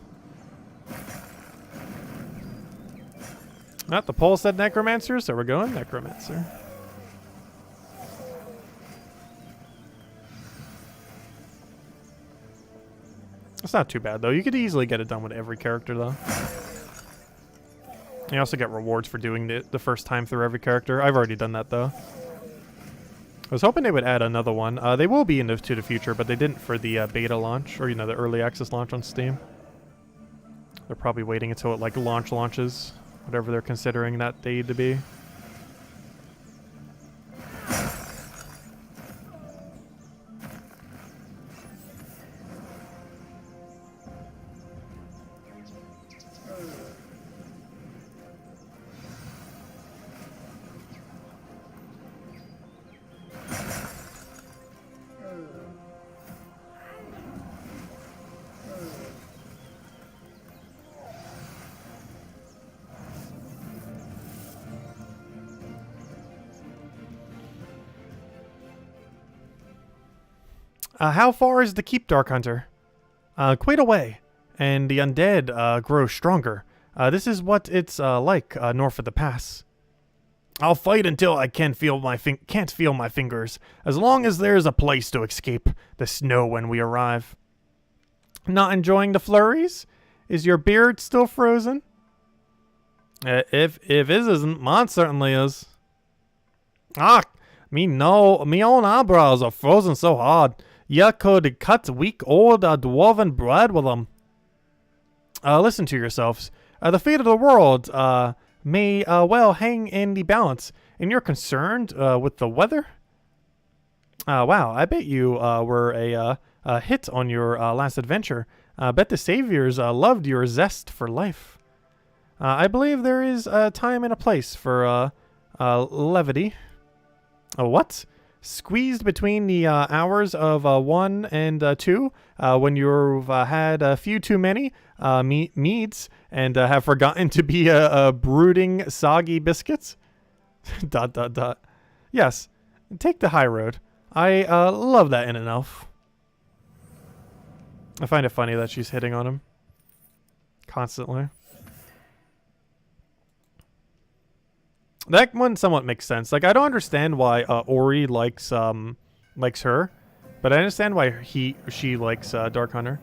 The poll said Necromancer, so we're going Necromancer. It's not too bad, though. You could easily get it done with every character, though. You also get rewards for doing it the first time through every character. I've already done that, though. I was hoping they would add another one. They will be into the future, but they didn't for the beta launch, or, you know, the early access launch on Steam. They're probably waiting until it, like, launches, whatever they're considering that day to be. How far is the keep, Dark Hunter? Quite a way, and the undead grow stronger. This is what it's like north of the pass. I'll fight until I can't feel my fingers, as long as there's a place to escape the snow when we arrive. Not enjoying the flurries? Is your beard still frozen? If his isn't, mine certainly is. Me own eyebrows are frozen so hard. You could cut weak old dwarven bread with them. Listen to yourselves. The fate of the world may well hang in the balance, and you're concerned with the weather? Wow, I bet you were a hit on your last adventure. Bet the saviors loved your zest for life. I believe there is a time and a place for levity. What? squeezed between the hours of 1 and 2 when you've had a few too many meads and have forgotten to be a brooding soggy biscuits. ... Yes, take the high road. I love that in and elf. I find it funny that she's hitting on him constantly. That one somewhat makes sense. Like, I don't understand why Ori likes her, but I understand why she likes Dark Hunter.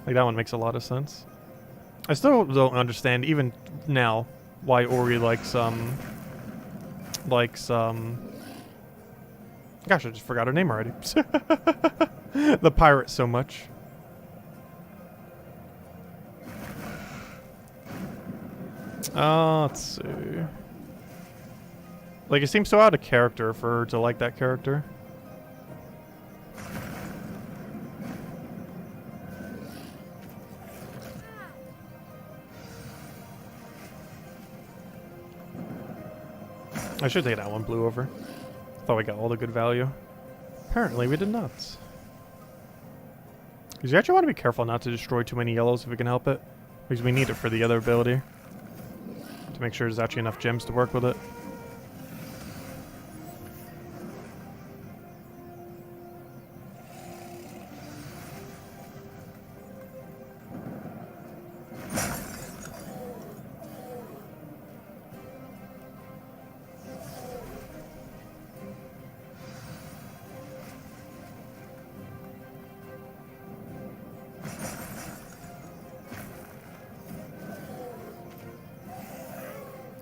Like, that one makes a lot of sense. I still don't understand even now why Ori likes gosh, I just forgot her name already. The pirate so much. Let's see. Like, it seems so out of character for her to like that character. I should take that one blue over. Thought we got all the good value. Apparently we did not. Because you actually want to be careful not to destroy too many yellows if we can help it. Because we need it for the other ability. To make sure there's actually enough gems to work with it.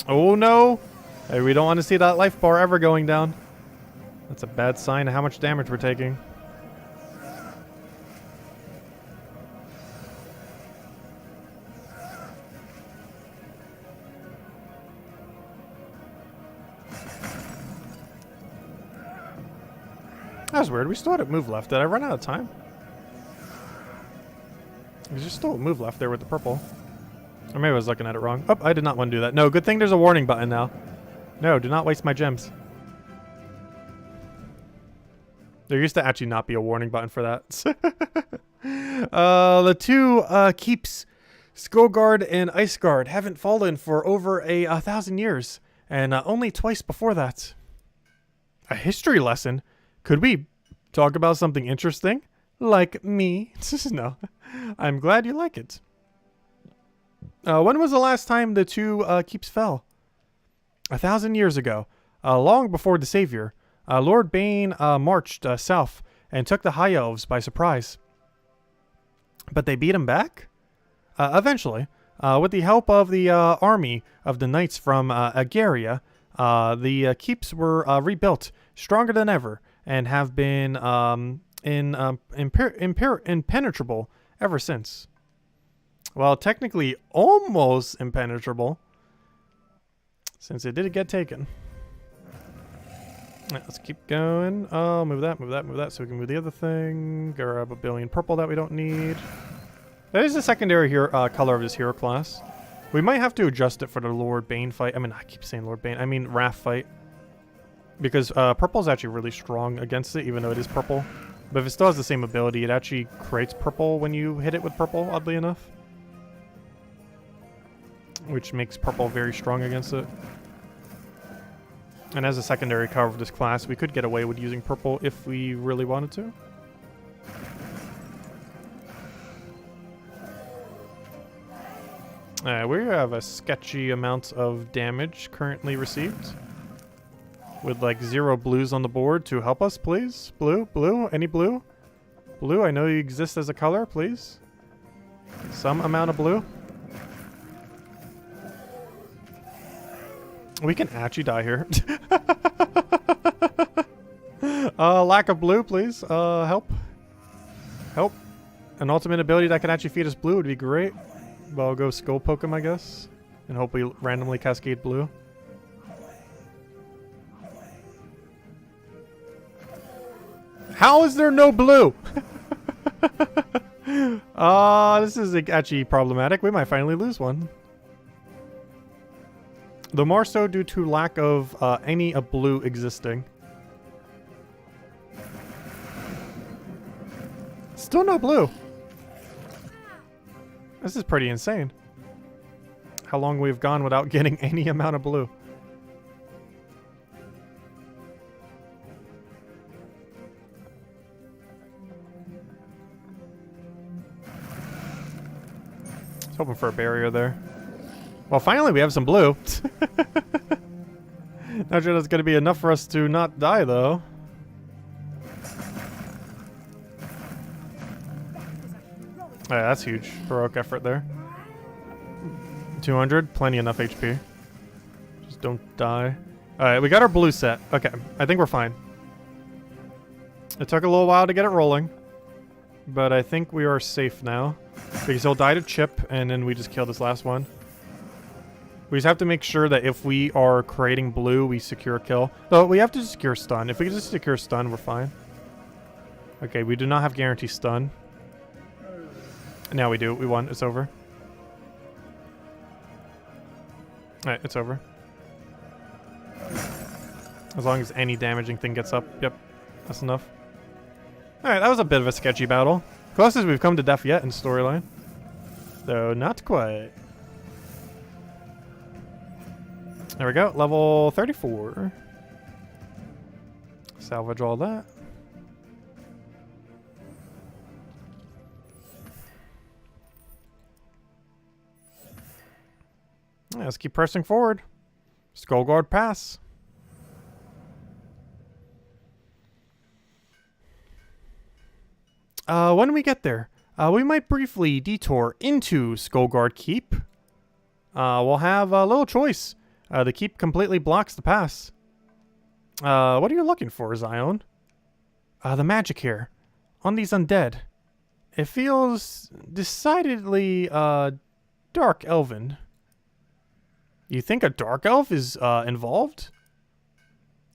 Oh no! Hey, we don't want to see that life bar ever going down. That's a bad sign of how much damage we're taking. That was weird. We still had a move left. Did I run out of time? There's just still a move left there with the purple. Or maybe I was looking at it wrong. Oh, I did not want to do that. No, good thing there's a warning button now. No, do not waste my gems. There used to actually not be a warning button for that. The two keeps, Skullguard and Iceguard, haven't fallen for over 1,000 years. And only twice before that. A history lesson? Could we talk about something interesting? Like me? No. I'm glad you like it. When was the last time the two keeps fell? 1,000 years ago, long before the Savior. Lord Bane marched south and took the High Elves by surprise. But they beat him back? Eventually, with the help of the army of the knights from Agaria, the keeps were rebuilt stronger than ever and have been impenetrable ever since. Well, technically almost impenetrable, since it did get taken. Right, let's keep going. Oh, move that, move that, move that, so we can move the other thing. Grab a billion purple that we don't need. That is the secondary hero, color of this hero class. We might have to adjust it for the Lord Bane fight. I mean, I keep saying Lord Bane. I mean Raf fight. Because purple is actually really strong against it, even though it is purple. But if it still has the same ability, it actually creates purple when you hit it with purple, oddly enough. Which makes purple very strong against it. And as a secondary cover of this class, we could get away with using purple if we really wanted to. We have a sketchy amount of damage currently received. With like 0 blues on the board to help us, please. Blue, blue, any blue? Blue, I know you exist as a color, please. Some amount of blue. We can actually die here. Lack of blue, please. Help. Help. An ultimate ability that can actually feed us blue would be great. But I'll go skull poke him, I guess. And hope we randomly cascade blue. How is there no blue? This is actually problematic. We might finally lose one. The more so due to lack of any blue existing. Still no blue. This is pretty insane. How long we've gone without getting any amount of blue. I was hoping for a barrier there. Well, finally we have some blue. Not sure that's going to be enough for us to not die, though. Yeah, that's huge. Heroic effort there. 200, plenty enough HP. Just don't die. Alright, we got our blue set. Okay, I think we're fine. It took a little while to get it rolling, but I think we are safe now. Because he'll die to chip, and then we just kill this last one. We just have to make sure that if we are creating blue, we secure a kill. Though, we have to secure stun. If we just secure stun, we're fine. Okay, we do not have guarantee stun. Now we do. We won. It's over. Alright, it's over. As long as any damaging thing gets up. Yep, that's enough. Alright, that was a bit of a sketchy battle. Closest we've come to death yet in storyline. Though, not quite. There we go. Level 34. Salvage all that. Yeah, let's keep pressing forward. Skullguard pass. When we get there, we might briefly detour into Skullguard Keep. We'll have a little choice. The keep completely blocks the pass. What are you looking for, Zion? The magic here. On these undead. It feels decidedly, dark elven. You think a dark elf is, involved?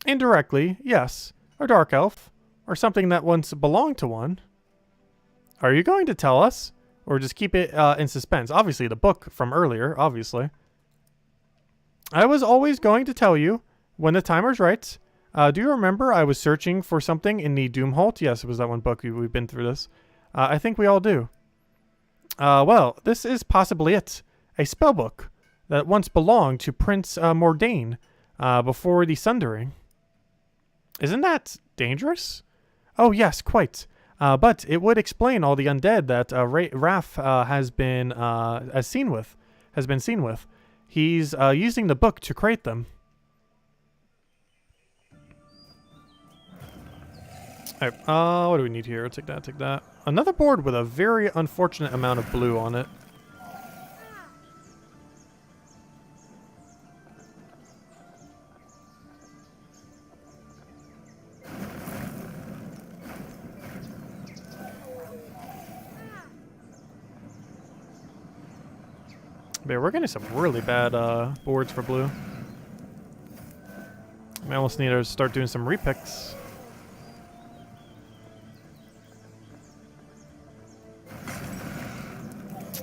Indirectly, yes. A dark elf. Or something that once belonged to one. Are you going to tell us? Or just keep it, in suspense? Obviously, the book from earlier, obviously. I was always going to tell you when the timer's right. Do you remember I was searching for something in the Doomholt? Yes, it was that one book. We've been through this. I think we all do. Well, this is possibly it. A spellbook that once belonged to Prince Mordain before the Sundering. Isn't that dangerous? Oh, yes, quite. But it would explain all the undead that Raf has been seen with. He's using the book to create them. Alright, what do we need here? Take that, take that. Another board with a very unfortunate amount of blue on it. But we're getting some really bad boards for blue. I almost need to start doing some repicks.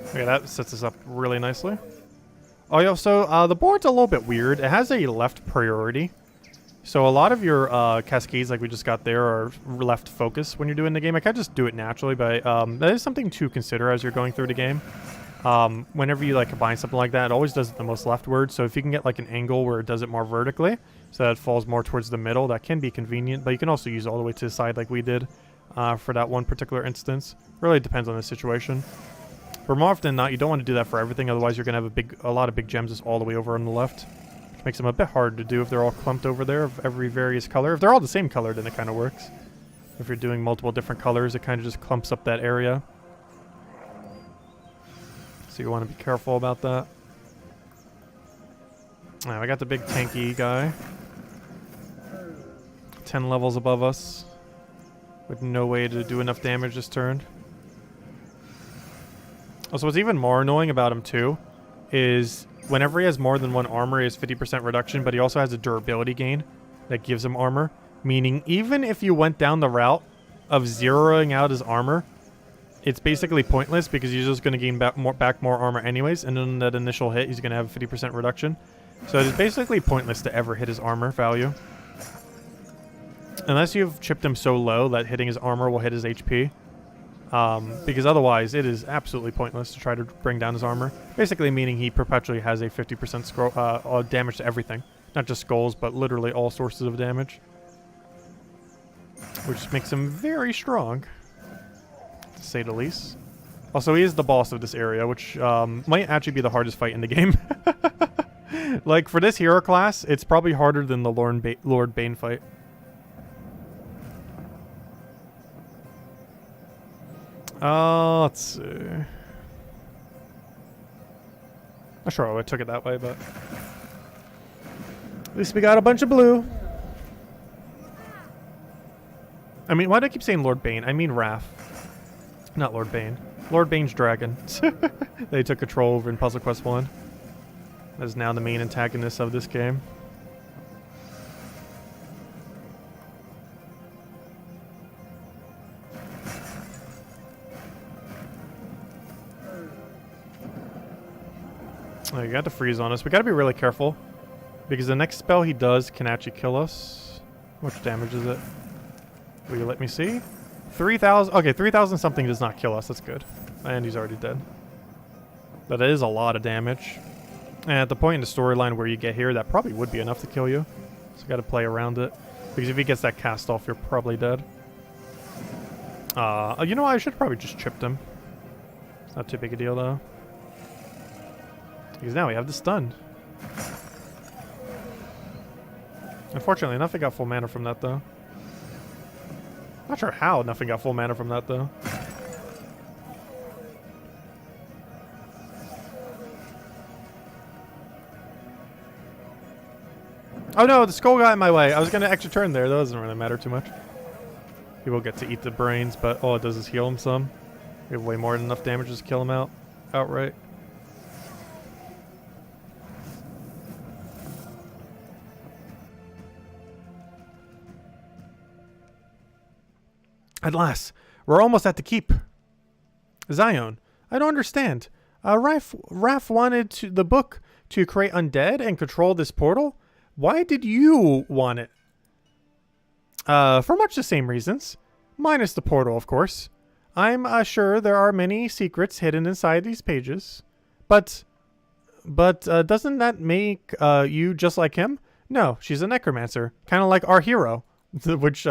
Okay, that sets us up really nicely. Oh, yeah, so the board's a little bit weird. It has a left priority. So a lot of your cascades like we just got there are left focus when you're doing the game. I can't just do it naturally, but that is something to consider as you're going through the game. Whenever you like combine something like that, it always does it the most leftward. So if you can get like an angle where it does it more vertically, so that it falls more towards the middle, that can be convenient. But you can also use it all the way to the side like we did for that one particular instance. Really depends on the situation. But more often than not, you don't want to do that for everything. Otherwise, you're going to have a lot of big gems just all the way over on the left. Which makes them a bit hard to do if they're all clumped over there of every various color. If they're all the same color, then it kind of works. If you're doing multiple different colors, it kind of just clumps up that area. So you want to be careful about that. Alright, I got the big tanky guy. 10 levels above us. With no way to do enough damage this turn. Also, what's even more annoying about him, too, is whenever he has more than one armor, he has 50% reduction, but he also has a durability gain that gives him armor. Meaning, even if you went down the route of zeroing out his armor, it's basically pointless because he's just going to gain back more armor anyways, and then that initial hit, he's going to have 50% reduction. So it is basically pointless to ever hit his armor value. Unless you've chipped him so low that hitting his armor will hit his HP. Because otherwise it is absolutely pointless to try to bring down his armor. Basically meaning he perpetually has a 50% damage to everything. Not just skulls, but literally all sources of damage. Which makes him very strong, to say the least. Also, he is the boss of this area, which might actually be the hardest fight in the game. Like, for this hero class, it's probably harder than the Lord Bane fight. Let's see. Not sure why I took it that way, but at least we got a bunch of blue. I mean, why do I keep saying Lord Bane? I mean Raf. Not Lord Bane. Lord Bane's dragon. They took control over in Puzzle Quest 1. That is now the main antagonist of this game. Oh, you got the freeze on us. We gotta be really careful, because the next spell he does can actually kill us. How much damage is it? Will you let me see? 3,000. Okay, 3,000 something does not kill us. That's good. And he's already dead. That is a lot of damage. And at the point in the storyline where you get here, that probably would be enough to kill you. So you gotta play around it. Because if he gets that cast off, you're probably dead. You know what? I should probably just chipped him. It's not too big a deal, though. Because now we have the stun. Unfortunately, nothing got full mana from that, though. Not sure how nothing got full mana from that, though. Oh no, the skull got in my way. I was going to extra turn there. That doesn't really matter too much. He will get to eat the brains, but all it does is heal him some. We have way more than enough damage to kill him outright. At last, we're almost at the keep. Zion, I don't understand. Raf wanted the book to create undead and control this portal. Why did you want it? For much the same reasons. Minus the portal, of course. I'm sure there are many secrets hidden inside these pages. But doesn't that make you just like him? No, she's a necromancer. Kind of like our hero. Which,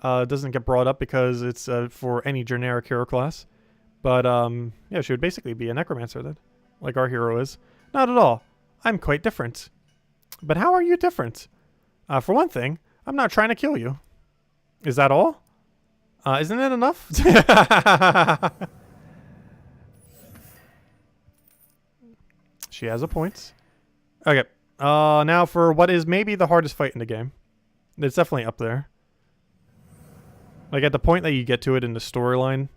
doesn't get brought up because it's for any generic hero class. But, yeah, she would basically be a necromancer then. Like our hero is. Not at all. I'm quite different. But how are you different? For one thing, I'm not trying to kill you. Is that all? Isn't it enough? She has a point. Okay. Now for what is maybe the hardest fight in the game. It's definitely up there. Like, at the point that you get to it in the storyline.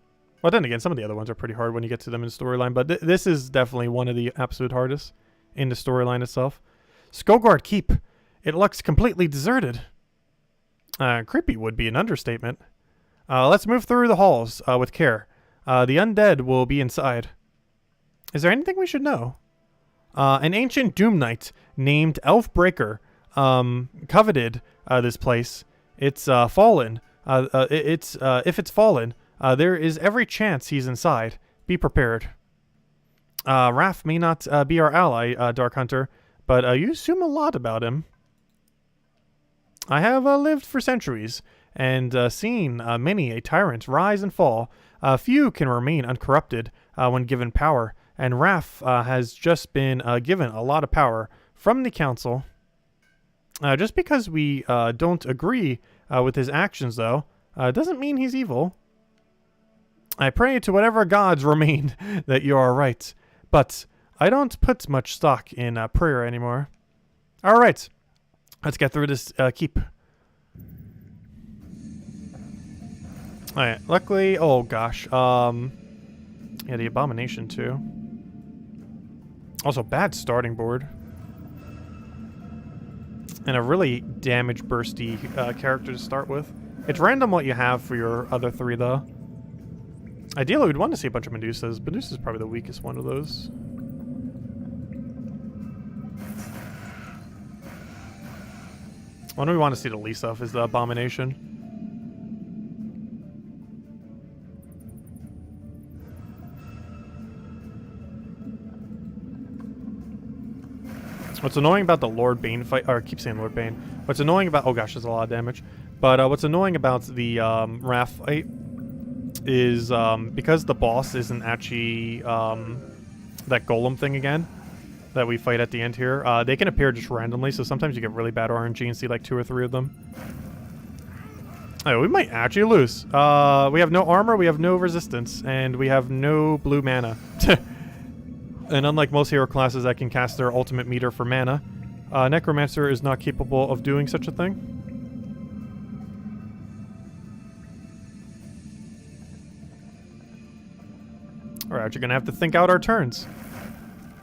Well, then again, some of the other ones are pretty hard when you get to them in the storyline. But this is definitely one of the absolute hardest in the storyline itself. Skullguard Keep. It looks completely deserted. Creepy would be an understatement. Let's move through the halls with care. The undead will be inside. Is there anything we should know? An ancient Doom Knight named Elfbreaker coveted this place. It's fallen. If it's fallen, there is every chance he's inside. Be prepared. Raf may not be our ally, Dark Hunter, but you assume a lot about him. I have lived for centuries and seen many a tyrant rise and fall. Few can remain uncorrupted when given power, and Raf has just been given a lot of power from the council. Just because we don't agree with his actions, though, doesn't mean he's evil. I pray to whatever gods remain that you are right, but I don't put much stock in prayer anymore. All right, let's get through this keep. All right, luckily, oh gosh, yeah, the abomination too. Also, bad starting board. And a really damage bursty character to start with. It's random what you have for your other three, though. Ideally, we'd want to see a bunch of Medusas. Medusa's probably the weakest one of those. One we want to see the least of is the abomination. What's annoying about the Lord Bane fight, or I keep saying Lord Bane. What's annoying about, oh gosh, there's a lot of damage. But what's annoying about the Raf fight is because the boss isn't actually that golem thing again that we fight at the end here. They can appear just randomly, so sometimes you get really bad RNG and see like 2 or 3 of them. Oh, we might actually lose. We have no armor, we have no resistance, and we have no blue mana. And unlike most hero classes that can cast their ultimate meter for mana, Necromancer is not capable of doing such a thing. We're actually going to have to think out our turns.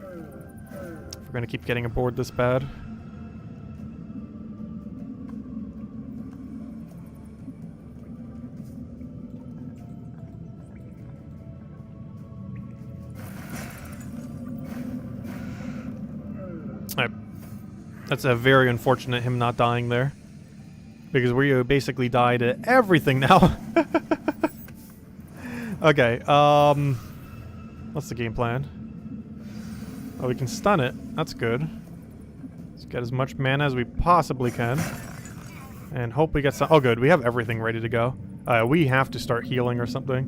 If we're going to keep getting aboard this bad. That's a very unfortunate him not dying there. Because we basically died at everything now. Okay, what's the game plan? Oh, we can stun it. That's good. Let's get as much mana as we possibly can. And hope we get some... Oh, good. We have everything ready to go. We have to start healing or something.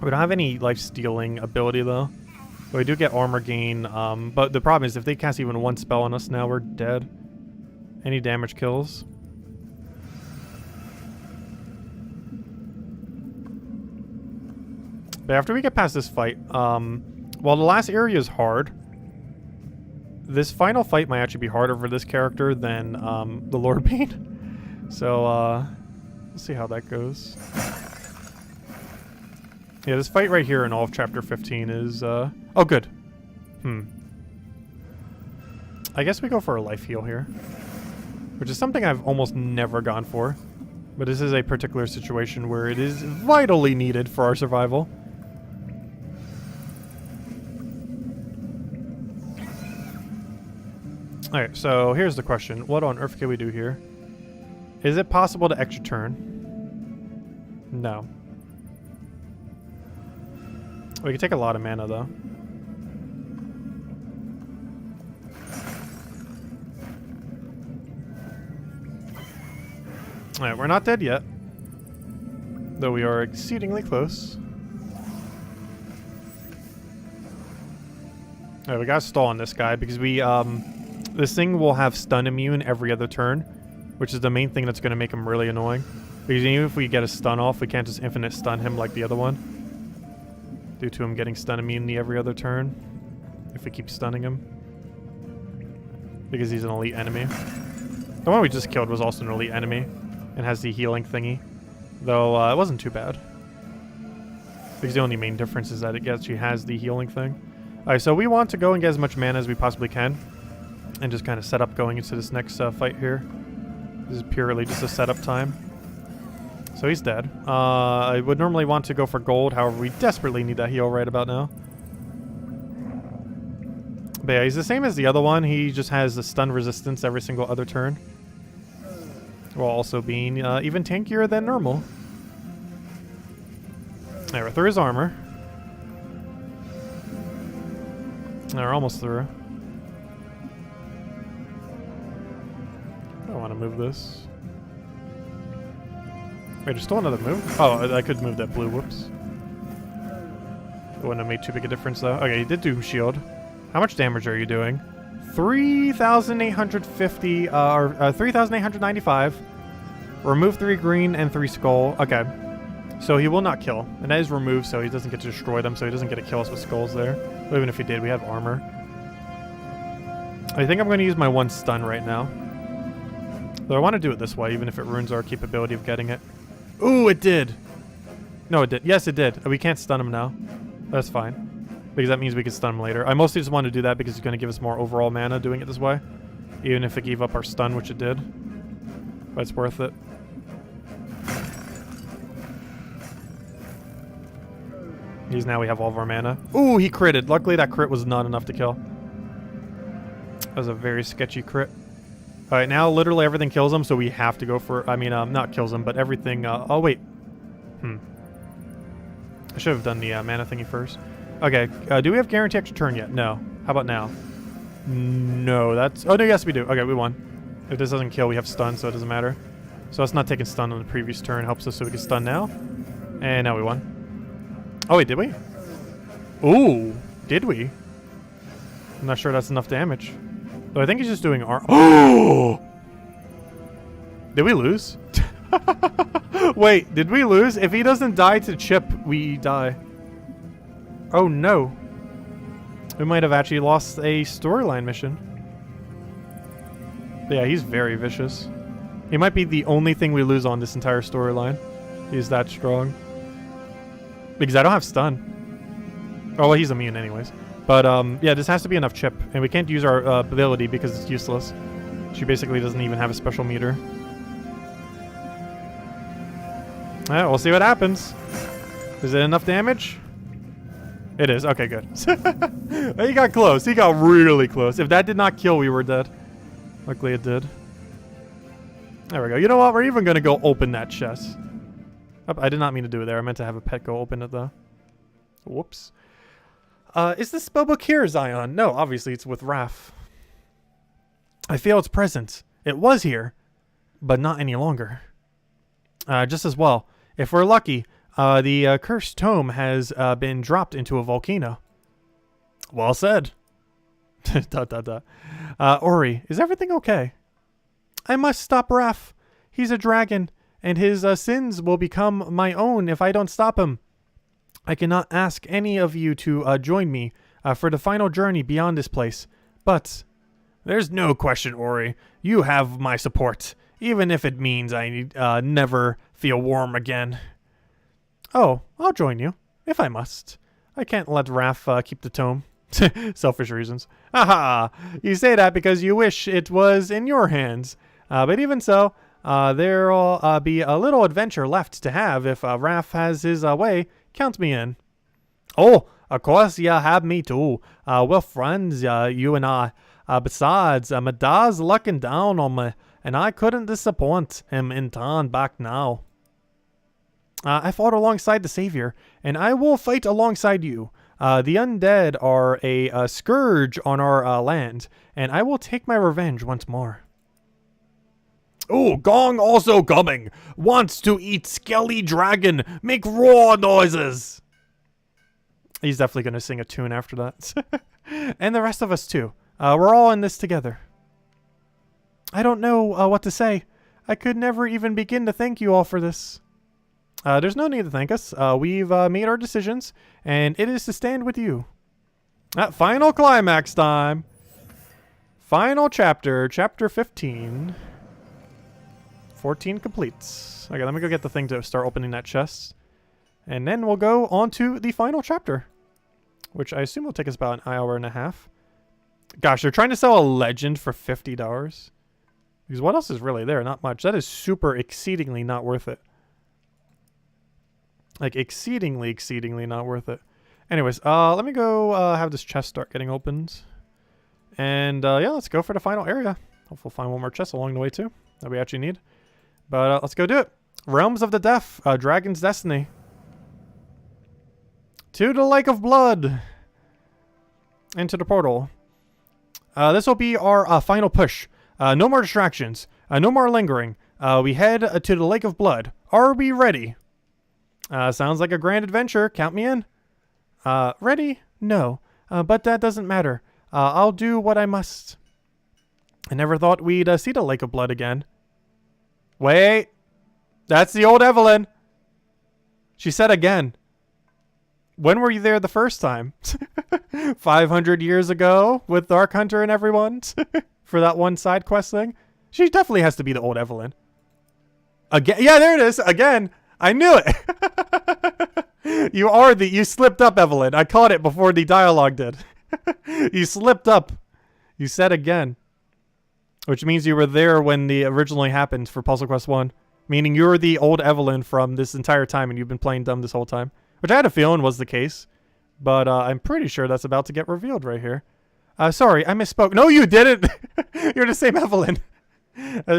We don't have any life-stealing ability, though. We do get armor gain, but the problem is if they cast even 1 spell on us now, we're dead. Any damage kills. But after we get past this fight, while the last area is hard, this final fight might actually be harder for this character than the Lord Bane. So, let's see how that goes. Yeah, this fight right here in all of Chapter 15 is, oh, good. I guess we go for a life heal here. Which is something I've almost never gone for. But this is a particular situation where it is vitally needed for our survival. Alright, so here's the question. What on earth can we do here? Is it possible to extra turn? No. We can take a lot of mana, though. Alright, we're not dead yet. Though we are exceedingly close. Alright, we gotta stall on this guy because we, this thing will have stun immune every other turn, which is the main thing that's gonna make him really annoying. Because even if we get a stun off, we can't just infinite stun him like the other one. Due to him getting stun immunity every other turn. If we keep stunning him. Because he's an elite enemy. The one we just killed was also an elite enemy. And has the healing thingy. Though, it wasn't too bad. Because the only main difference is that it actually has the healing thing. Alright, so we want to go and get as much mana as we possibly can. And just kind of set up going into this next fight here. This is purely just a setup time. So he's dead. I would normally want to go for gold, however we desperately need that heal right about now. But yeah, he's the same as the other one, he just has the stun resistance every single other turn. While also being even tankier than normal. There, we're through his armor. We're almost through. I want to move this. Wait, there's still another move? Oh, I could move that blue, whoops. It wouldn't have made too big a difference, though. Okay, he did do shield. How much damage are you doing? 3,850, or 3,895. Remove 3 green and 3 skull. Okay. So he will not kill. And that is removed, so he doesn't get to destroy them, so he doesn't get to kill us with skulls there. But even if he did, we have armor. I think I'm going to use my 1 stun right now. Though I want to do it this way, even if it ruins our capability of getting it. Ooh, it did! No, it did. Yes, it did. We can't stun him now. That's fine. Because that means we can stun him later. I mostly just wanted to do that because it's going to give us more overall mana doing it this way. Even if it gave up our stun, which it did. But it's worth it. Because now we have all of our mana. Ooh, he critted. Luckily that crit was not enough to kill. That was a very sketchy crit. Alright, now literally everything kills him, so we have to go for... I mean, not kills him, but everything... oh, wait. I should have done the mana thingy first. Okay, do we have guarantee extra turn yet? No. How about now? No, that's... Oh, no, yes, we do. Okay, we won. If this doesn't kill, we have stun, so it doesn't matter. So us not taking stun on the previous turn helps us so we can stun now. And now we won. Oh, wait, did we? Ooh, did we? I'm not sure that's enough damage. Though I think he's just doing Oh! Did we lose? Wait, did we lose? If he doesn't die to chip, we die. Oh no. We might have actually lost a storyline mission. But yeah, he's very vicious. He might be the only thing we lose on this entire storyline. He's that strong. Because I don't have stun. Oh, well, he's immune anyways. But yeah, this has to be enough chip. And we can't use our ability because it's useless. She basically doesn't even have a special meter. Alright, we'll see what happens. Is it enough damage? It is. Okay, good. He got close. He got really close. If that did not kill, we were dead. Luckily it did. There we go. You know what? We're even going to go open that chest. Oh, I did not mean to do it there. I meant to have a pet go open it, though. Whoops. Is this spellbook here, Zion? No, obviously it's with Raf. I feel its presence. It was here, but not any longer. Just as well. If we're lucky, the cursed tome has been dropped into a volcano. Well said. Ori, is everything okay? I must stop Raf. He's a dragon, and his sins will become my own if I don't stop him. I cannot ask any of you to join me for the final journey beyond this place, but... There's no question, Ori. You have my support, even if it means I never feel warm again. Oh, I'll join you, if I must. I can't let Raf keep the tome. Selfish reasons. Haha! You say that because you wish it was in your hands. But even so, there'll be a little adventure left to have if Raf has his way. Count me in. Oh, of course you have me too. We're friends, you and I. Besides, my dad's looking down on me, and I couldn't disappoint him in time back now. I fought alongside the Savior, and I will fight alongside you. The undead are a scourge on our land, and I will take my revenge once more. Oh, Gong also coming. Wants to eat skelly dragon. Make roar noises. He's definitely going to sing a tune after that. And the rest of us too. We're all in this together. I don't know what to say. I could never even begin to thank you all for this. There's no need to thank us. We've made our decisions, and it is to stand with you. Final climax time. Final chapter, chapter 15. 14 completes. Okay, let me go get the thing to start opening that chest. And then we'll go on to the final chapter, which I assume will take us about an hour and a half. Gosh, they're trying to sell a legend for $50. Because what else is really there? Not much. That is super exceedingly not worth it. Like, exceedingly not worth it. Anyways, let me go have this chest start getting opened. And, yeah, let's go for the final area. Hopefully we'll find one more chest along the way, too, that we actually need. But let's go do it. Realms of the Deaf, Dragon's Destiny. To the Lake of Blood. Into the portal. This will be our final push. No more distractions. No more lingering. We head to the Lake of Blood. Are we ready? Sounds like a grand adventure. Count me in. Ready? No. But that doesn't matter. I'll do what I must. I never thought we'd see the Lake of Blood again. Wait. That's the old Evelyn. She said again. When were you there the first time? 500 years ago with Dark Hunter and everyone for that one side quest thing? She definitely has to be the old Evelyn. Again? Yeah, there it is. Again. I knew it. You slipped up, Evelyn. I caught it before the dialogue did. You slipped up. You said again. Which means you were there when the originally happened for Puzzle Quest 1. Meaning you're the old Evelyn from this entire time and you've been playing dumb this whole time. Which I had a feeling was the case. But I'm pretty sure that's about to get revealed right here. Sorry, I misspoke. No, you didn't. You're the same Evelyn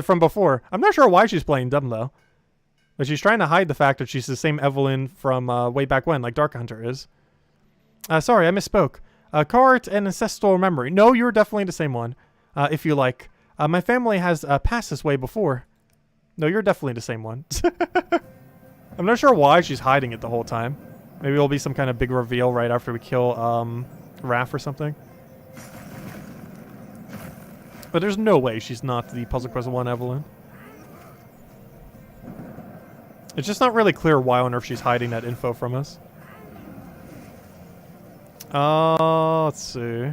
from before. I'm not sure why she's playing dumb, though. But she's trying to hide the fact that she's the same Evelyn from way back when, like Dark Hunter is. Sorry, I misspoke. Cohort and ancestral memory. No, you're definitely the same one. If you like. My family has passed this way before. No, you're definitely the same one. I'm not sure why she's hiding it the whole time. Maybe it'll be some kind of big reveal right after we kill Raf or something. But there's no way she's not the Puzzle Quest 1 Evelyn. It's just not really clear why on earth she's hiding that info from us. Let's see.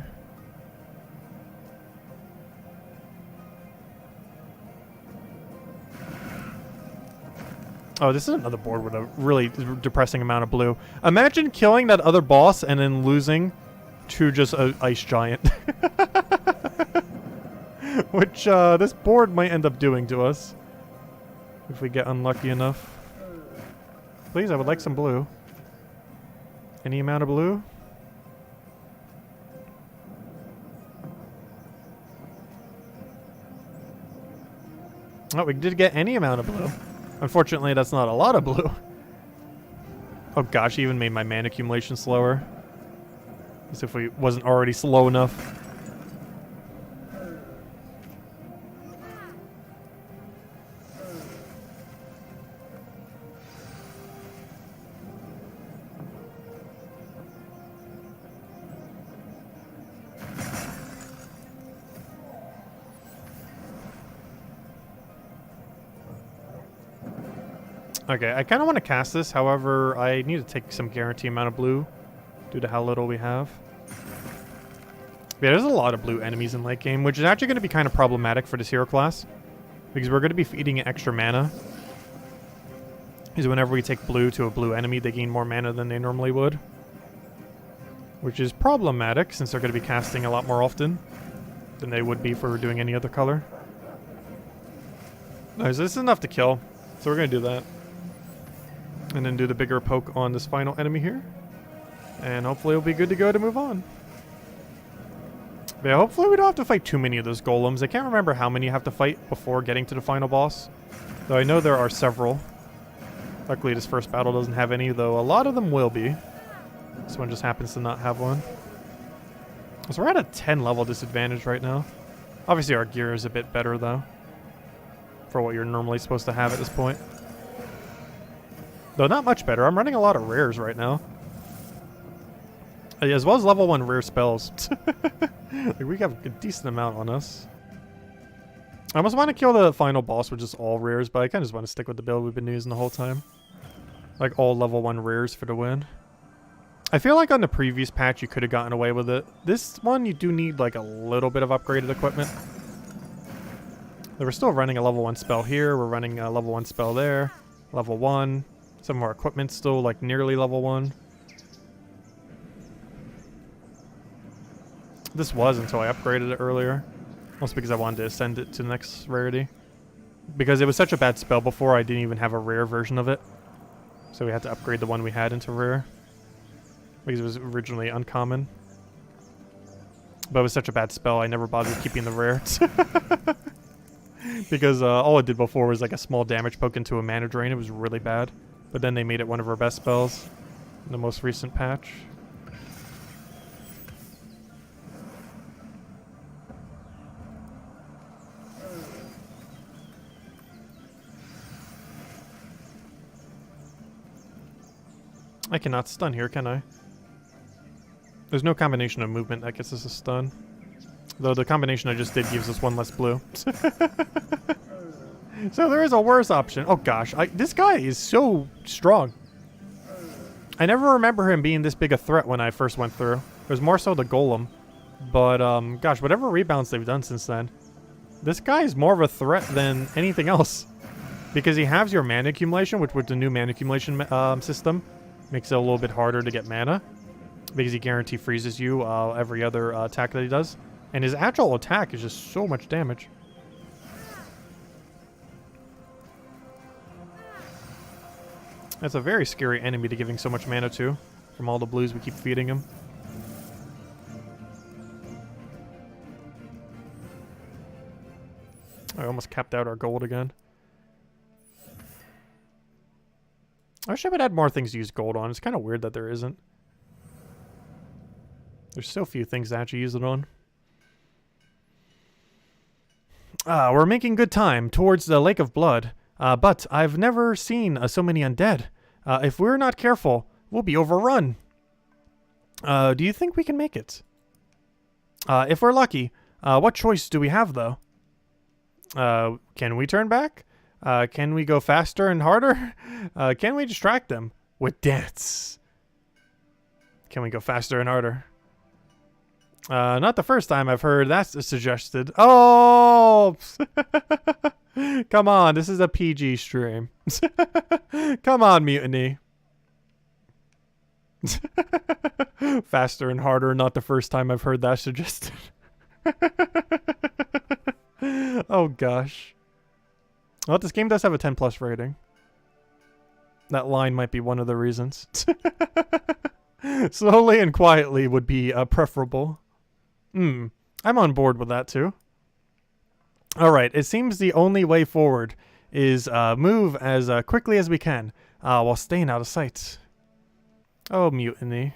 Oh, this is another board with a really depressing amount of blue. Imagine killing that other boss and then losing to just an ice giant. Which this board might end up doing to us. If we get unlucky enough. Please, I would like some blue. Any amount of blue? Oh, we did get any amount of blue. Unfortunately, that's not a lot of blue. Oh gosh, even made my mana accumulation slower. As if we wasn't already slow enough. Okay, I kind of want to cast this, however, I need to take some guarantee amount of blue due to how little we have. Yeah, there's a lot of blue enemies in late game, which is actually going to be kind of problematic for this hero class. Because we're going to be feeding it extra mana. Because whenever we take blue to a blue enemy, they gain more mana than they normally would. Which is problematic, since they're going to be casting a lot more often than they would be if we were doing any other color. Nice, this is enough to kill, so we're going to do that. And then do the bigger poke on this final enemy here. And hopefully it'll be good to go to move on. But yeah, hopefully we don't have to fight too many of those golems. I can't remember how many you have to fight before getting to the final boss. Though I know there are several. Luckily this first battle doesn't have any, though a lot of them will be. This one just happens to not have one. So we're at a 10 level disadvantage right now. Obviously our gear is a bit better though. For what you're normally supposed to have at this point. Though not much better. I'm running a lot of rares right now. As well as level 1 rare spells. Like we have a decent amount on us. I almost want to kill the final boss with just all rares, but I kind of just want to stick with the build we've been using the whole time. Like all level 1 rares for the win. I feel like on the previous patch you could have gotten away with it. This one you do need like a little bit of upgraded equipment. We're still running a level 1 spell here. We're running a level 1 spell there. Level 1. Some of our equipment's still like nearly level 1. This was until I upgraded it earlier. Mostly because I wanted to ascend it to the next rarity. Because it was such a bad spell before, I didn't even have a rare version of it. So we had to upgrade the one we had into rare. Because it was originally uncommon. But it was such a bad spell, I never bothered keeping the rare. Because all it did before was like a small damage poke into a mana drain. It was really bad. But then they made it one of our best spells in the most recent patch. I cannot stun here, can I? There's no combination of movement that gets us a stun. Though the combination I just did gives us one less blue. So there is a worse option. Oh gosh, this guy is so strong. I never remember him being this big a threat when I first went through. It was more so the golem. But gosh, whatever rebounds they've done since then. This guy is more of a threat than anything else. Because he has your mana accumulation, which with the new mana accumulation system makes it a little bit harder to get mana. Because he guarantee freezes you every other attack that he does. And his actual attack is just so much damage. That's a very scary enemy to giving so much mana to, from all the blues we keep feeding him. I almost capped out our gold again. I wish I would add more things to use gold on. It's kind of weird that there isn't. There's so few things to actually use it on. We're making good time towards the Lake of Blood, but I've never seen so many undead. If we're not careful, we'll be overrun. Do you think we can make it? If we're lucky, what choice do we have, though? Can we turn back? Can we go faster and harder? Can we distract them with dance? Can we go faster and harder? Not the first time I've heard that's suggested. Oh! Come on, this is a PG stream. Come on, Mutiny. Faster and harder, not the first time I've heard that suggested. Oh gosh. Well, this game does have a 10+ rating. That line might be one of the reasons. Slowly and quietly would be preferable. I'm on board with that too. Alright, it seems the only way forward is move as quickly as we can while staying out of sight. Oh, Mutiny.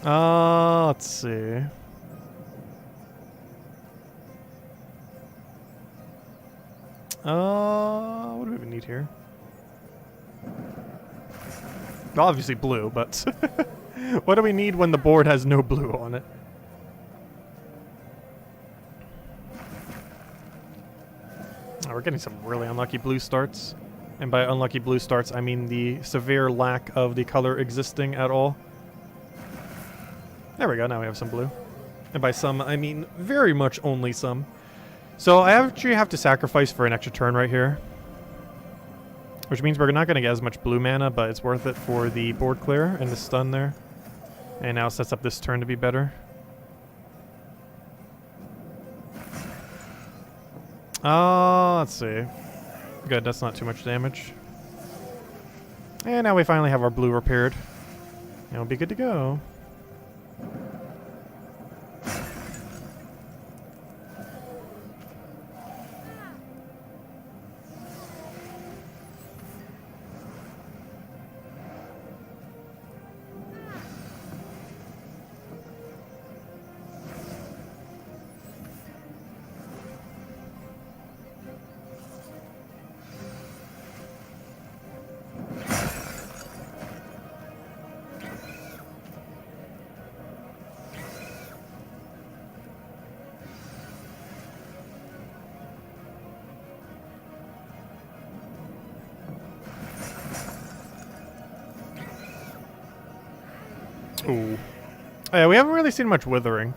Let's see. What do we even need here? Obviously blue, but what do we need when the board has no blue on it? Oh, we're getting some really unlucky blue starts. And by unlucky blue starts, I mean the severe lack of the color existing at all. There we go, now we have some blue. And by some, I mean very much only some. So I actually have to sacrifice for an extra turn right here. Which means we're not going to get as much blue mana, but it's worth it for the board clear and the stun there. And now sets up this turn to be better. Let's see. Good, that's not too much damage. And now we finally have our blue repaired. And we'll be good to go. Ooh. Oh, yeah, we haven't really seen much withering.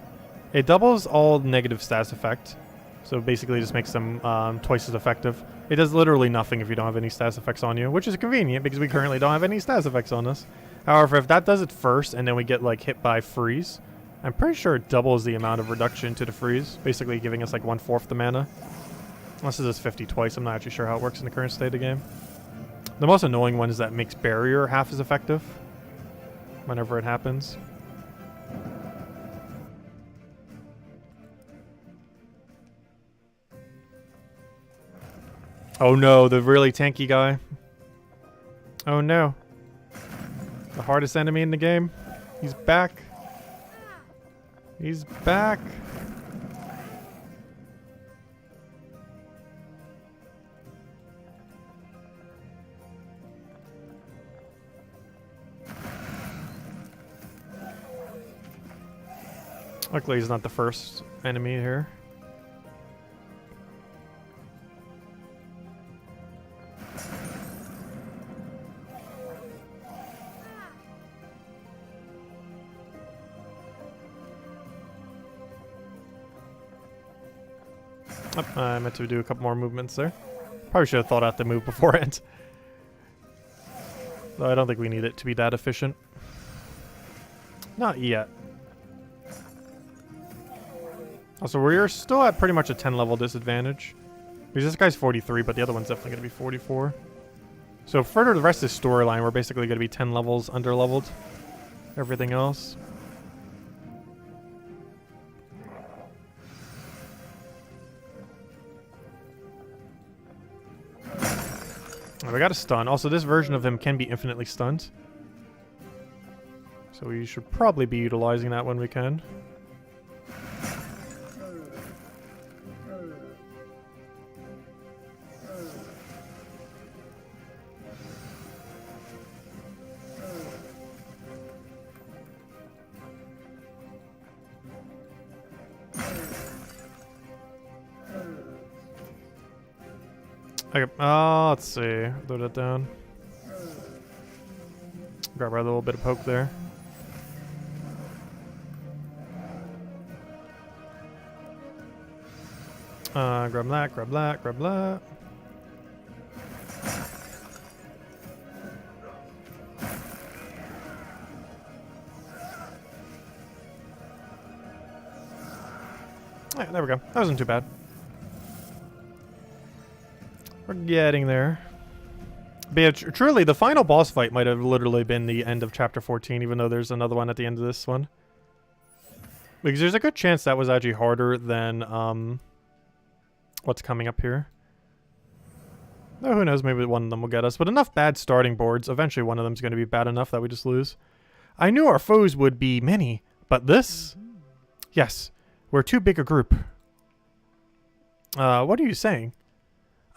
It doubles all negative stats effect. So basically just makes them twice as effective. It does literally nothing if you don't have any stats effects on you, which is convenient because we currently don't have any stats effects on us. However, if that does it first and then we get like hit by freeze, I'm pretty sure it doubles the amount of reduction to the freeze, basically giving us like 1/4 the mana. Unless it does 50 twice, I'm not actually sure how it works in the current state of the game. The most annoying one is that it makes barrier half as effective whenever it happens. Oh no, the really tanky guy. Oh no. The hardest enemy in the game. He's back. He's back. Luckily he's not the first enemy here. Oh, I meant to do a couple more movements there. Probably should have thought out the move beforehand. Though I don't think we need it to be that efficient. Not yet. Also, we're still at pretty much a 10 level disadvantage. Because this guy's 43, but the other one's definitely going to be 44. So further the rest of this storyline, we're basically going to be 10 levels under-leveled. Everything else. We got a stun. Also, this version of him can be infinitely stunned. So we should probably be utilizing that when we can. Okay, let's see. Throw that down. Grab a little bit of poke there. Grab that, grab that, grab that. Yeah, there we go. That wasn't too bad. We're getting there. But yeah, truly, the final boss fight might have literally been the end of Chapter 14, even though there's another one at the end of this one. Because there's a good chance that was actually harder than what's coming up here. Oh, who knows, maybe one of them will get us. But enough bad starting boards. Eventually one of them's going to be bad enough that we just lose. I knew our foes would be many, but this? Yes, we're too big a group. What are you saying?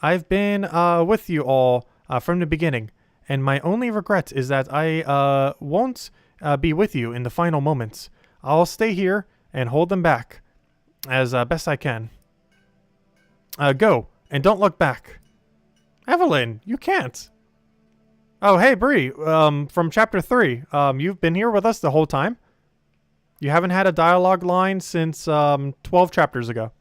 I've been with you all from the beginning, and my only regret is that I won't be with you in the final moments. I'll stay here and hold them back as best I can. Go, and don't look back. Evelyn, you can't. Oh, hey, Bree, from Chapter 3. You've been here with us the whole time? You haven't had a dialogue line since 12 chapters ago.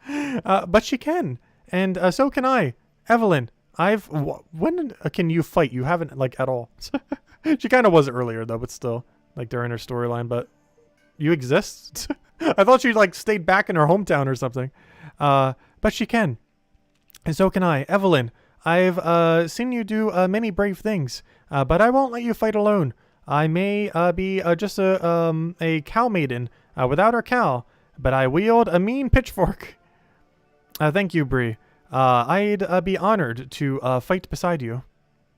But she can. And so can I. Evelyn, when can you fight? You haven't, like, at all. She kind of was earlier, though, but still. Like, during her storyline, but you exist? I thought she, like, stayed back in her hometown or something. But she can. And so can I. Evelyn, I've seen you do many brave things, but I won't let you fight alone. I may be just a cow maiden without her cow, but I wield a mean pitchfork. Thank you, Bree. I'd be honored to fight beside you.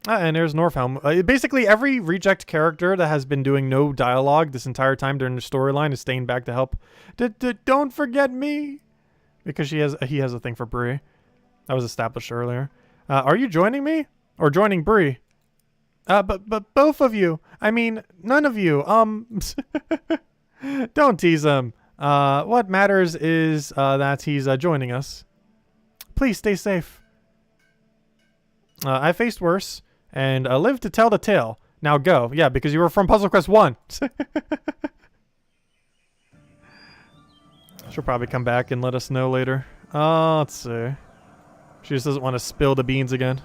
And there's Norfhelm. Basically, every reject character that has been doing no dialogue this entire time during the storyline is staying back to help. Don't forget me! Because he has a thing for Bree. That was established earlier. Are you joining me? Or joining Bree? But both of you. I mean, none of you. Don't tease him. What matters is that he's joining us. Please stay safe. I faced worse and lived to tell the tale. Now go. Yeah, because you were from Puzzle Quest 1. She'll probably come back and let us know later. Let's see. She just doesn't want to spill the beans again.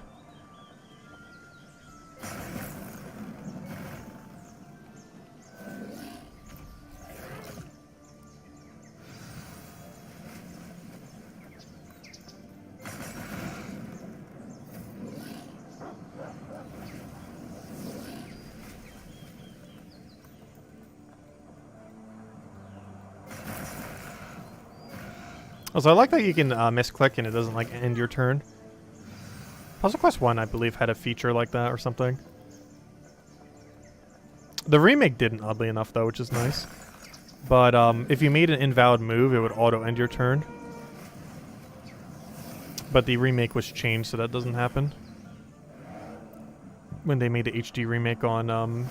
Also, I like that you can misclick and it doesn't, like, end your turn. Puzzle Quest 1, I believe, had a feature like that or something. The remake didn't, oddly enough, though, which is nice. But if you made an invalid move, it would auto-end your turn. But the remake was changed, so that doesn't happen. When they made the HD remake on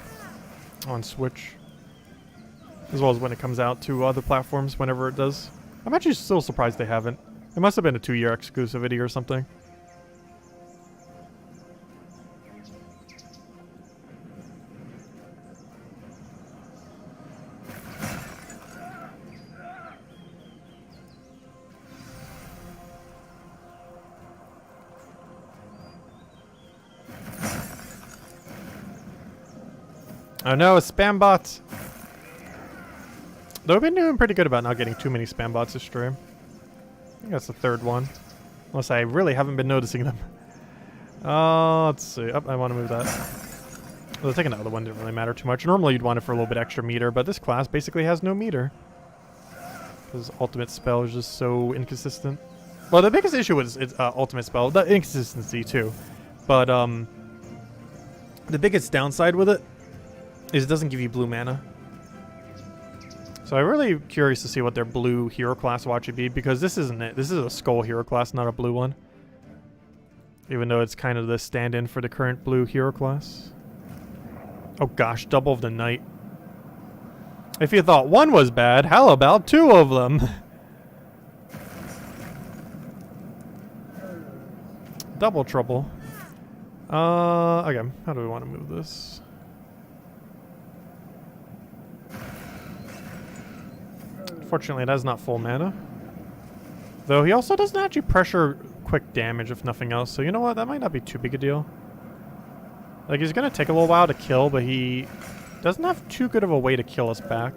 Switch. As well as when it comes out to other platforms, whenever it does. I'm actually still surprised they haven't. It must have been a 2-year exclusivity or something. Oh no, a spam bot! Though we've been doing pretty good about not getting too many spam bots this stream. I think that's the third one. Unless I really haven't been noticing them. Let's see. Oh, I want to move that. Well, taking the other one didn't really matter too much. Normally you'd want it for a little bit extra meter, but this class basically has no meter. Because ultimate spell is just so inconsistent. Well, the biggest issue is its ultimate spell. The inconsistency, too. But, the biggest downside with it is it doesn't give you blue mana. So I'm really curious to see what their blue hero class watch would be, because this isn't it. This is a skull hero class, not a blue one. Even though it's kind of the stand-in for the current blue hero class. Oh gosh, double of the night. If you thought one was bad, how about two of them? Double trouble. Okay, how do we want to move this? Fortunately, that is not full mana. Though he also doesn't actually pressure quick damage, if nothing else. So you know what? That might not be too big a deal. Like, he's going to take a little while to kill, but he doesn't have too good of a way to kill us back.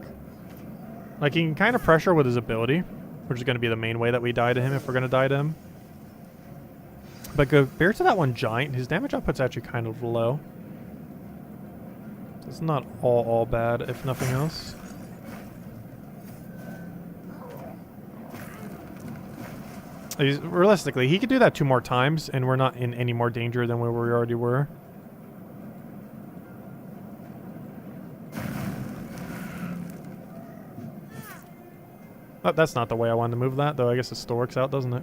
Like, he can kind of pressure with his ability, which is going to be the main way that we die to him if we're going to die to him. But compared to that one giant, his damage output's actually kind of low. It's not all bad, if nothing else. Realistically, he could do that 2 more times, and we're not in any more danger than where we already were. Oh, that's not the way I wanted to move that, though I guess it still works out, doesn't it?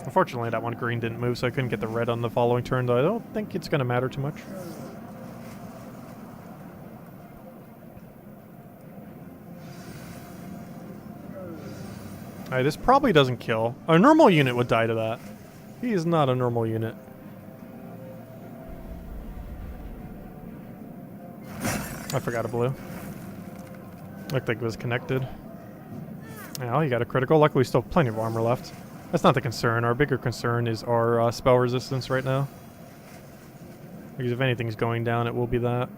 Unfortunately, that one green didn't move, so I couldn't get the red on the following turn, though I don't think it's going to matter too much. Alright, this probably doesn't kill. A normal unit would die to that. He is not a normal unit. I forgot a blue. Looked like it was connected. Well, he got a critical. Luckily, still plenty of armor left. That's not the concern. Our bigger concern is our spell resistance right now. Because if anything's going down, it will be that.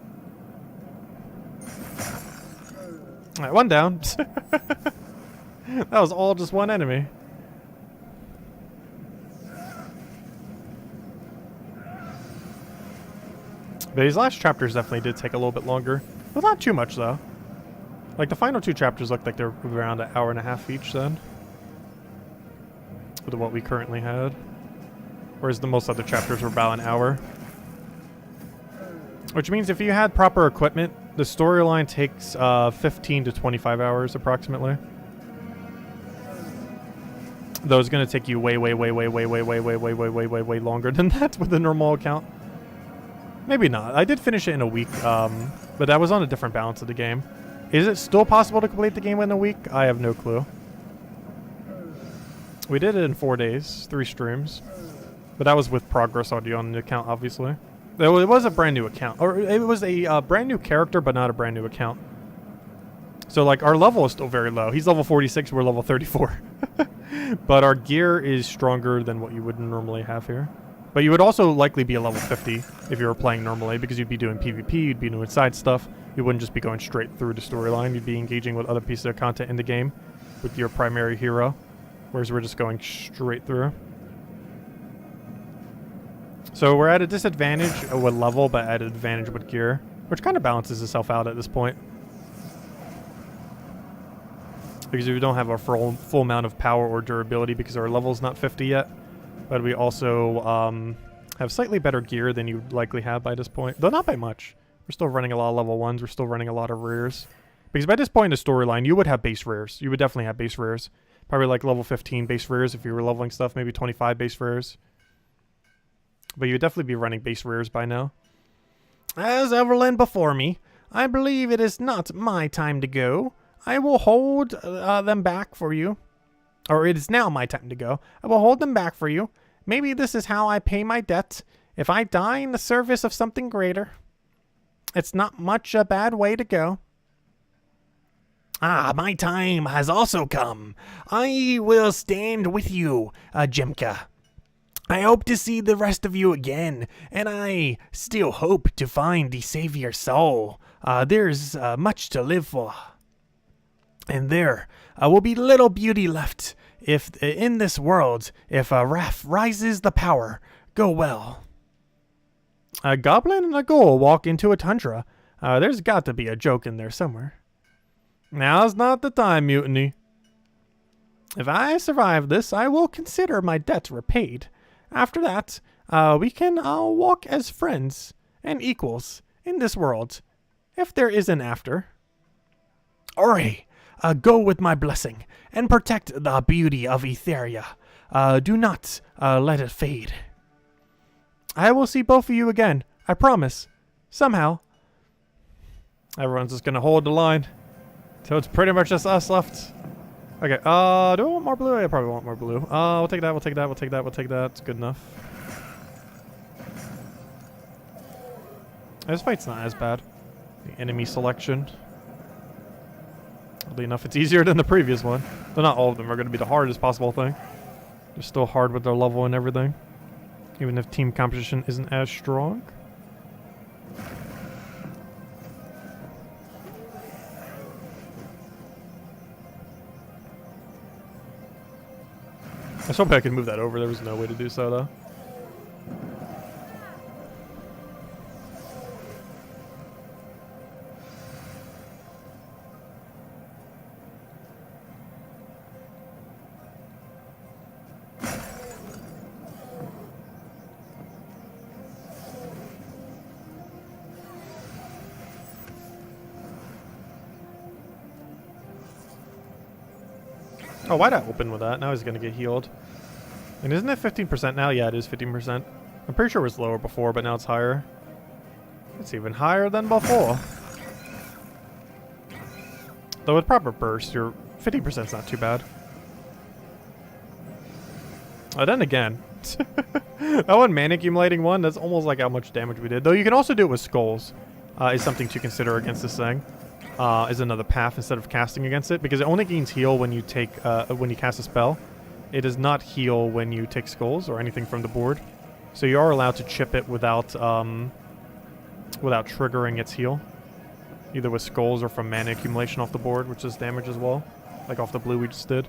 Alright, one down. That was all just one enemy. But these last chapters definitely did take a little bit longer. But not too much, though. Like, the final 2 chapters looked like they're around an hour and a half each then. With what we currently had. Whereas the most other chapters were about an hour. Which means if you had proper equipment, the storyline takes 15 to 25 hours approximately. Though it's going to take you way longer than that with a normal account. Maybe not. I did finish it in a week, but that was on a different balance of the game. Is it still possible to complete the game in a week? I have no clue. We did it in 4 days, 3 streams. But that was with progress audio on the account, obviously. Though it was a brand new account. Or it was a brand new character, but not a brand new account. So, like, our level is still very low. He's level 46, we're level 34. But our gear is stronger than what you would normally have here. But you would also likely be a level 50 if you were playing normally, because you'd be doing PvP, you'd be doing side stuff. You wouldn't just be going straight through the storyline. You'd be engaging with other pieces of content in the game with your primary hero. Whereas we're just going straight through. So we're at a disadvantage with level, but at an advantage with gear. Which kind of balances itself out at this point. Because we don't have our full amount of power or durability because our level's not 50 yet. But we also have slightly better gear than you'd likely have by this point. Though not by much. We're still running a lot of level 1s. We're still running a lot of rares. Because by this point in the storyline, you would have base rares. You would definitely have base rares. Probably like level 15 base rares if you were leveling stuff. Maybe 25 base rares. But you would definitely be running base rares by now. As Evelyn before me, I believe it is not my time to go. I will hold them back for you. Or it is now my time to go. I will hold them back for you. Maybe this is how I pay my debt. If I die in the service of something greater. It's not much a bad way to go. Ah, my time has also come. I will stand with you, Jimka. I hope to see the rest of you again, and I still hope to find the Savior soul. There's much to live for. And there will be little beauty left if in this world if Raf rises the power. Go well. A goblin and a ghoul walk into a tundra. There's got to be a joke in there somewhere. Now's not the time, Mutiny. If I survive this, I will consider my debt repaid. After that, we can walk as friends and equals in this world, if there is an after. Ori, go with my blessing and protect the beauty of Etheria. Do not let it fade. I will see both of you again, I promise. Somehow. Everyone's just gonna hold the line. So it's pretty much just us left. Okay, do I want more blue? I probably want more blue. We'll take that, we'll take that, we'll take that, we'll take that. It's good enough. This fight's not as bad. The enemy selection. Oddly enough, it's easier than the previous one. Though not all of them are going to be the hardest possible thing. They're still hard with their level and everything. Even if team competition isn't as strong. I was hoping I could move that over. There was no way to do so, though. Oh, why'd I open with that? Now he's going to get healed. And isn't it 15% now? Yeah, it is 15%. I'm pretty sure it was lower before, but now it's higher. It's even higher than before. Though with proper burst, your 50% is not too bad. Oh, then again. That one mana accumulating one, that's almost like how much damage we did. Though you can also do it with skulls. Is something to consider against this thing. Is another path instead of casting against it, because it only gains heal when you take when you cast a spell. It does not heal when you take skulls or anything from the board, so you are allowed to chip it without triggering its heal, either with skulls or from mana accumulation off the board, which does damage as well, like off the blue we just did.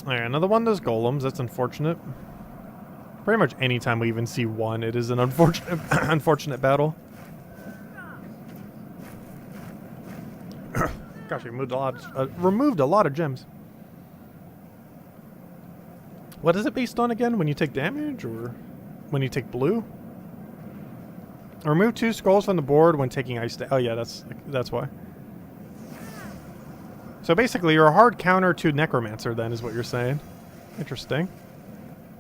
Alright, another one of those golems. That's unfortunate. Pretty much any time we even see one, it is an unfortunate unfortunate battle. Gosh, we removed a lot of gems. What is it based on again? When you take damage or when you take blue? Remove 2 skulls from the board when taking ice. Oh yeah, that's why. So basically, you're a hard counter to Necromancer, then, is what you're saying. Interesting.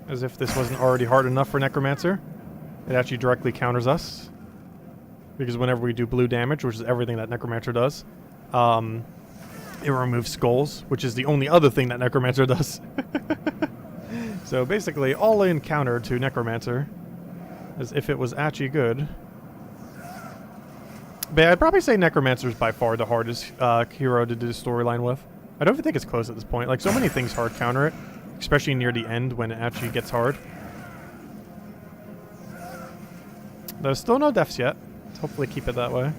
As if this wasn't already hard enough for Necromancer. It actually directly counters us. Because whenever we do blue damage, which is everything that Necromancer does, it removes skulls, which is the only other thing that Necromancer does. So basically, all-in counter to Necromancer. As if it was actually good. But I'd probably say Necromancer is by far the hardest hero to do the storyline with. I don't even think it's close at this point. Like, so many things hard counter it, especially near the end when it actually gets hard. There's still no deaths yet. Let's hopefully keep it that way.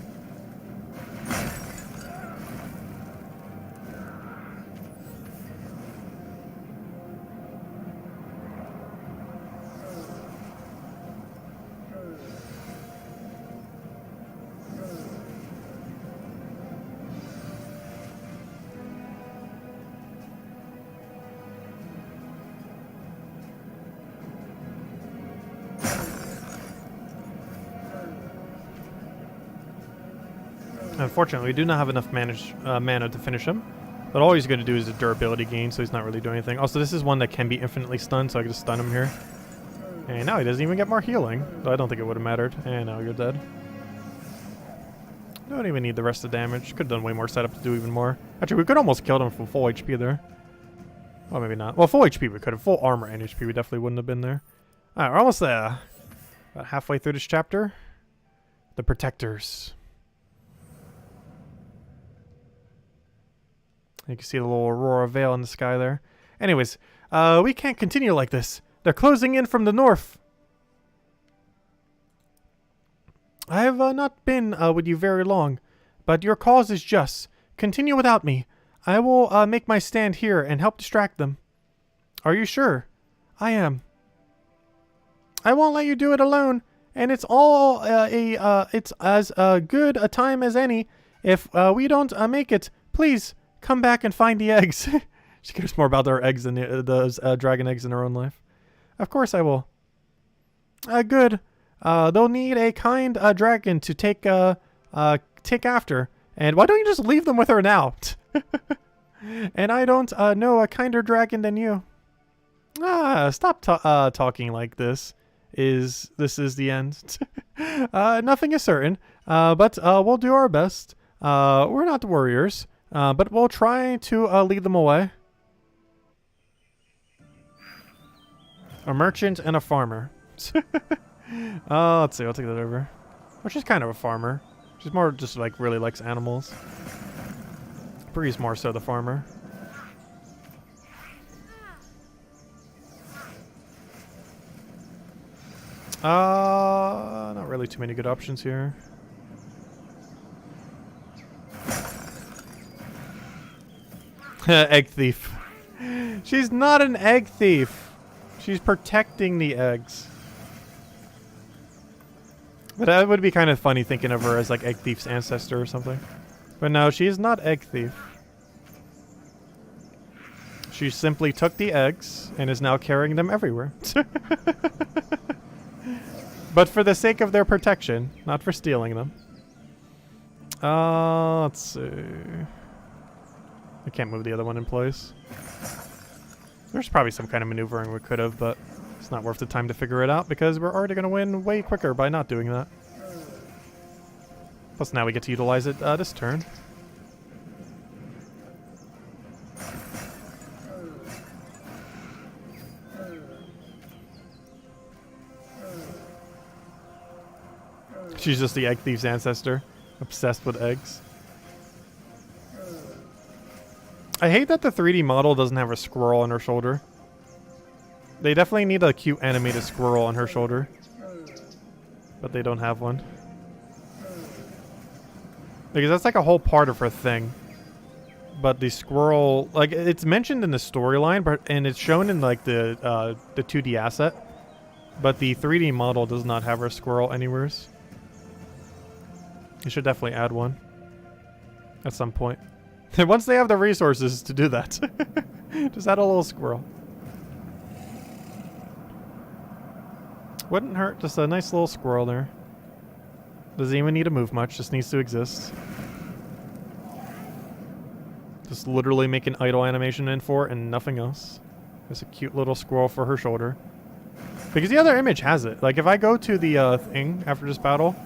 Unfortunately, we do not have enough mana to finish him. But all he's going to do is a durability gain, so he's not really doing anything. Also, this is one that can be infinitely stunned, so I can just stun him here. And now he doesn't even get more healing. So I don't think it would have mattered. And now you're dead. Don't even need the rest of the damage. Could have done way more setup to do even more. Actually, we could almost killed him from full HP there. Well, maybe not. Well, full HP we could have. Full armor and HP we definitely wouldn't have been there. Alright, we're almost there. About halfway through this chapter. The Protectors. You can see the little aurora veil in the sky there. Anyways, we can't continue like this. They're closing in from the north. I have not been with you very long, but your cause is just. Continue without me. I will make my stand here and help distract them. Are you sure? I am. I won't let you do it alone, and it's all it's as good a time as any. If we don't make it, please come back and find the eggs. She cares more about their eggs than those dragon eggs in her own life. Of course I will. Good. They'll need a kind dragon to take after. And why don't you just leave them with her now? And I don't know a kinder dragon than you. Stop talking like this. This is the end. Nothing is certain, but we'll do our best. We're not the warriors, but we'll try to lead them away. A merchant and a farmer. Let's see, I'll take that over. Well, she's kind of a farmer. She's more just like really likes animals. Bree's more so the farmer. Not really too many good options here. Egg thief. She's not an egg thief. She's protecting the eggs. But that would be kind of funny thinking of her as like Egg Thief's ancestor or something. But no, she is not Egg Thief. She simply took the eggs and is now carrying them everywhere. But for the sake of their protection, not for stealing them. Let's see. I can't move the other one in place. There's probably some kind of maneuvering we could have, but it's not worth the time to figure it out because we're already going to win way quicker by not doing that. Plus now we get to utilize it this turn. She's just the Egg Thief's ancestor, obsessed with eggs. I hate that the 3D model doesn't have a squirrel on her shoulder. They definitely need a cute animated squirrel on her shoulder. But they don't have one. Because that's like a whole part of her thing. But the squirrel, like it's mentioned in the storyline, but and it's shown in like the 2D asset. But the 3D model does not have her squirrel anywheres. You should definitely add one. At some point. Once they have the resources to do that. Just add a little squirrel. Wouldn't hurt. Just a nice little squirrel there. Doesn't even need to move much. Just needs to exist. Just literally make an idle animation in for it and nothing else. Just a cute little squirrel for her shoulder. Because the other image has it. Like if I go to the thing after this battle,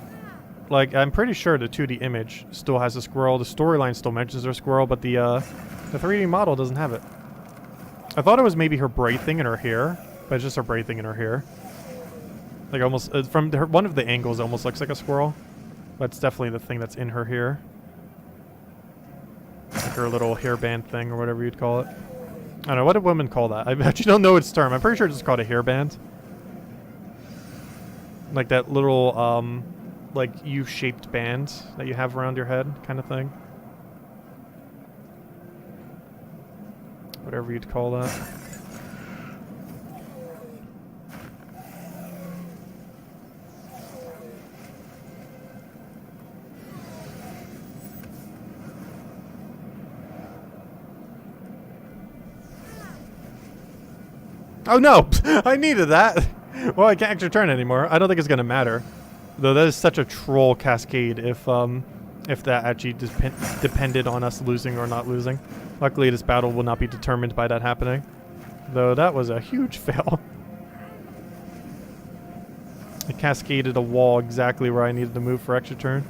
like I'm pretty sure the 2D image still has a squirrel. The storyline still mentions her squirrel, but the 3D model doesn't have it. I thought it was maybe her braid thing in her hair, but it's just her braid thing in her hair. Like almost from one of the angles, it almost looks like a squirrel, but it's definitely the thing that's in her hair. Like her little hairband thing or whatever you'd call it. I don't know, what do women call that? I actually don't know its term. I'm pretty sure it's just called a hairband. Like that little like U-shaped band that you have around your head kind of thing. Whatever you'd call that. Oh no! I needed that! Well, I can't actually turn anymore. I don't think it's gonna matter. Though that is such a troll cascade if that actually depended on us losing or not losing. Luckily, this battle will not be determined by that happening. Though that was a huge fail. It cascaded a wall exactly where I needed to move for extra turn.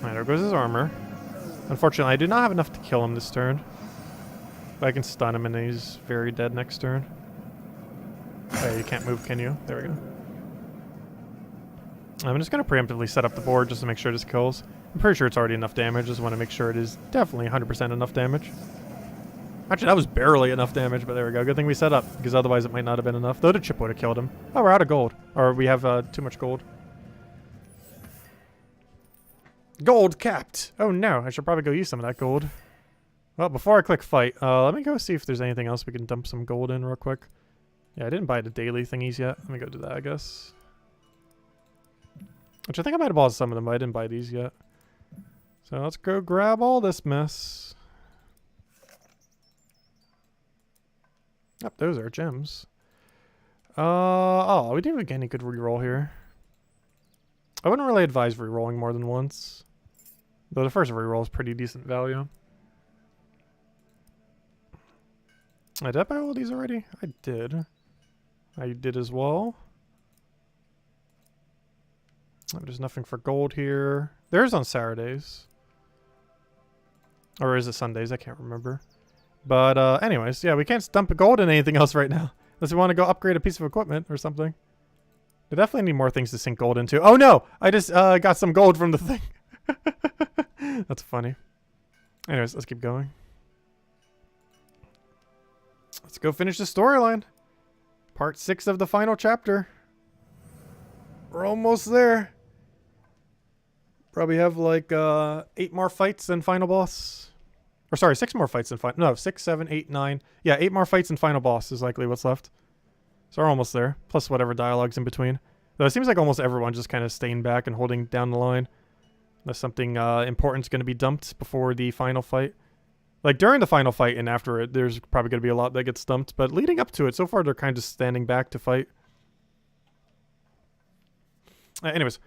Alright, there goes his armor. Unfortunately, I do not have enough to kill him this turn. But I can stun him and he's very dead next turn. Oh, you can't move, can you? There we go. I'm just going to preemptively set up the board just to make sure this kills. I'm pretty sure it's already enough damage. Just want to make sure it is definitely 100% enough damage. Actually, that was barely enough damage, but there we go. Good thing we set up, because otherwise it might not have been enough. Though the chip would have killed him. Oh, we're out of gold. Or we have too much gold. Gold capped! Oh no, I should probably go use some of that gold. Well, before I click fight, let me go see if there's anything else we can dump some gold in real quick. Yeah, I didn't buy the daily thingies yet. Let me go do that, I guess. Which I think I might have bought some of them, but I didn't buy these yet. So let's go grab all this mess. Yep, those are gems. Oh, we didn't even get any good reroll here. I wouldn't really advise rerolling more than once. Though the first reroll is pretty decent value. Did I buy all these already? I did. I did as well. Oh, there's nothing for gold here. There is on Saturdays. Or is it Sundays? I can't remember. But anyways, yeah, we can't dump gold in anything else right now. Unless we want to go upgrade a piece of equipment or something. We definitely need more things to sink gold into. Oh no! I just got some gold from the thing. That's funny. Anyways, let's keep going. Let's go finish the storyline. Part 6 of the final chapter. We're almost there. Probably have like 8 more fights than final boss. Or sorry, 6 more fights than final. No, 6, 7, 8, 9. Yeah, 8 more fights and final boss is likely what's left. So we're almost there. Plus whatever dialogue's in between. Though it seems like almost everyone's just kind of staying back and holding down the line. Unless something important's going to be dumped before the final fight. Like during the final fight and after it, there's probably going to be a lot that gets dumped. But leading up to it, so far they're kind of standing back to fight. Anyways,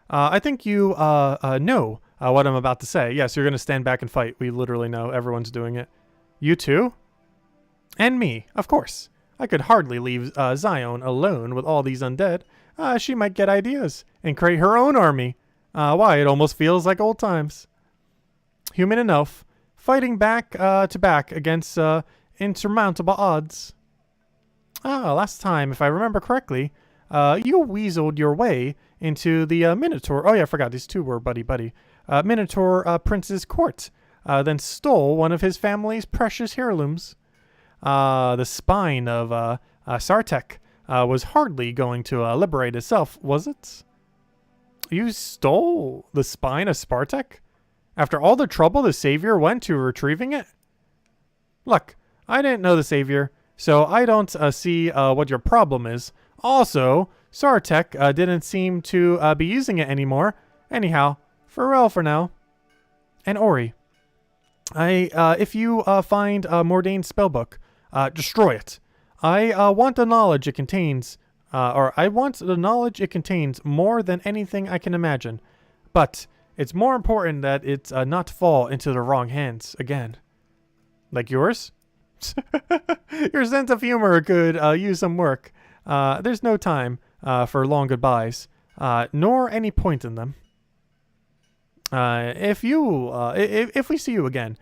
I think you know what I'm about to say. Yes, you're going to stand back and fight. We literally know. Everyone's doing it. You too? And me, of course. I could hardly leave Zion alone with all these undead. She might get ideas and create her own army. Why, it almost feels like old times. Human enough, fighting back to back against insurmountable odds. Last time, if I remember correctly, you weaseled your way into the Minotaur. Oh yeah, I forgot these two were buddy-buddy. Minotaur Prince's court, then stole one of his family's precious heirlooms. The spine of Sartek was hardly going to liberate itself, was it? You stole the spine of Spartek? After all the trouble the Savior went to retrieving it? Look, I didn't know the Savior, so I don't see what your problem is. Also, Sartek didn't seem to be using it anymore. Anyhow, farewell for now. And Ori, if you find Mordane's spellbook, destroy it. I want the knowledge it contains, more than anything I can imagine. But it's more important that it not fall into the wrong hands again. Like yours? Your sense of humor could use some work. There's no time for long goodbyes, nor any point in them. If we see you again,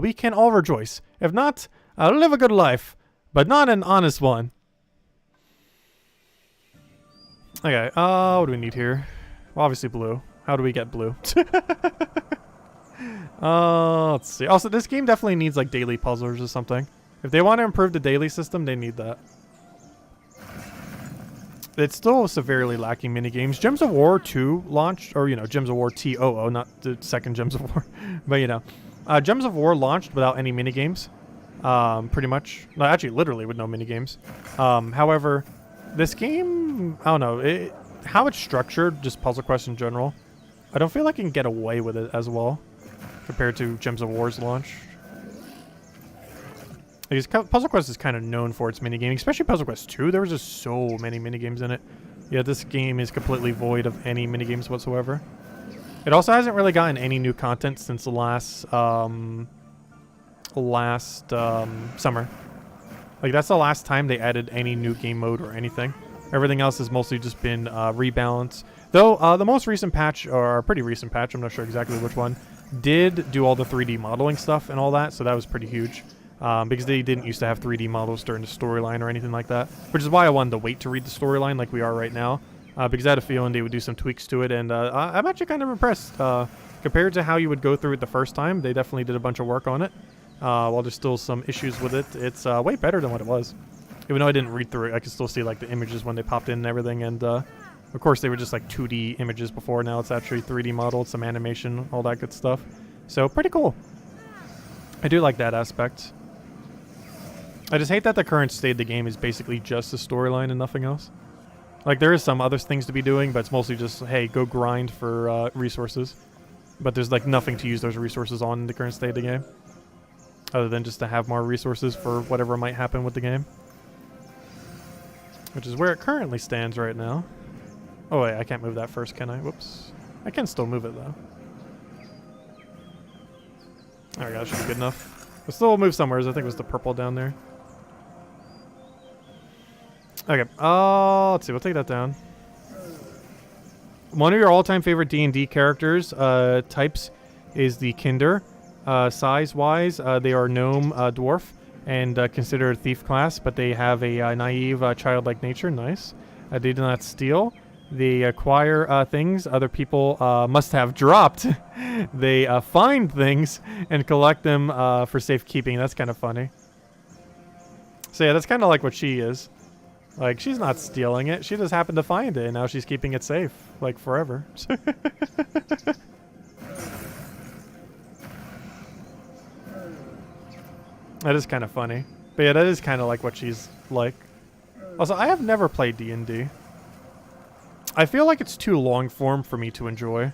we can all rejoice. If not, live a good life, but not an honest one. Okay, what do we need here? Well, obviously blue. How do we get blue? Let's see. Also, this game definitely needs like daily puzzles or something. If they want to improve the daily system, they need that. It's still severely lacking minigames. Gems of War 2 launched, or, you know, Gems of War TOO, not the second Gems of War. But, you know, Gems of War launched without any minigames. Pretty much. No, actually, literally with no minigames. However, this game, I don't know, how it's structured, just puzzle quests in general, I don't feel like I can get away with it as well compared to Gems of War's launch. Because Puzzle Quest is kind of known for its minigaming, especially Puzzle Quest 2. There was just so many minigames in it. Yeah, this game is completely void of any minigames whatsoever. It also hasn't really gotten any new content since the last summer. Like, that's the last time they added any new game mode or anything. Everything else has mostly just been rebalanced. Though, the most recent patch, or a pretty recent patch, I'm not sure exactly which one, did do all the 3D modeling stuff and all that, so that was pretty huge. Because they didn't used to have 3D models during the storyline or anything like that. Which is why I wanted to wait to read the storyline like we are right now. Because I had a feeling they would do some tweaks to it, and I'm actually kind of impressed. Compared to how you would go through it the first time, they definitely did a bunch of work on it. While there's still some issues with it, it's way better than what it was. Even though I didn't read through it, I could still see like the images when they popped in and everything, and of course they were just like 2D images before. Now it's actually 3D modeled, some animation, all that good stuff. So pretty cool. I do like that aspect. I just hate that the current state of the game is basically just the storyline and nothing else. Like, there is some other things to be doing, but it's mostly just, hey, go grind for resources. But there's, like, nothing to use those resources on in the current state of the game. Other than just to have more resources for whatever might happen with the game. Which is where it currently stands right now. Oh, wait, I can't move that first, can I? Whoops. I can still move it, though. There we go, that should be good enough. I'll still move somewhere, I think it was the purple down there. Okay, let's see, we'll take that down. One of your all-time favorite D&D characters types is the Kinder. Size-wise, they are gnome dwarf and considered a thief class, but they have a naive, childlike nature. Nice. They do not steal. They acquire things other people must have dropped. They find things and collect them for safekeeping. That's kind of funny. So yeah, that's kind of like what she is. Like, she's not stealing it. She just happened to find it, and now she's keeping it safe, like, forever. That is kind of funny. But yeah, that is kind of like what she's like. Also, I have never played D&D. I feel like it's too long form for me to enjoy.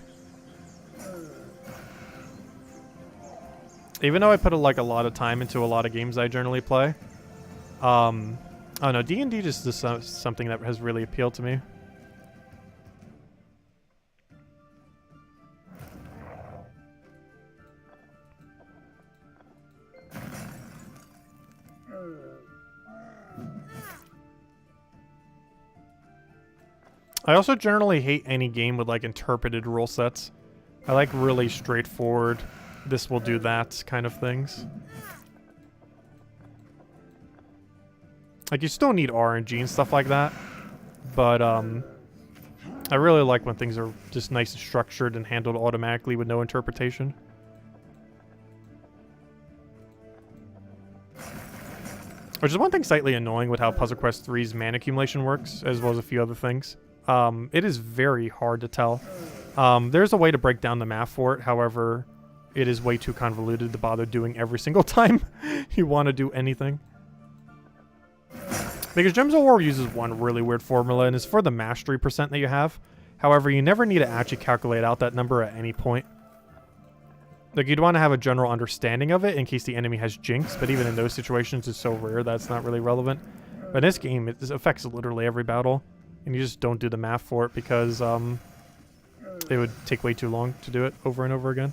Even though I put like a lot of time into a lot of games I generally play. I don't know, D&D just is something that has really appealed to me. I also generally hate any game with like interpreted rule sets. I like really straightforward, this will do that kind of things. Like, you still need RNG and stuff like that, but I really like when things are just nice and structured and handled automatically with no interpretation. Which is one thing slightly annoying with how Puzzle Quest 3's mana accumulation works, as well as a few other things. It is very hard to tell. There's a way to break down the math for it, however, it is way too convoluted to bother doing every single time you want to do anything. Because Gems of War uses one really weird formula, and it's for the mastery percent that you have. However, you never need to actually calculate out that number at any point. Like, you'd want to have a general understanding of it in case the enemy has Jinx, but even in those situations, it's so rare that it's not really relevant. But in this game, it affects literally every battle, and you just don't do the math for it because it would take way too long to do it over and over again.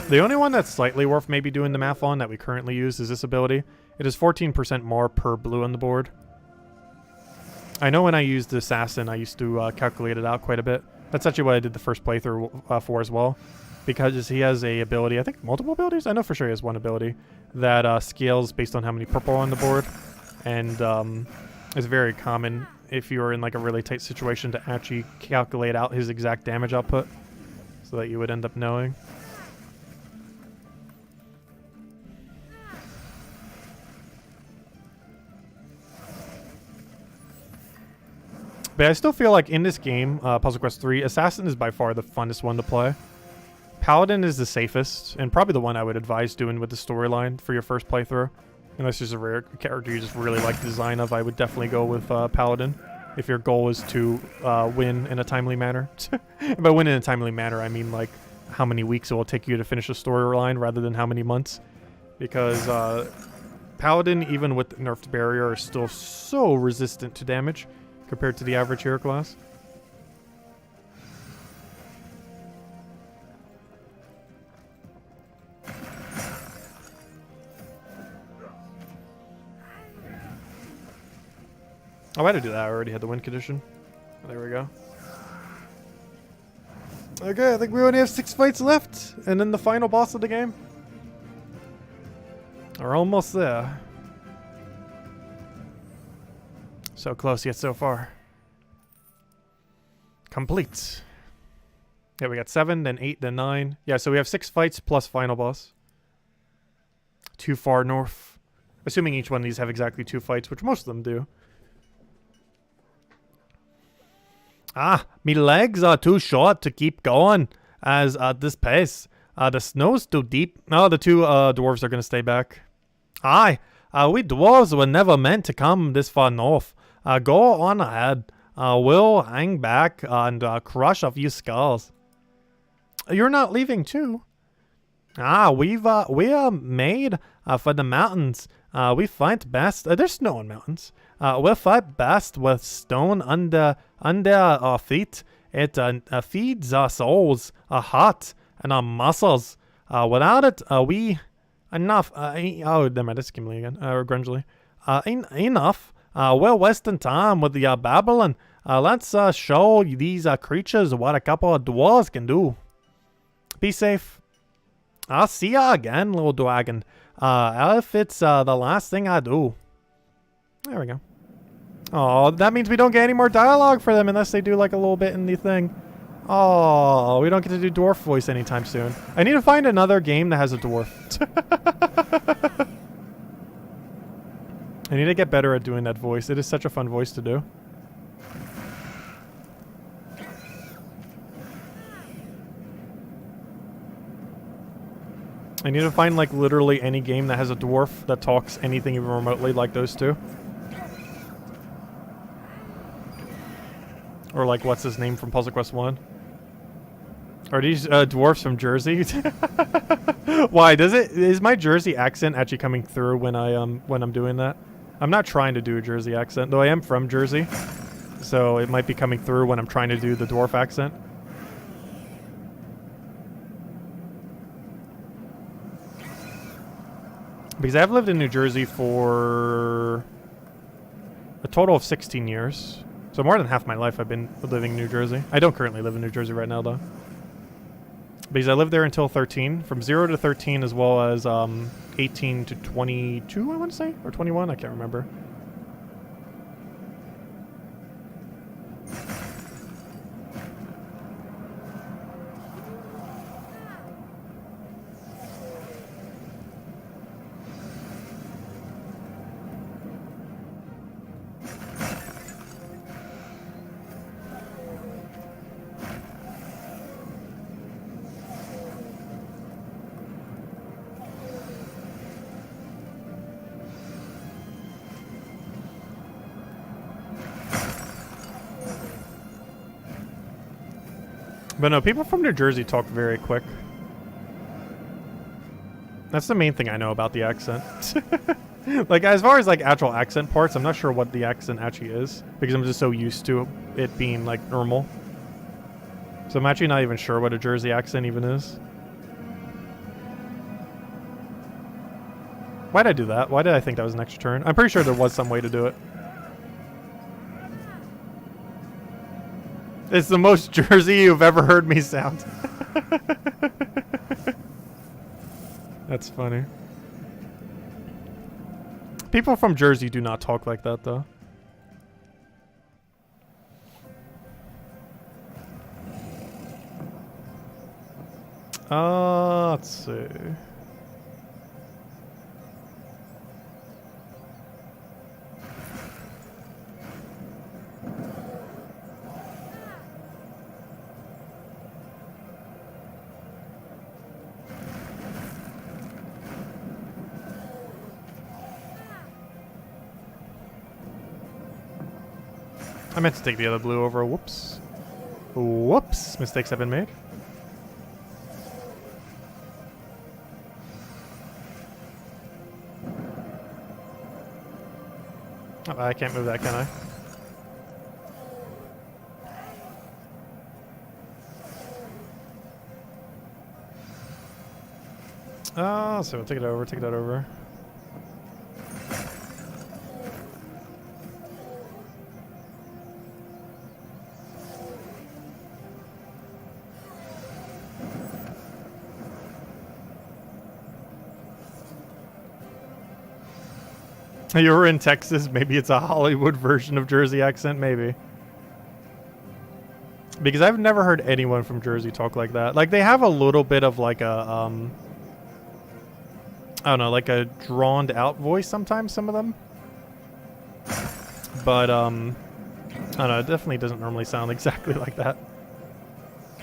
The only one that's slightly worth maybe doing the math on that we currently use is this ability. It is 14% more per blue on the board. I know when I used the Assassin, I used to calculate it out quite a bit. That's actually what I did the first playthrough for as well. Because he has a ability, I think multiple abilities? I know for sure he has one ability that scales based on how many purple on the board. And it's very common if you're in like a really tight situation to actually calculate out his exact damage output. So that you would end up knowing. But I still feel like in this game, Puzzle Quest 3, Assassin is by far the funnest one to play. Paladin is the safest, and probably the one I would advise doing with the storyline for your first playthrough. Unless there's a rare character you just really like the design of, I would definitely go with Paladin. If your goal is to win in a timely manner. By win in a timely manner, I mean like how many weeks it will take you to finish a storyline rather than how many months. Because Paladin, even with the nerfed barrier, is still so resistant to damage compared to the average hero class. Oh, I had to do that. I already had the win condition. There we go. Okay, I think we only have 6 fights left, and then the final boss of the game. We're almost there. So close yet so far. Complete. Yeah, we got 7, then 8, then 9. Yeah, so we have 6 fights plus final boss. Too far north. Assuming each one of these have exactly 2 fights, which most of them do. Ah, me legs are too short to keep going as at this pace. The snow's too deep. No, the 2 dwarves are going to stay back. Aye, we dwarves were never meant to come this far north. Go on ahead. We'll hang back and crush a few skulls. You're not leaving too. Ah, we are made for the mountains. We fight best. There's snow in mountains. We'll fight best with stone under our feet. It feeds our souls, our heart, and our muscles. Without it, we enough. Oh, never mind. That's Gimli again. Or Grungely. Enough. We're wasting time with the babbling. Let's show these creatures what a couple of dwarves can do. Be safe. I'll see ya again, little dragon. If it's the last thing I do. There we go. Oh, that means we don't get any more dialogue for them unless they do like a little bit in the thing. Oh, we don't get to do dwarf voice anytime soon. I need to find another game that has a dwarf. I need to get better at doing that voice. It is such a fun voice to do. I need to find like literally any game that has a dwarf that talks anything even remotely like those two. Or like what's his name from Puzzle Quest 1? Are these dwarfs from Jersey? Why is my Jersey accent actually coming through when I'm doing that? I'm not trying to do a Jersey accent, though I am from Jersey. So it might be coming through when I'm trying to do the dwarf accent. Because I've lived in New Jersey for a total of 16 years. So more than half my life I've been living in New Jersey. I don't currently live in New Jersey right now, though. Because I lived there until 13. From 0 to 13, as well as 18 to 22, I want to say? Or 21? I can't remember. But no, people from New Jersey talk very quick. That's the main thing I know about the accent. Like, as far as, like, actual accent parts, I'm not sure what the accent actually is. Because I'm just so used to it being, like, normal. So I'm actually not even sure what a Jersey accent even is. Why'd I do that? Why did I think that was an extra turn? I'm pretty sure there was some way to do it. It's the most Jersey you've ever heard me sound. That's funny. People from Jersey do not talk like that, though. Let's see. I meant to take the other blue over. Whoops. Whoops. Mistakes have been made. Oh, I can't move that, can I? Oh, so we'll take it over, take that over. You were in Texas. Maybe it's a Hollywood version of Jersey accent. Maybe. Because I've never heard anyone from Jersey talk like that. Like, they have a little bit of like a, I don't know, like a drawn out voice sometimes, some of them. But, I don't know, it definitely doesn't normally sound exactly like that.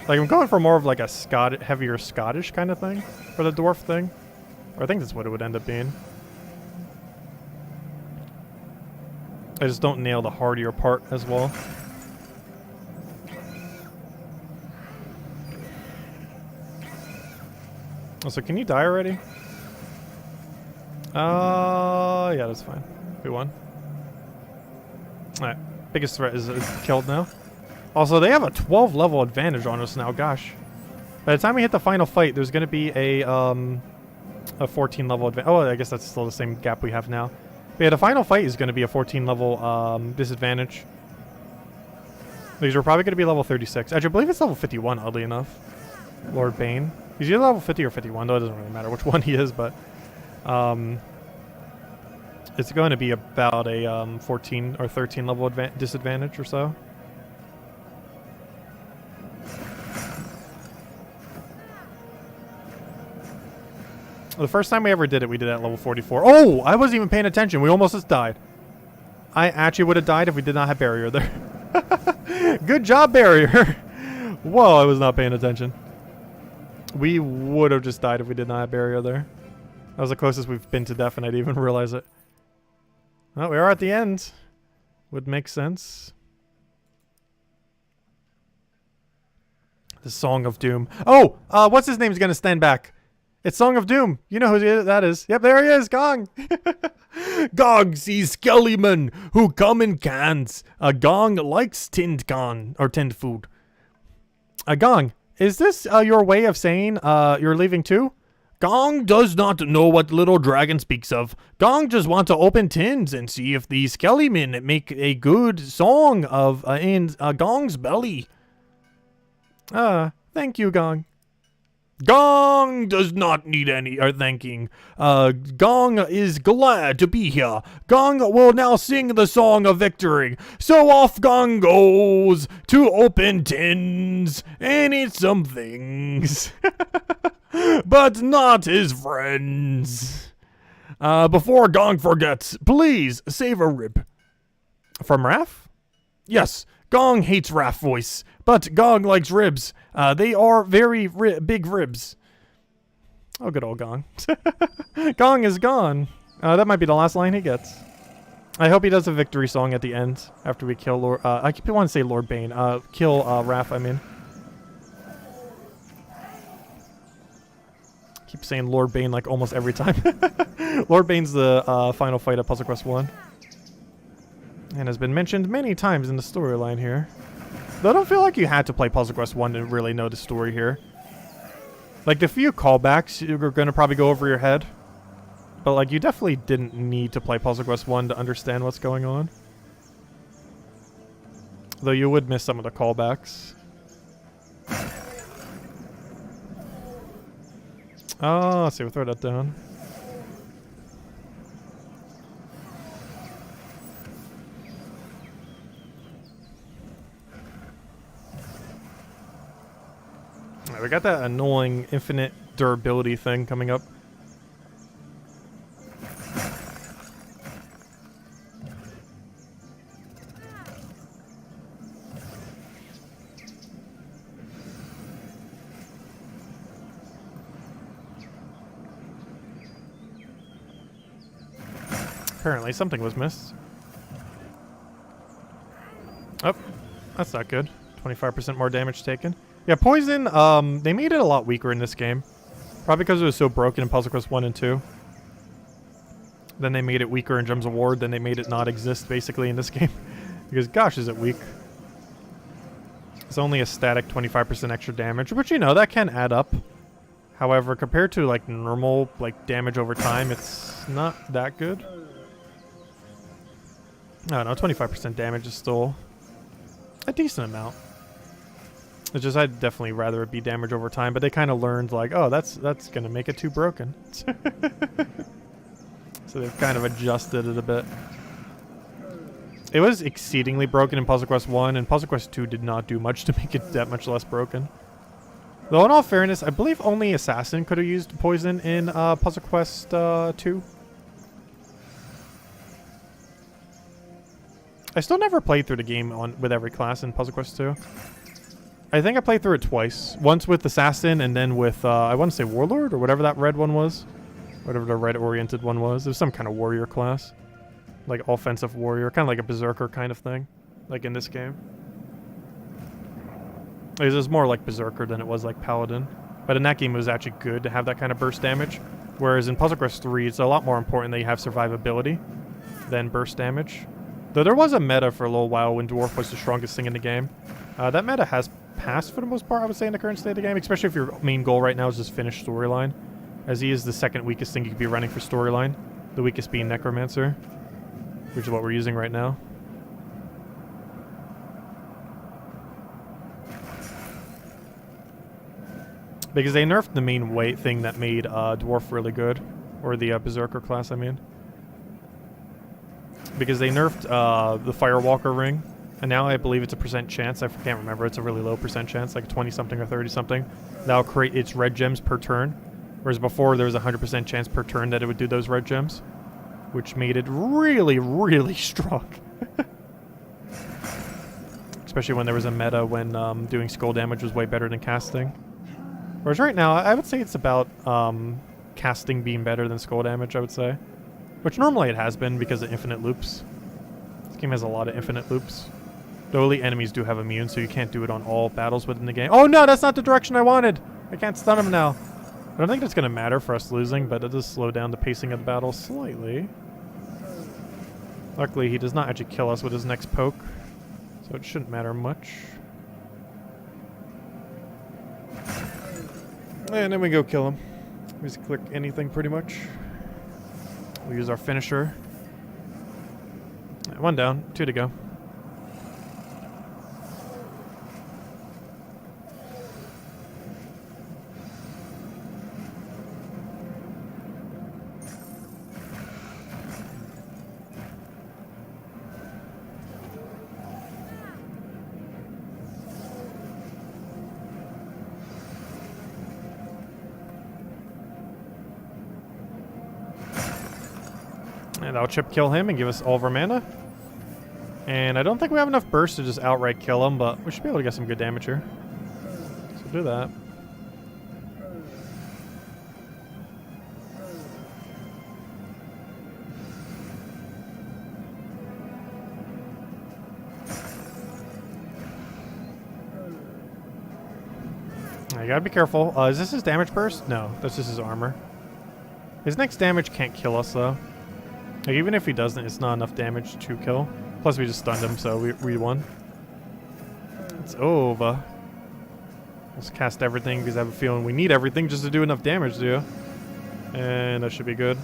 Like, I'm going for more of like a heavier Scottish kind of thing for the dwarf thing. Or I think that's what it would end up being. I just don't nail the heartier part as well. So can you die already? Yeah, that's fine. We won. Alright, biggest threat is killed now. Also, they have a 12 level advantage on us now, gosh. By the time we hit the final fight, there's gonna be a 14 level advantage. Oh, I guess that's still the same gap we have now. But yeah, the final fight is gonna be a 14 level disadvantage. These are probably gonna be level 36. Actually, I believe it's level 51, oddly enough. Lord Bane. He's either level 50 or 51, though it doesn't really matter which one he is, but it's going to be about a 14 or 13 level disadvantage or so. The first time we ever did it, we did it at level 44. Oh, I wasn't even paying attention. We almost just died. I actually would have died if we did not have barrier there. Good job, barrier. Whoa, I was not paying attention. We would have just died if we did not have barrier there. That was the closest we've been to death, and I didn't even realize it. Well, we are at the end. Would make sense. The Song of Doom. Oh! What's his name's gonna stand back? It's Song of Doom. You know who that is. Yep, there he is, Gong. Gong sees skellymen who come in cans. Gong likes tinned food. Gong, is this your way of saying you're leaving too? Gong does not know what little dragon speaks of. Gong just want to open tins and see if these skellymen make a good song of in Gong's belly. Thank you, Gong. Gong does not need any thanking. Gong is glad to be here. Gong will now sing the song of victory. So off Gong goes to open tins and eat some things. But not his friends. Before Gong forgets, please save a rib. From Raf? Yes, Gong hates Raf voice, but Gong likes ribs. They are very big ribs. Oh, good old Gong. Gong is gone. That might be the last line he gets. I hope he does a victory song at the end after we kill Lord... I keep wanting to say Lord Bane. Kill Raf, I mean. Keep saying Lord Bane like almost every time. Lord Bane's the final fight of Puzzle Quest 1. And has been mentioned many times in the storyline here. Though I don't feel like you had to play Puzzle Quest 1 to really know the story here. Like, the few callbacks you're going to probably go over your head. But, like, you definitely didn't need to play Puzzle Quest 1 to understand what's going on. Though you would miss some of the callbacks. Oh, let's see, we'll throw that down. Alright, we got that annoying infinite durability thing coming up. Apparently something was missed. Oh, that's not good. 25% more damage taken. Yeah, poison, they made it a lot weaker in this game. Probably because it was so broken in Puzzle Quest 1 and 2. Then they made it weaker in Gems of War, then they made it not exist, basically, in this game. Because, gosh, is it weak. It's only a static 25% extra damage, which, you know, that can add up. However, compared to, like, normal, like, damage over time, it's not that good. I don't know, 25% damage is still a decent amount. It's just I'd definitely rather it be damage over time, but they kind of learned like, oh, that's gonna make it too broken. So So they've kind of adjusted it a bit. It was exceedingly broken in Puzzle Quest 1, and Puzzle Quest 2 did not do much to make it that much less broken. Though in all fairness, I believe only Assassin could have used poison in Puzzle Quest 2. I still never played through the game with every class in Puzzle Quest 2. I think I played through it twice. Once with Assassin, and then with, I want to say Warlord, or whatever that red one was. Whatever the red-oriented one was. It was some kind of warrior class. Like offensive warrior, kind of like a berserker kind of thing. Like in this game. It was more like berserker than it was like paladin. But in that game it was actually good to have that kind of burst damage. Whereas in Puzzle Quest 3 it's a lot more important that you have survivability than burst damage. Though there was a meta for a little while when Dwarf was the strongest thing in the game. That meta has passed for the most part, I would say, in the current state of the game. Especially if your main goal right now is just finish storyline. As he is the second weakest thing you could be running for storyline. The weakest being Necromancer. Which is what we're using right now. Because they nerfed the main weight thing that made Dwarf really good. Or the Berserker class, I mean. Because they nerfed the Firewalker ring. And now I believe it's a % chance. I can't remember. It's a really low % chance. Like 20-something or 30-something. That'll create its red gems per turn. Whereas before there was a 100% chance per turn that it would do those red gems. Which made it really, really strong. Especially when there was a meta when doing skull damage was way better than casting. Whereas right now, I would say it's about casting being better than skull damage, I would say. Which normally it has been because of infinite loops. This game has a lot of infinite loops. The only enemies do have immune, so you can't do it on all battles within the game. Oh no, that's not the direction I wanted! I can't stun him now. I don't think that's going to matter for us losing, but it does slow down the pacing of the battle slightly. Luckily, he does not actually kill us with his next poke, so it shouldn't matter much. And then we go kill him. We just click anything pretty much. We'll use our finisher. 1 down, 2 to go. And that'll chip kill him and give us all of our mana. And I don't think we have enough burst to just outright kill him, but we should be able to get some good damage here. So do that. You gotta be careful. Is this his damage burst? No, that's just his armor. His next damage can't kill us though. Like, even if he doesn't, it's not enough damage to kill. Plus we just stunned him, so we won. It's over. Let's cast everything because I have a feeling we need everything just to do enough damage to you. And that should be good.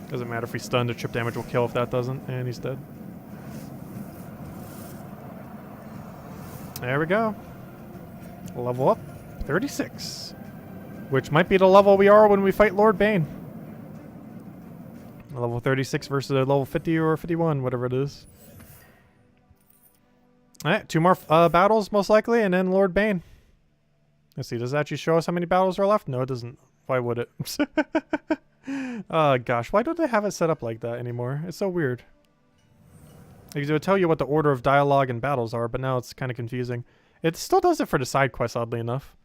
Doesn't matter if we stun, the chip damage will kill if that doesn't. And he's dead. There we go. Level up. 36. Which might be the level we are when we fight Lord Bane. Level 36 versus a level 50 or 51, whatever it is. Alright, 2 more battles most likely, and then Lord Bane. Let's see, does it actually show us how many battles are left? No, it doesn't. Why would it? Oh gosh, why don't they have it set up like that anymore? It's so weird. Because it would tell you what the order of dialogue and battles are, but now it's kind of confusing. It still does it for the side quests, oddly enough.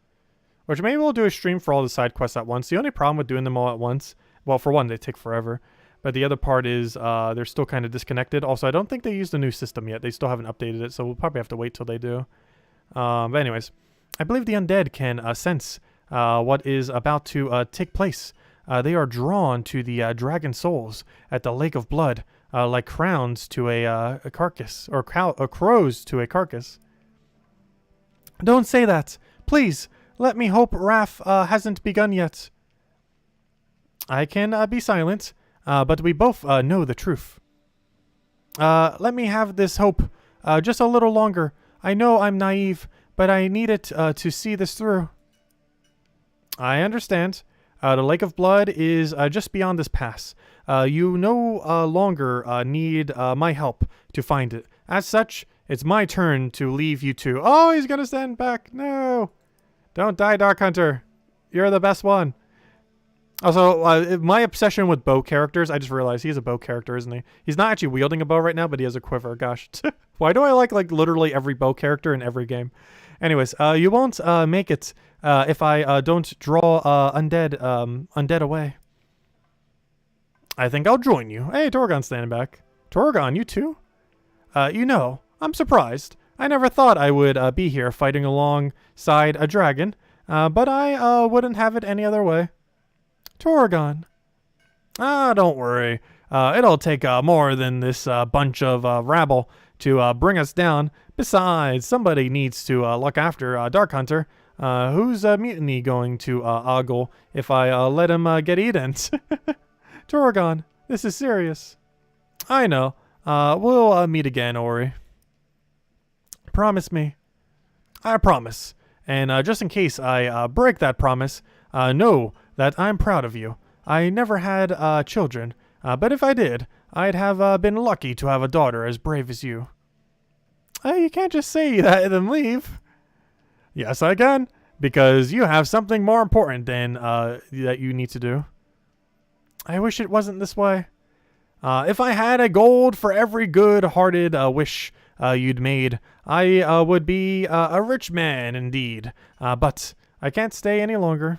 Which maybe we'll do a stream for all the side quests at once. The only problem with doing them all at once, well, for one, they take forever. But the other part is they're still kind of disconnected. Also, I don't think they used the new system yet. They still haven't updated it, so we'll probably have to wait till they do. But anyways, I believe the undead can sense what is about to take place. They are drawn to the dragon souls at the Lake of Blood, like crowns to a carcass, or crows to a carcass. Don't say that. Please, let me hope Raf hasn't begun yet. I can be silent, but we both know the truth. Let me have this hope just a little longer. I know I'm naive, but I need it to see this through. I understand. The Lake of Blood is just beyond this pass. You no longer need my help to find it. As such, it's my turn to leave you two. Oh, he's gonna stand back. No. Don't die, Dark Hunter. You're the best one. Also, my obsession with bow characters, I just realized he's a bow character, isn't he? He's not actually wielding a bow right now, but he has a quiver. Gosh. Why do I like literally every bow character in every game? Anyways, you won't make it if I don't draw undead away. I think I'll join you. Hey, Torgon's standing back. Torgon, you too? You know, I'm surprised. I never thought I would be here fighting alongside a dragon, but I wouldn't have it any other way. Torgon. Don't worry. It'll take more than this bunch of rabble to bring us down. Besides, somebody needs to look after Dark Hunter. Who's Mutiny going to ogle if I let him get eaten? Torgon, this is serious. I know. We'll meet again, Ori. Promise me. I promise. And just in case I break that promise, know that I'm proud of you. I never had children, but if I did, I'd have been lucky to have a daughter as brave as you. You can't just say that and then leave. Yes, I can, because you have something more important than that you need to do. I wish it wasn't this way. If I had a gold for every good-hearted wish you'd made, I would be a rich man indeed. But I can't stay any longer.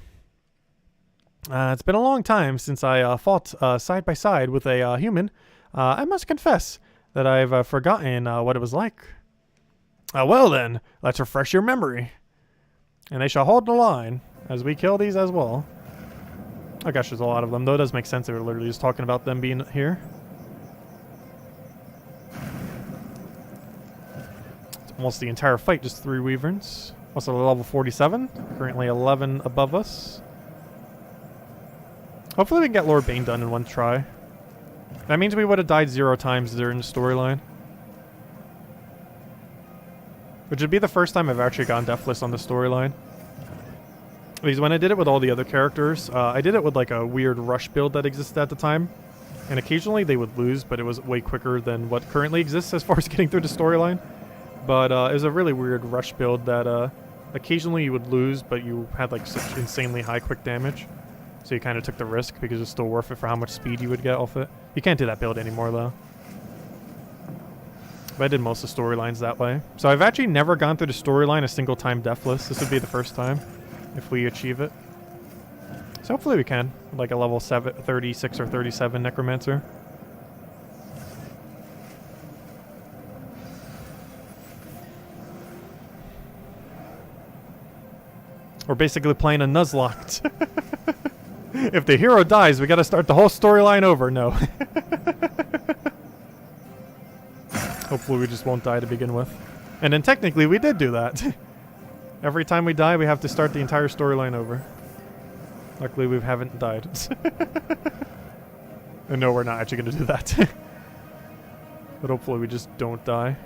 It's been a long time since I fought side by side with a human. I must confess that I've forgotten what it was like. Well then, let's refresh your memory. And they shall hold the line as we kill these as well. Oh gosh, there's a lot of them. Though it does make sense they were literally just talking about them being here. It's almost the entire fight, just 3 wyverns. Also level 47, currently 11 above us. Hopefully we can get Lord Bane done in one try. That means we would have died 0 times during the storyline. Which would be the first time I've actually gone deathless on the storyline. Because when I did it with all the other characters, I did it with like a weird rush build that existed at the time. And occasionally they would lose, but it was way quicker than what currently exists as far as getting through the storyline. But it was a really weird rush build that occasionally you would lose, but you had like such insanely high quick damage. So you kind of took the risk because it's still worth it for how much speed you would get off it. You can't do that build anymore though. But I did most of the storylines that way. So I've actually never gone through the storyline a single time deathless. This would be the first time if we achieve it. So hopefully we can. Like a level 36 or 37 Necromancer. We're basically playing a Nuzlocke. If the hero dies, we gotta start the whole storyline over. No. Hopefully we just won't die to begin with. And then technically we did do that. Every time we die, we have to start the entire storyline over. Luckily we haven't died. And no, we're not actually going to do that. But hopefully we just don't die.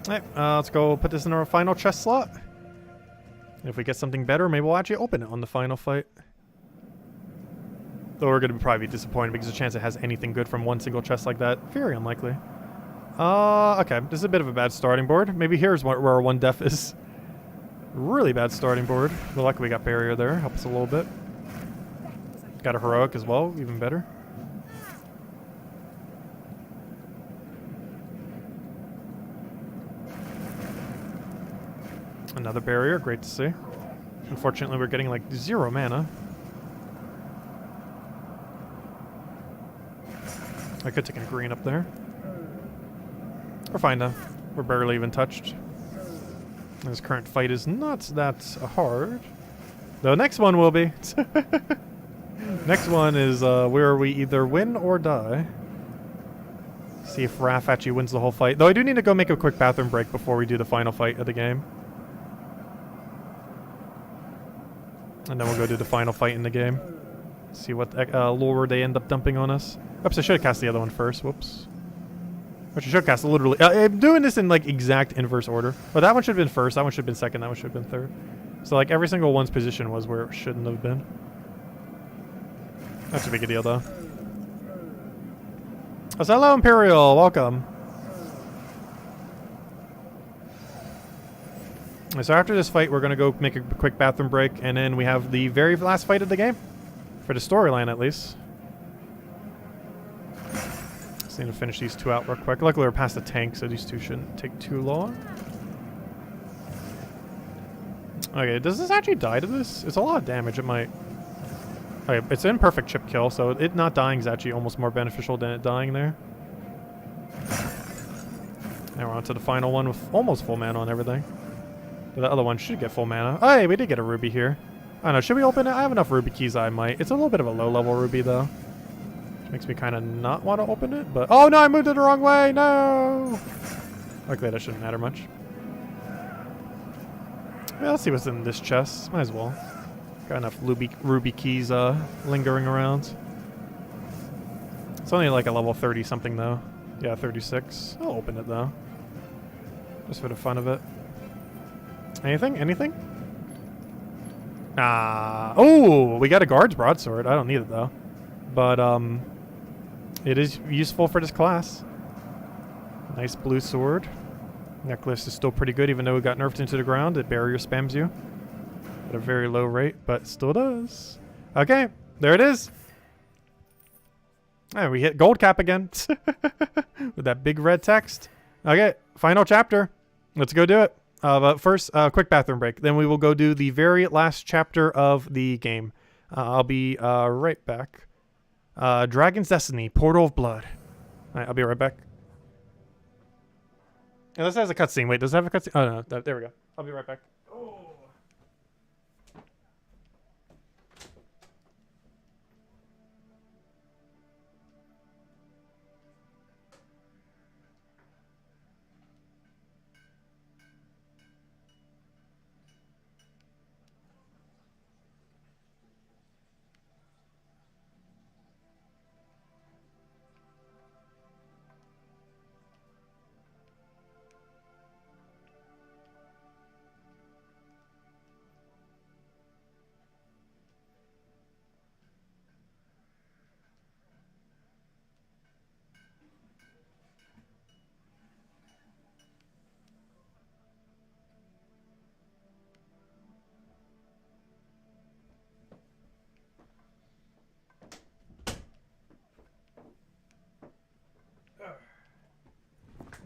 Alright, let's go put this in our final chest slot. If we get something better, maybe we'll actually open it on the final fight. Though we're going to probably be disappointed because the chance it has anything good from one single chest like that, very unlikely. Okay, this is a bit of a bad starting board. Maybe here's where our one def is. Really bad starting board. Well, luckily we got barrier there, helps a little bit. Got a heroic as well, even better. Another barrier, great to see. Unfortunately, we're getting like 0 mana. I could take a green up there. We're fine though. We're barely even touched. This current fight is not that hard. The next one will be. Next one is where we either win or die. See if Raf actually wins the whole fight. Though I do need to go make a quick bathroom break before we do the final fight of the game. And then we'll go do the final fight in the game. See what lore they end up dumping on us. Oops, I should have cast the other one first. Whoops. Which I should have cast literally. I'm doing this in like exact inverse order. But that one should have been first. That one should have been second. That one should have been third. So like every single one's position was where it shouldn't have been. That's a big deal though. Oh, so hello Imperial. Welcome. So after this fight, we're going to go make a quick bathroom break, and then we have the very last fight of the game. For the storyline, at least. Just need to finish these two out real quick. Luckily, we're past the tank, so these two shouldn't take too long. Okay, does this actually die to this? It's a lot of damage. It might... Okay, it's an imperfect chip kill, so it not dying is actually almost more beneficial than it dying there. Now we're on to the final one with almost full mana on everything. The other one should get full mana. Oh, hey, we did get a ruby here. I don't know, should we open it? I have enough ruby keys I might. It's a little bit of a low-level ruby, though. Which makes me kind of not want to open it, but... Oh, no, I moved it the wrong way! No! Luckily, that shouldn't matter much. Yeah, let's see what's in this chest. Might as well. Got enough ruby keys lingering around. It's only like a level 30-something, though. Yeah, 36. I'll open it, though. Just for the fun of it. Anything? Anything? Oh, we got a guard's broadsword. I don't need it though, but it is useful for this class. Nice blue sword. Necklace is still pretty good, even though it got nerfed into the ground. It barrier spams you at a very low rate, but still does. Okay, there it is. And we hit gold cap again with that big red text. Okay, final chapter. Let's go do it. But first, quick bathroom break. Then we will go do the very last chapter of the game. I'll be right back. Dragon's Destiny, Portal of Blood. Alright, I'll be right back. And this has a cutscene. Wait, does it have a cutscene? Oh, no. There we go. I'll be right back.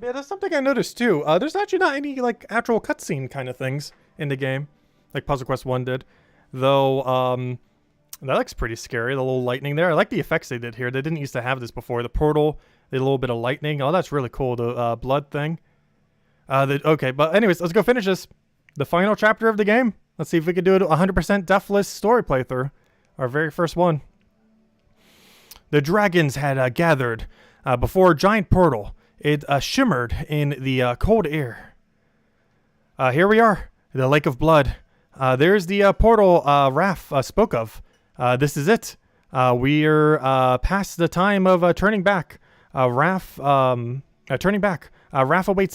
Yeah, that's something I noticed too. There's actually not any like actual cutscene kind of things in the game, like Puzzle Quest 1 did. Though, that looks pretty scary. The little lightning there. I like the effects they did here. They didn't used to have this before. The portal, they did a little bit of lightning. Oh, that's really cool. The blood thing. Okay, but anyways, let's go finish this. The final chapter of the game. Let's see if we can do it 100% deathless story playthrough. Our very first one. The dragons had gathered before a giant portal. It shimmered in the cold air. Here we are, the Lake of Blood. There's the portal Raf spoke of. This is it. We're past the time of turning back. Raf awaits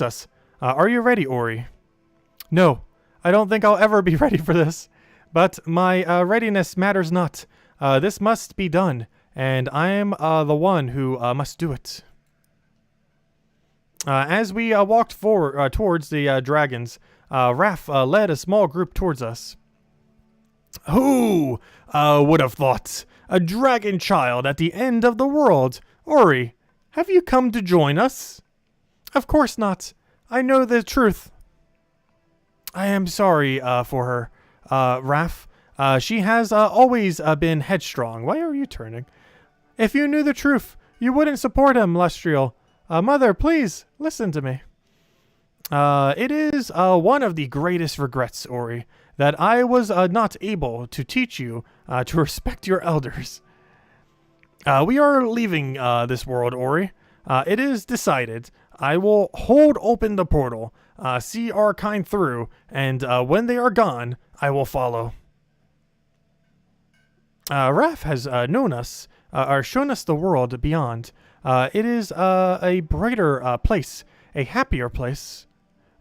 us. Are you ready, Ori? No, I don't think I'll ever be ready for this. But my readiness matters not. This must be done, and I am the one who must do it. As we walked forward towards the dragons, Raf led a small group towards us. Who would have thought? A dragon child at the end of the world. Ori, have you come to join us? Of course not. I know the truth. I am sorry for her, Raf. She has always been headstrong. Why are you turning? If you knew the truth, you wouldn't support him, Lestriel. Mother, please, listen to me. It is one of the greatest regrets, Ori, that I was not able to teach you to respect your elders. We are leaving this world, Ori. It is decided. I will hold open the portal, see our kind through, and when they are gone, I will follow. Raf has known us, or shown us the world beyond. It is a brighter place, a happier place.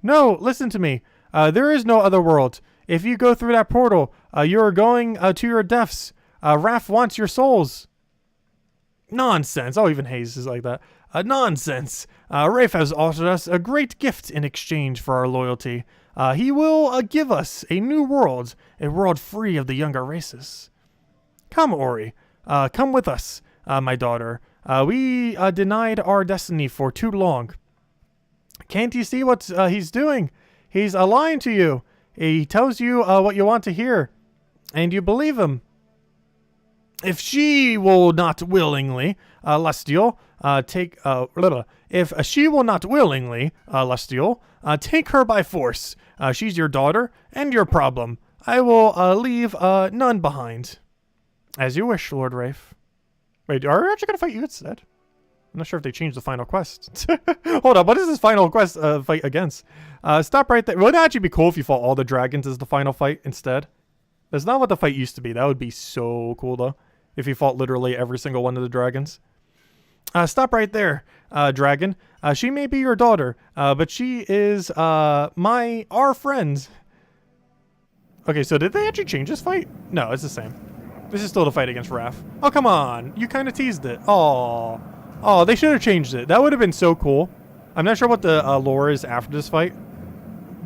No, listen to me. There is no other world. If you go through that portal, you are going to your deaths. Raf wants your souls. Nonsense. Oh, even Hayes is like that. Nonsense. Raf has offered us a great gift in exchange for our loyalty. He will give us a new world, a world free of the younger races. Come, Ori. Come with us, my daughter. We denied our destiny for too long. Can't you see what he's doing? He's lying to you. He tells you what you want to hear, and you believe him. If she will not willingly, Lestial, if she will not willingly, Lestial, take her by force. She's your daughter and your problem. I will leave none behind. As you wish, Lord Rafe. Wait, are we actually gonna fight you instead? I'm not sure if they changed the final quest. Hold on, what is this final quest fight against? Stop right there. Would it actually be cool if you fought all the dragons as the final fight instead? That's not what the fight used to be. That would be so cool, though, if you fought literally every single one of the dragons. Stop right there, dragon. She may be your daughter, but she is our friend. Okay, so did they actually change this fight? No, it's the same. This is still the fight against Raf. Oh, come on. You kind of teased it. Oh, they should have changed it. That would have been so cool. I'm not sure what the lore is after this fight.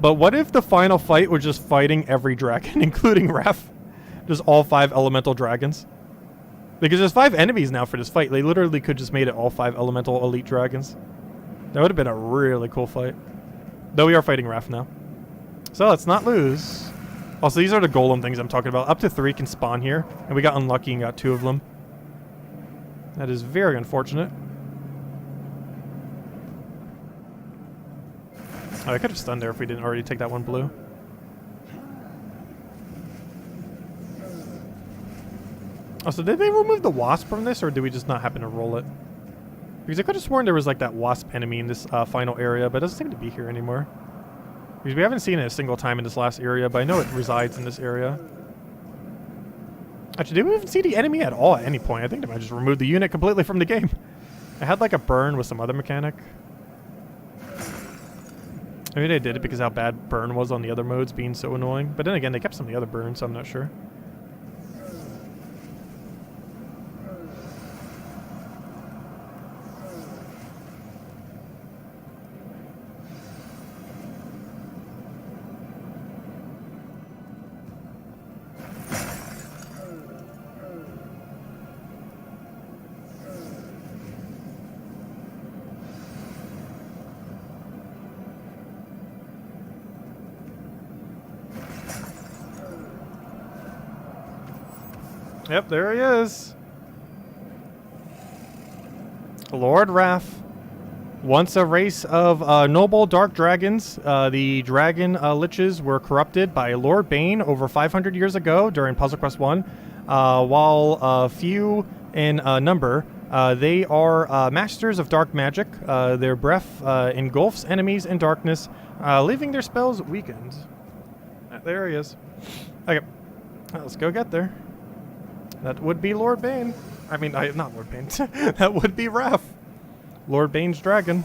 But what if the final fight was just fighting every dragon, including Raf? Just all 5 elemental dragons? Because there's 5 enemies now for this fight. They literally could just made it all 5 elemental elite dragons. That would have been a really cool fight. Though we are fighting Raf now. So let's not lose. Also, these are the golem things I'm talking about. Up to 3 can spawn here. And we got unlucky and got 2 of them. That is very unfortunate. Oh, I could have stunned there if we didn't already take that one blue. Also, did they remove the wasp from this, or did we just not happen to roll it? Because I could have sworn there was like that wasp enemy in this final area, but it doesn't seem to be here anymore. Because we haven't seen it a single time in this last area, but I know it resides in this area. Actually, did we even see the enemy at all at any point? I think they might just remove the unit completely from the game. I had like a burn with some other mechanic. Maybe they did it because how bad burn was on the other modes being so annoying. But then again, they kept some of the other burns, so I'm not sure. Yep, there he is. Lord Raf. Once a race of noble dark dragons, the dragon liches were corrupted by Lord Bane over 500 years ago during Puzzle Quest 1. While few in number, they are masters of dark magic. Their breath engulfs enemies in darkness, leaving their spells weakened. There he is. Okay, let's go get there. That would be Lord Bane. I mean, not Lord Bane. That would be Raf. Lord Bane's dragon.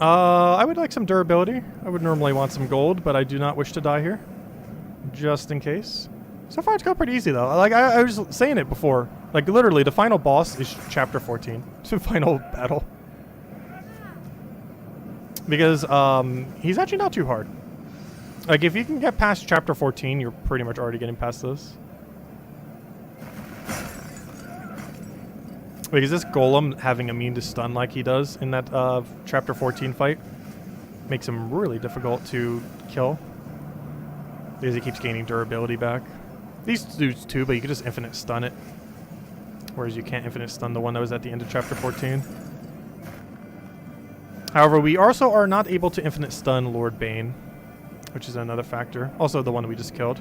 I would like some durability. I would normally want some gold, but I do not wish to die here. Just in case. So far, it's going pretty easy, though. Like, I was saying it before. Like, literally, the final boss is Chapter 14. It's the final battle. Because, he's actually not too hard. Like, if you can get past Chapter 14, you're pretty much already getting past this. Because this golem having immune to stun like he does in that Chapter 14 fight makes him really difficult to kill. Because he keeps gaining durability back. These dudes too, but you can just infinite stun it. Whereas you can't infinite stun the one that was at the end of Chapter 14. However, we also are not able to infinite stun Lord Bane, which is another factor. Also the one we just killed.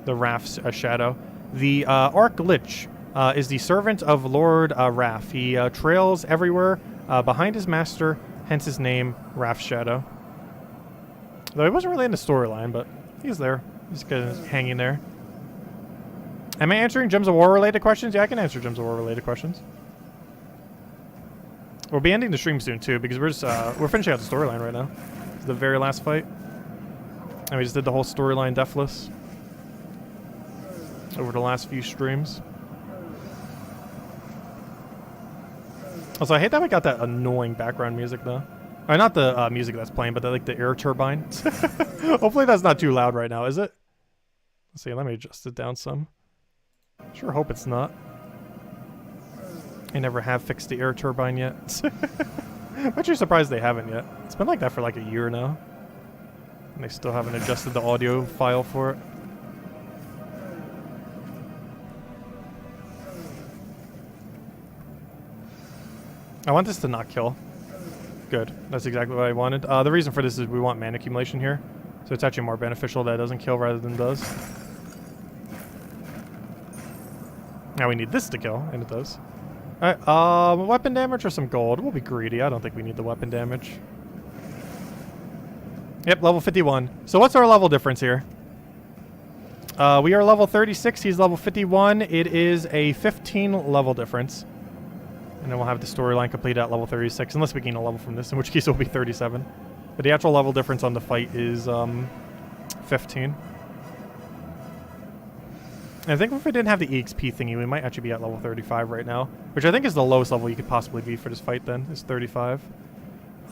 The Raf's shadow. The Arc Lich is the servant of Lord Raf. He trails everywhere behind his master, hence his name, Raf's Shadow. Though he wasn't really in the storyline, but he's there. He's kind of hanging there. Am I answering Gems of War related questions? Yeah, I can answer Gems of War related questions. We'll be ending the stream soon too, because we're finishing out the storyline right now. It's the very last fight. And we just did the whole storyline deathless over the last few streams. Also, I hate that we got that annoying background music though. Or not the music that's playing, but like the air turbine. Hopefully that's not too loud right now, is it? Let's see, let me adjust it down some. Sure hope it's not. I never have fixed the air turbine yet. I'm actually surprised they haven't yet. It's been like that for like a year now. And they still haven't adjusted the audio file for it. I want this to not kill. Good. That's exactly what I wanted. The reason for this is we want mana accumulation here. So it's actually more beneficial that it doesn't kill rather than does. Now we need this to kill, and it does. Alright, weapon damage or some gold? We'll be greedy. I don't think we need the weapon damage. Yep, level 51. So what's our level difference here? We are level 36, he's level 51. It is a 15 level difference. And then we'll have the storyline completed at level 36, unless we gain a level from this, in which case it will be 37. But the actual level difference on the fight is 15. And I think if we didn't have the EXP thingy, we might actually be at level 35 right now. Which I think is the lowest level you could possibly be for this fight then, is 35.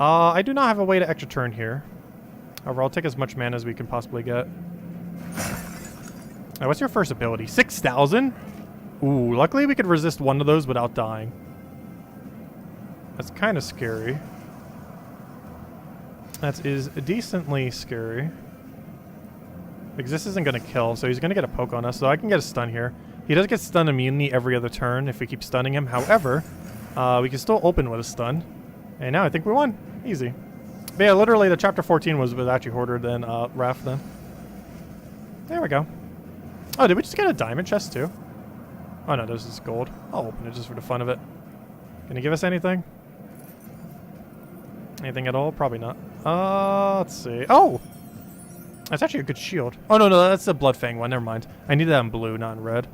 I do not have a way to extra turn here. However, I'll take as much mana as we can possibly get. What's your first ability? 6,000? Ooh, luckily we could resist one of those without dying. That's kind of scary. That is decently scary. Because this isn't going to kill, so he's going to get a poke on us. So I can get a stun here. He does get stun immunity every other turn if we keep stunning him. However, we can still open with a stun. And now I think we won. Easy. But yeah, literally the chapter 14 was actually harder than Raf then. There we go. Oh, did we just get a diamond chest too? Oh no, this is gold. I'll open it just for the fun of it. Can he give us anything? Anything at all? Probably not. Let's see. Oh! That's actually a good shield. Oh, no, that's the Bloodfang one. Never mind. I need that in blue, not in red.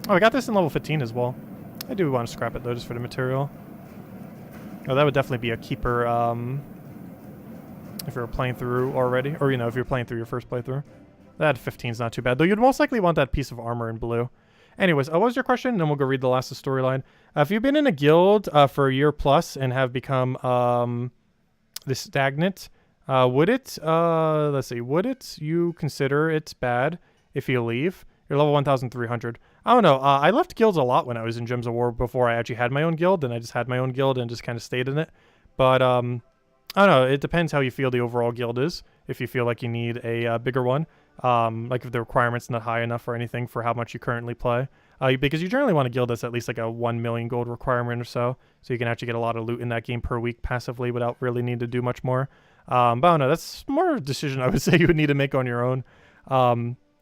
Oh, I got this in level 15 as well. I do want to scrap it, though, just for the material. Oh, that would definitely be a keeper, if you were playing through already. Or, you know, if you're playing through your first playthrough. That 15 is not too bad. Though you'd most likely want that piece of armor in blue. Anyways, what was your question? And then we'll go read the last of the storyline. If you've been in a guild for a year plus and have become this stagnant, would it, let's see, would it you consider it bad if you leave? You're level 1,300. I don't know. I left guilds a lot when I was in Gems of War before I actually had my own guild, and I just had my own guild and just kind of stayed in it. But, I don't know. It depends how you feel the overall guild is. If you feel like you need a bigger one. Like if the requirement's not high enough or anything for how much you currently play. Because you generally want a guild that's at least like a 1 million gold requirement or so. So you can actually get a lot of loot in that game per week passively without really needing to do much more. But I don't know, that's more a decision I would say you would need to make on your own.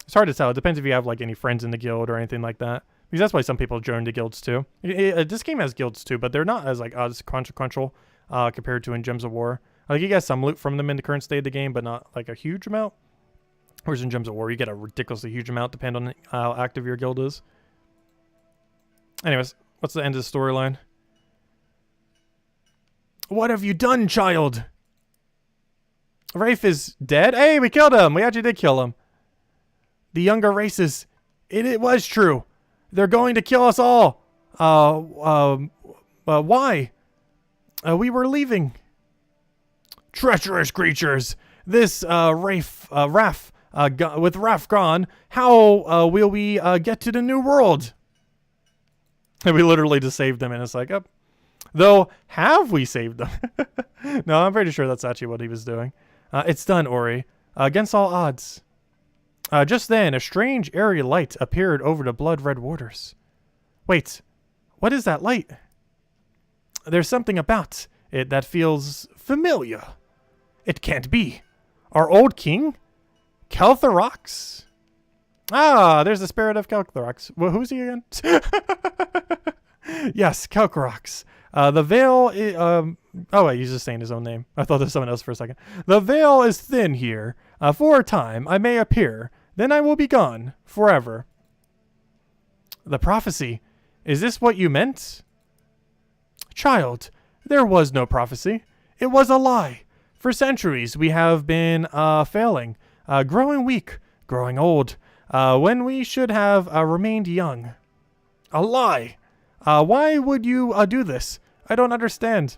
It's hard to tell. It depends if you have like any friends in the guild or anything like that. Because that's why some people join the guilds too. This game has guilds too, but they're not as like consequential compared to in Gems of War. Like you get some loot from them in the current state of the game, but not like a huge amount. Whereas in Gems of War, you get a ridiculously huge amount depending on how active your guild is. Anyways, what's the end of the storyline? What have you done, child? Rafe is dead? Hey, we killed him! We actually did kill him. The younger races. It was true. They're going to kill us all. Why? We were leaving. Treacherous creatures. This, Raf, with Raf gone, how will we get to the new world? And we literally just saved them, and it's like, though, have we saved them? No, I'm pretty sure that's actually what he was doing. It's done, Ori. Against all odds. Just then, a strange, airy light appeared over the blood-red waters. Wait, what is that light? There's something about it that feels familiar. It can't be. Our old king? Kelthorox? Ah, there's the spirit of Kelthorox. Well, who's he again? Yes, Kelthorox. The veil oh wait, he's just saying his own name. I thought there was someone else for a second. The veil is thin here. For a time, I may appear then I will be gone forever. The prophecy. Is this what you meant? Child, there was no prophecy. It was a lie. For centuries we have been failing, growing weak, growing old, when we should have remained young. A lie. Why would you do this? I don't understand.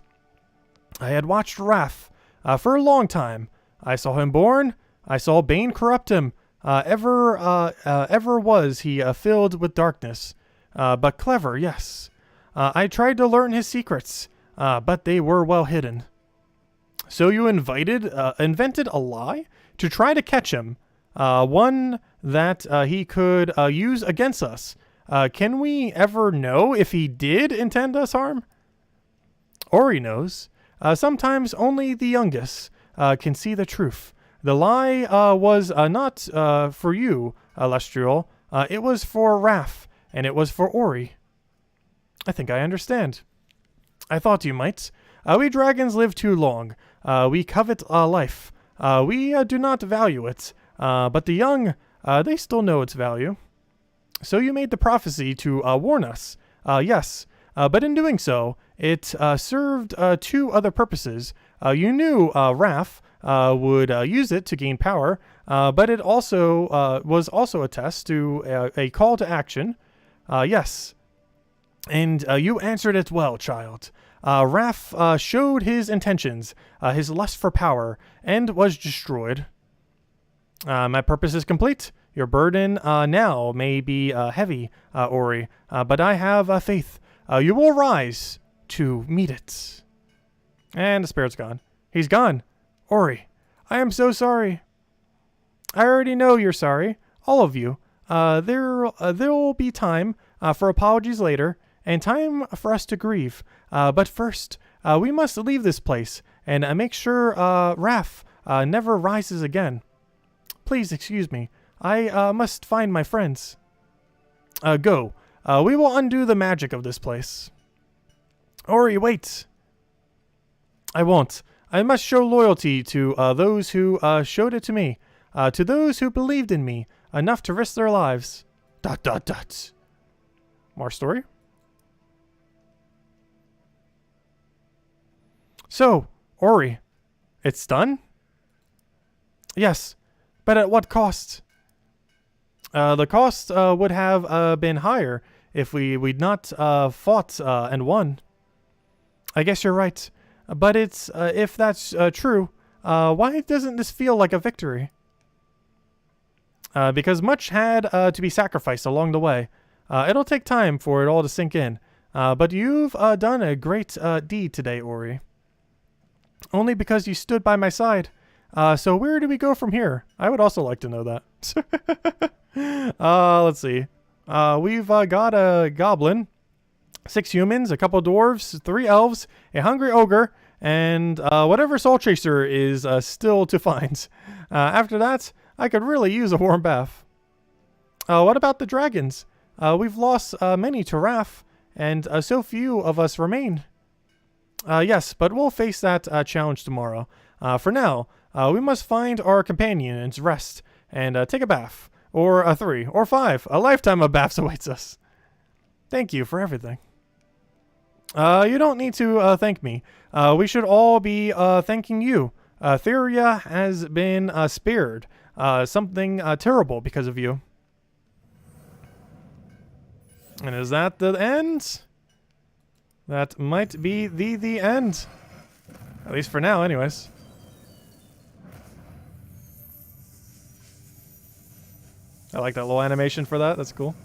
I had watched Raf for a long time. I saw him born. I saw Bane corrupt him. Ever was he filled with darkness. But clever, yes. I tried to learn his secrets, but they were well hidden. So you invented a lie to try to catch him, one that he could use against us. Can we ever know if he did intend us harm? Ori knows. Sometimes only the youngest can see the truth. The lie was not for you, Lestriel. It was for Raf, and it was for Ori. I think I understand. I thought you might. We dragons live too long. We covet life. We do not value it. But the young, they still know its value. So you made the prophecy to warn us. Yes. But in doing so, it served two other purposes. You knew Raf would use it to gain power, but it also was also a test to a call to action. Yes. And you answered it well, child. Raf showed his intentions, his lust for power, and was destroyed. My purpose is complete. Your burden now may be heavy, Ori, but I have faith. You will rise to meet it. And the spirit's gone. He's gone. Ori, I am so sorry. I already know you're sorry. All of you. There will be time for apologies later, and time for us to grieve. But first, we must leave this place and make sure Raf never rises again. Please excuse me. I must find my friends. Go. We will undo the magic of this place. Ori, wait. I won't. I must show loyalty to those who showed it to me. To those who believed in me enough to risk their lives. ... More story? So, Ori, it's done? Yes, but at what cost? The cost would have been higher if we'd not fought and won. I guess you're right, but it's if that's true, why doesn't this feel like a victory? Because much had to be sacrificed along the way. It'll take time for it all to sink in, but you've done a great deed today, Ori. Only because you stood by my side. So where do we go from here? I would also like to know that. Let's see. We've got a goblin, 6 humans, a couple dwarves, 3 elves, a hungry ogre, and whatever soul chaser is still to find. After that, I could really use a warm bath. What about the dragons? We've lost many to Raf, and so few of us remain. Yes, but we'll face that challenge tomorrow. For now, we must find our companion and rest, and take a bath. Or 3, or 5. A lifetime of baths awaits us. Thank you for everything. You don't need to thank me. We should all be thanking you. Theria has been spared. Something terrible because of you. And is that the end? That might be the end. At least for now, anyways. I like that little animation for that. That's cool.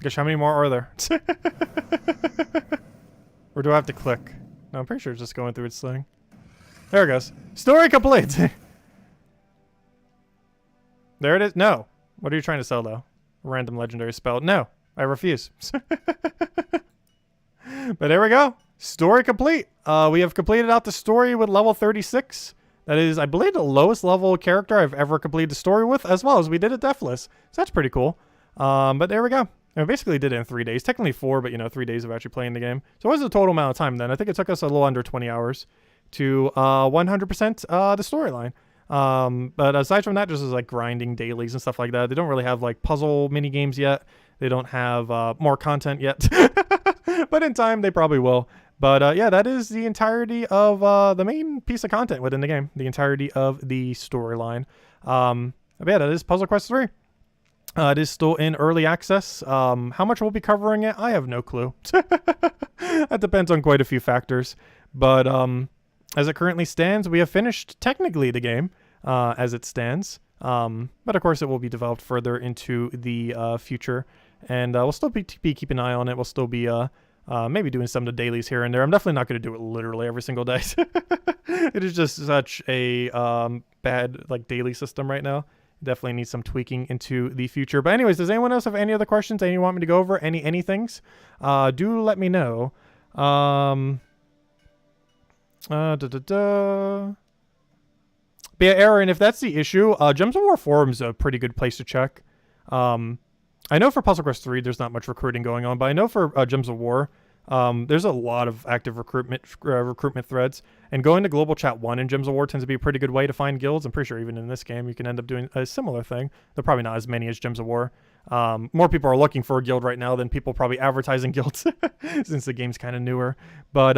Gosh, how many more are there? Or do I have to click? No, I'm pretty sure it's just going through its thing. There it goes. Story complete! There it is. No. What are you trying to sell, though? Random legendary spell. No. I refuse. But there we go. Story complete. We have completed out the story with level 36. That is, I believe, the lowest level character I've ever completed the story with, as well as we did it deathless. So that's pretty cool. But there we go. I basically did it in 3 days. Technically 4, but, you know, 3 days of actually playing the game. So what was the total amount of time then? I think it took us a little under 20 hours to 100% the storyline. But aside from that, just like grinding dailies and stuff like that. They don't really have like puzzle mini games yet. They don't have more content yet. But in time, they probably will. But yeah, that is the entirety of the main piece of content within the game. The entirety of the storyline. But yeah, that is Puzzle Quest 3. It is still in early access. How much we'll be covering it, I have no clue. That depends on quite a few factors. But as it currently stands, we have finished technically the game as it stands. But of course, it will be developed further into the future. And we'll still be keeping an eye on it. We'll still be maybe doing some of the dailies here and there. I'm definitely not going to do it literally every single day. It is just such a bad like daily system right now. Definitely needs some tweaking into the future. But anyways, does anyone else have any other questions? Any you want me to go over? Any things? Do let me know. But yeah, Aaron, if that's the issue, Gems of War Forum is a pretty good place to check. I know for Puzzle Quest 3, there's not much recruiting going on, but I know for Gems of War, there's a lot of active recruitment threads, and going to Global Chat 1 in Gems of War tends to be a pretty good way to find guilds. I'm pretty sure even in this game, you can end up doing a similar thing. They're probably not as many as Gems of War. More people are looking for a guild right now than people probably advertising guilds, since the game's kind of newer. But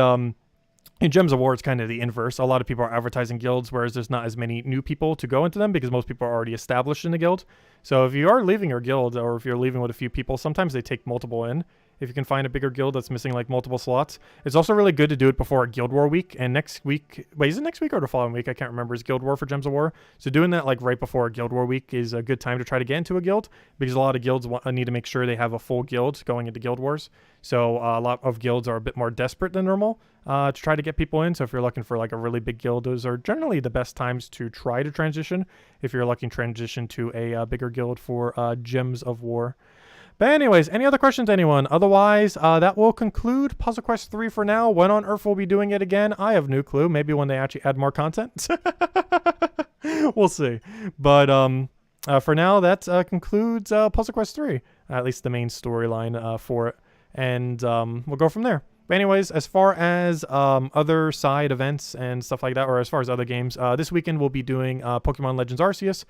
in Gems of War, it's kind of the inverse. A lot of people are advertising guilds, whereas there's not as many new people to go into them because most people are already established in the guild. So if you are leaving your guild, or if you're leaving with a few people, sometimes they take multiple in. If you can find a bigger guild that's missing like multiple slots. It's also really good to do it before a Guild War week. And next week, wait, is it next week or the following week? I can't remember. Is Guild War for Gems of War? So doing that like right before a Guild War week is a good time to try to get into a guild, because a lot of guilds need to make sure they have a full guild going into Guild Wars. So a lot of guilds are a bit more desperate than normal to try to get people in. So if you're looking for like a really big guild, those are generally the best times to try to transition if you're looking to transition to a bigger guild for Gems of War. But anyways, any other questions, anyone? Otherwise, that will conclude Puzzle Quest 3 for now. When on earth we'll be doing it again, I have no clue. Maybe when they actually add more content. We'll see. But for now, that concludes Puzzle Quest 3. At least the main storyline for it. And we'll go from there. But anyways, as far as other side events and stuff like that, or as far as other games, this weekend we'll be doing Pokemon Legends Arceus.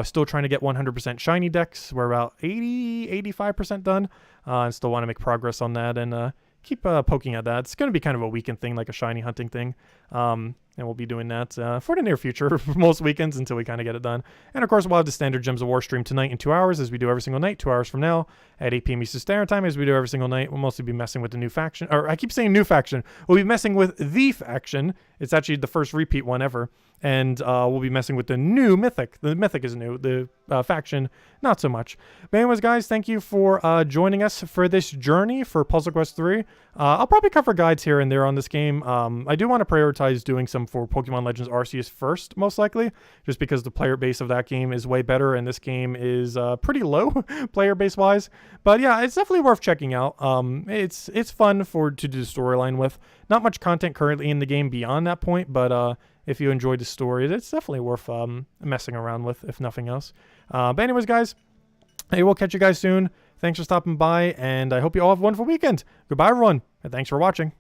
Still trying to get 100% shiny decks. We're about 85% done. And still want to make progress on that and keep poking at that. It's going to be kind of a weekend thing, like a shiny hunting thing. And we'll be doing that for the near future, for most weekends, until we kind of get it done. And of course, we'll have the standard Gems of War stream tonight in 2 hours, as we do every single night, 2 hours from now, at 8 p.m. Eastern Standard Time, as we do every single night. We'll mostly be messing with the new faction, or I keep saying new faction. We'll be messing with the faction. It's actually the first repeat one ever. And we'll be messing with the new Mythic. The Mythic is new. The faction, not so much. But anyways, guys, thank you for joining us for this journey for Puzzle Quest 3. I'll probably cover guides here and there on this game. I do want to prioritize doing some for Pokemon Legends Arceus first, most likely, just because the player base of that game is way better, and this game is pretty low player base wise. But yeah, it's definitely worth checking out. It's fun to do the storyline with. Not much content currently in the game beyond that point, but if you enjoyed the story, it's definitely worth messing around with, if nothing else. But anyways, guys, hey, we'll catch you guys soon. Thanks for stopping by, and I hope you all have a wonderful weekend. Goodbye, everyone, and thanks for watching.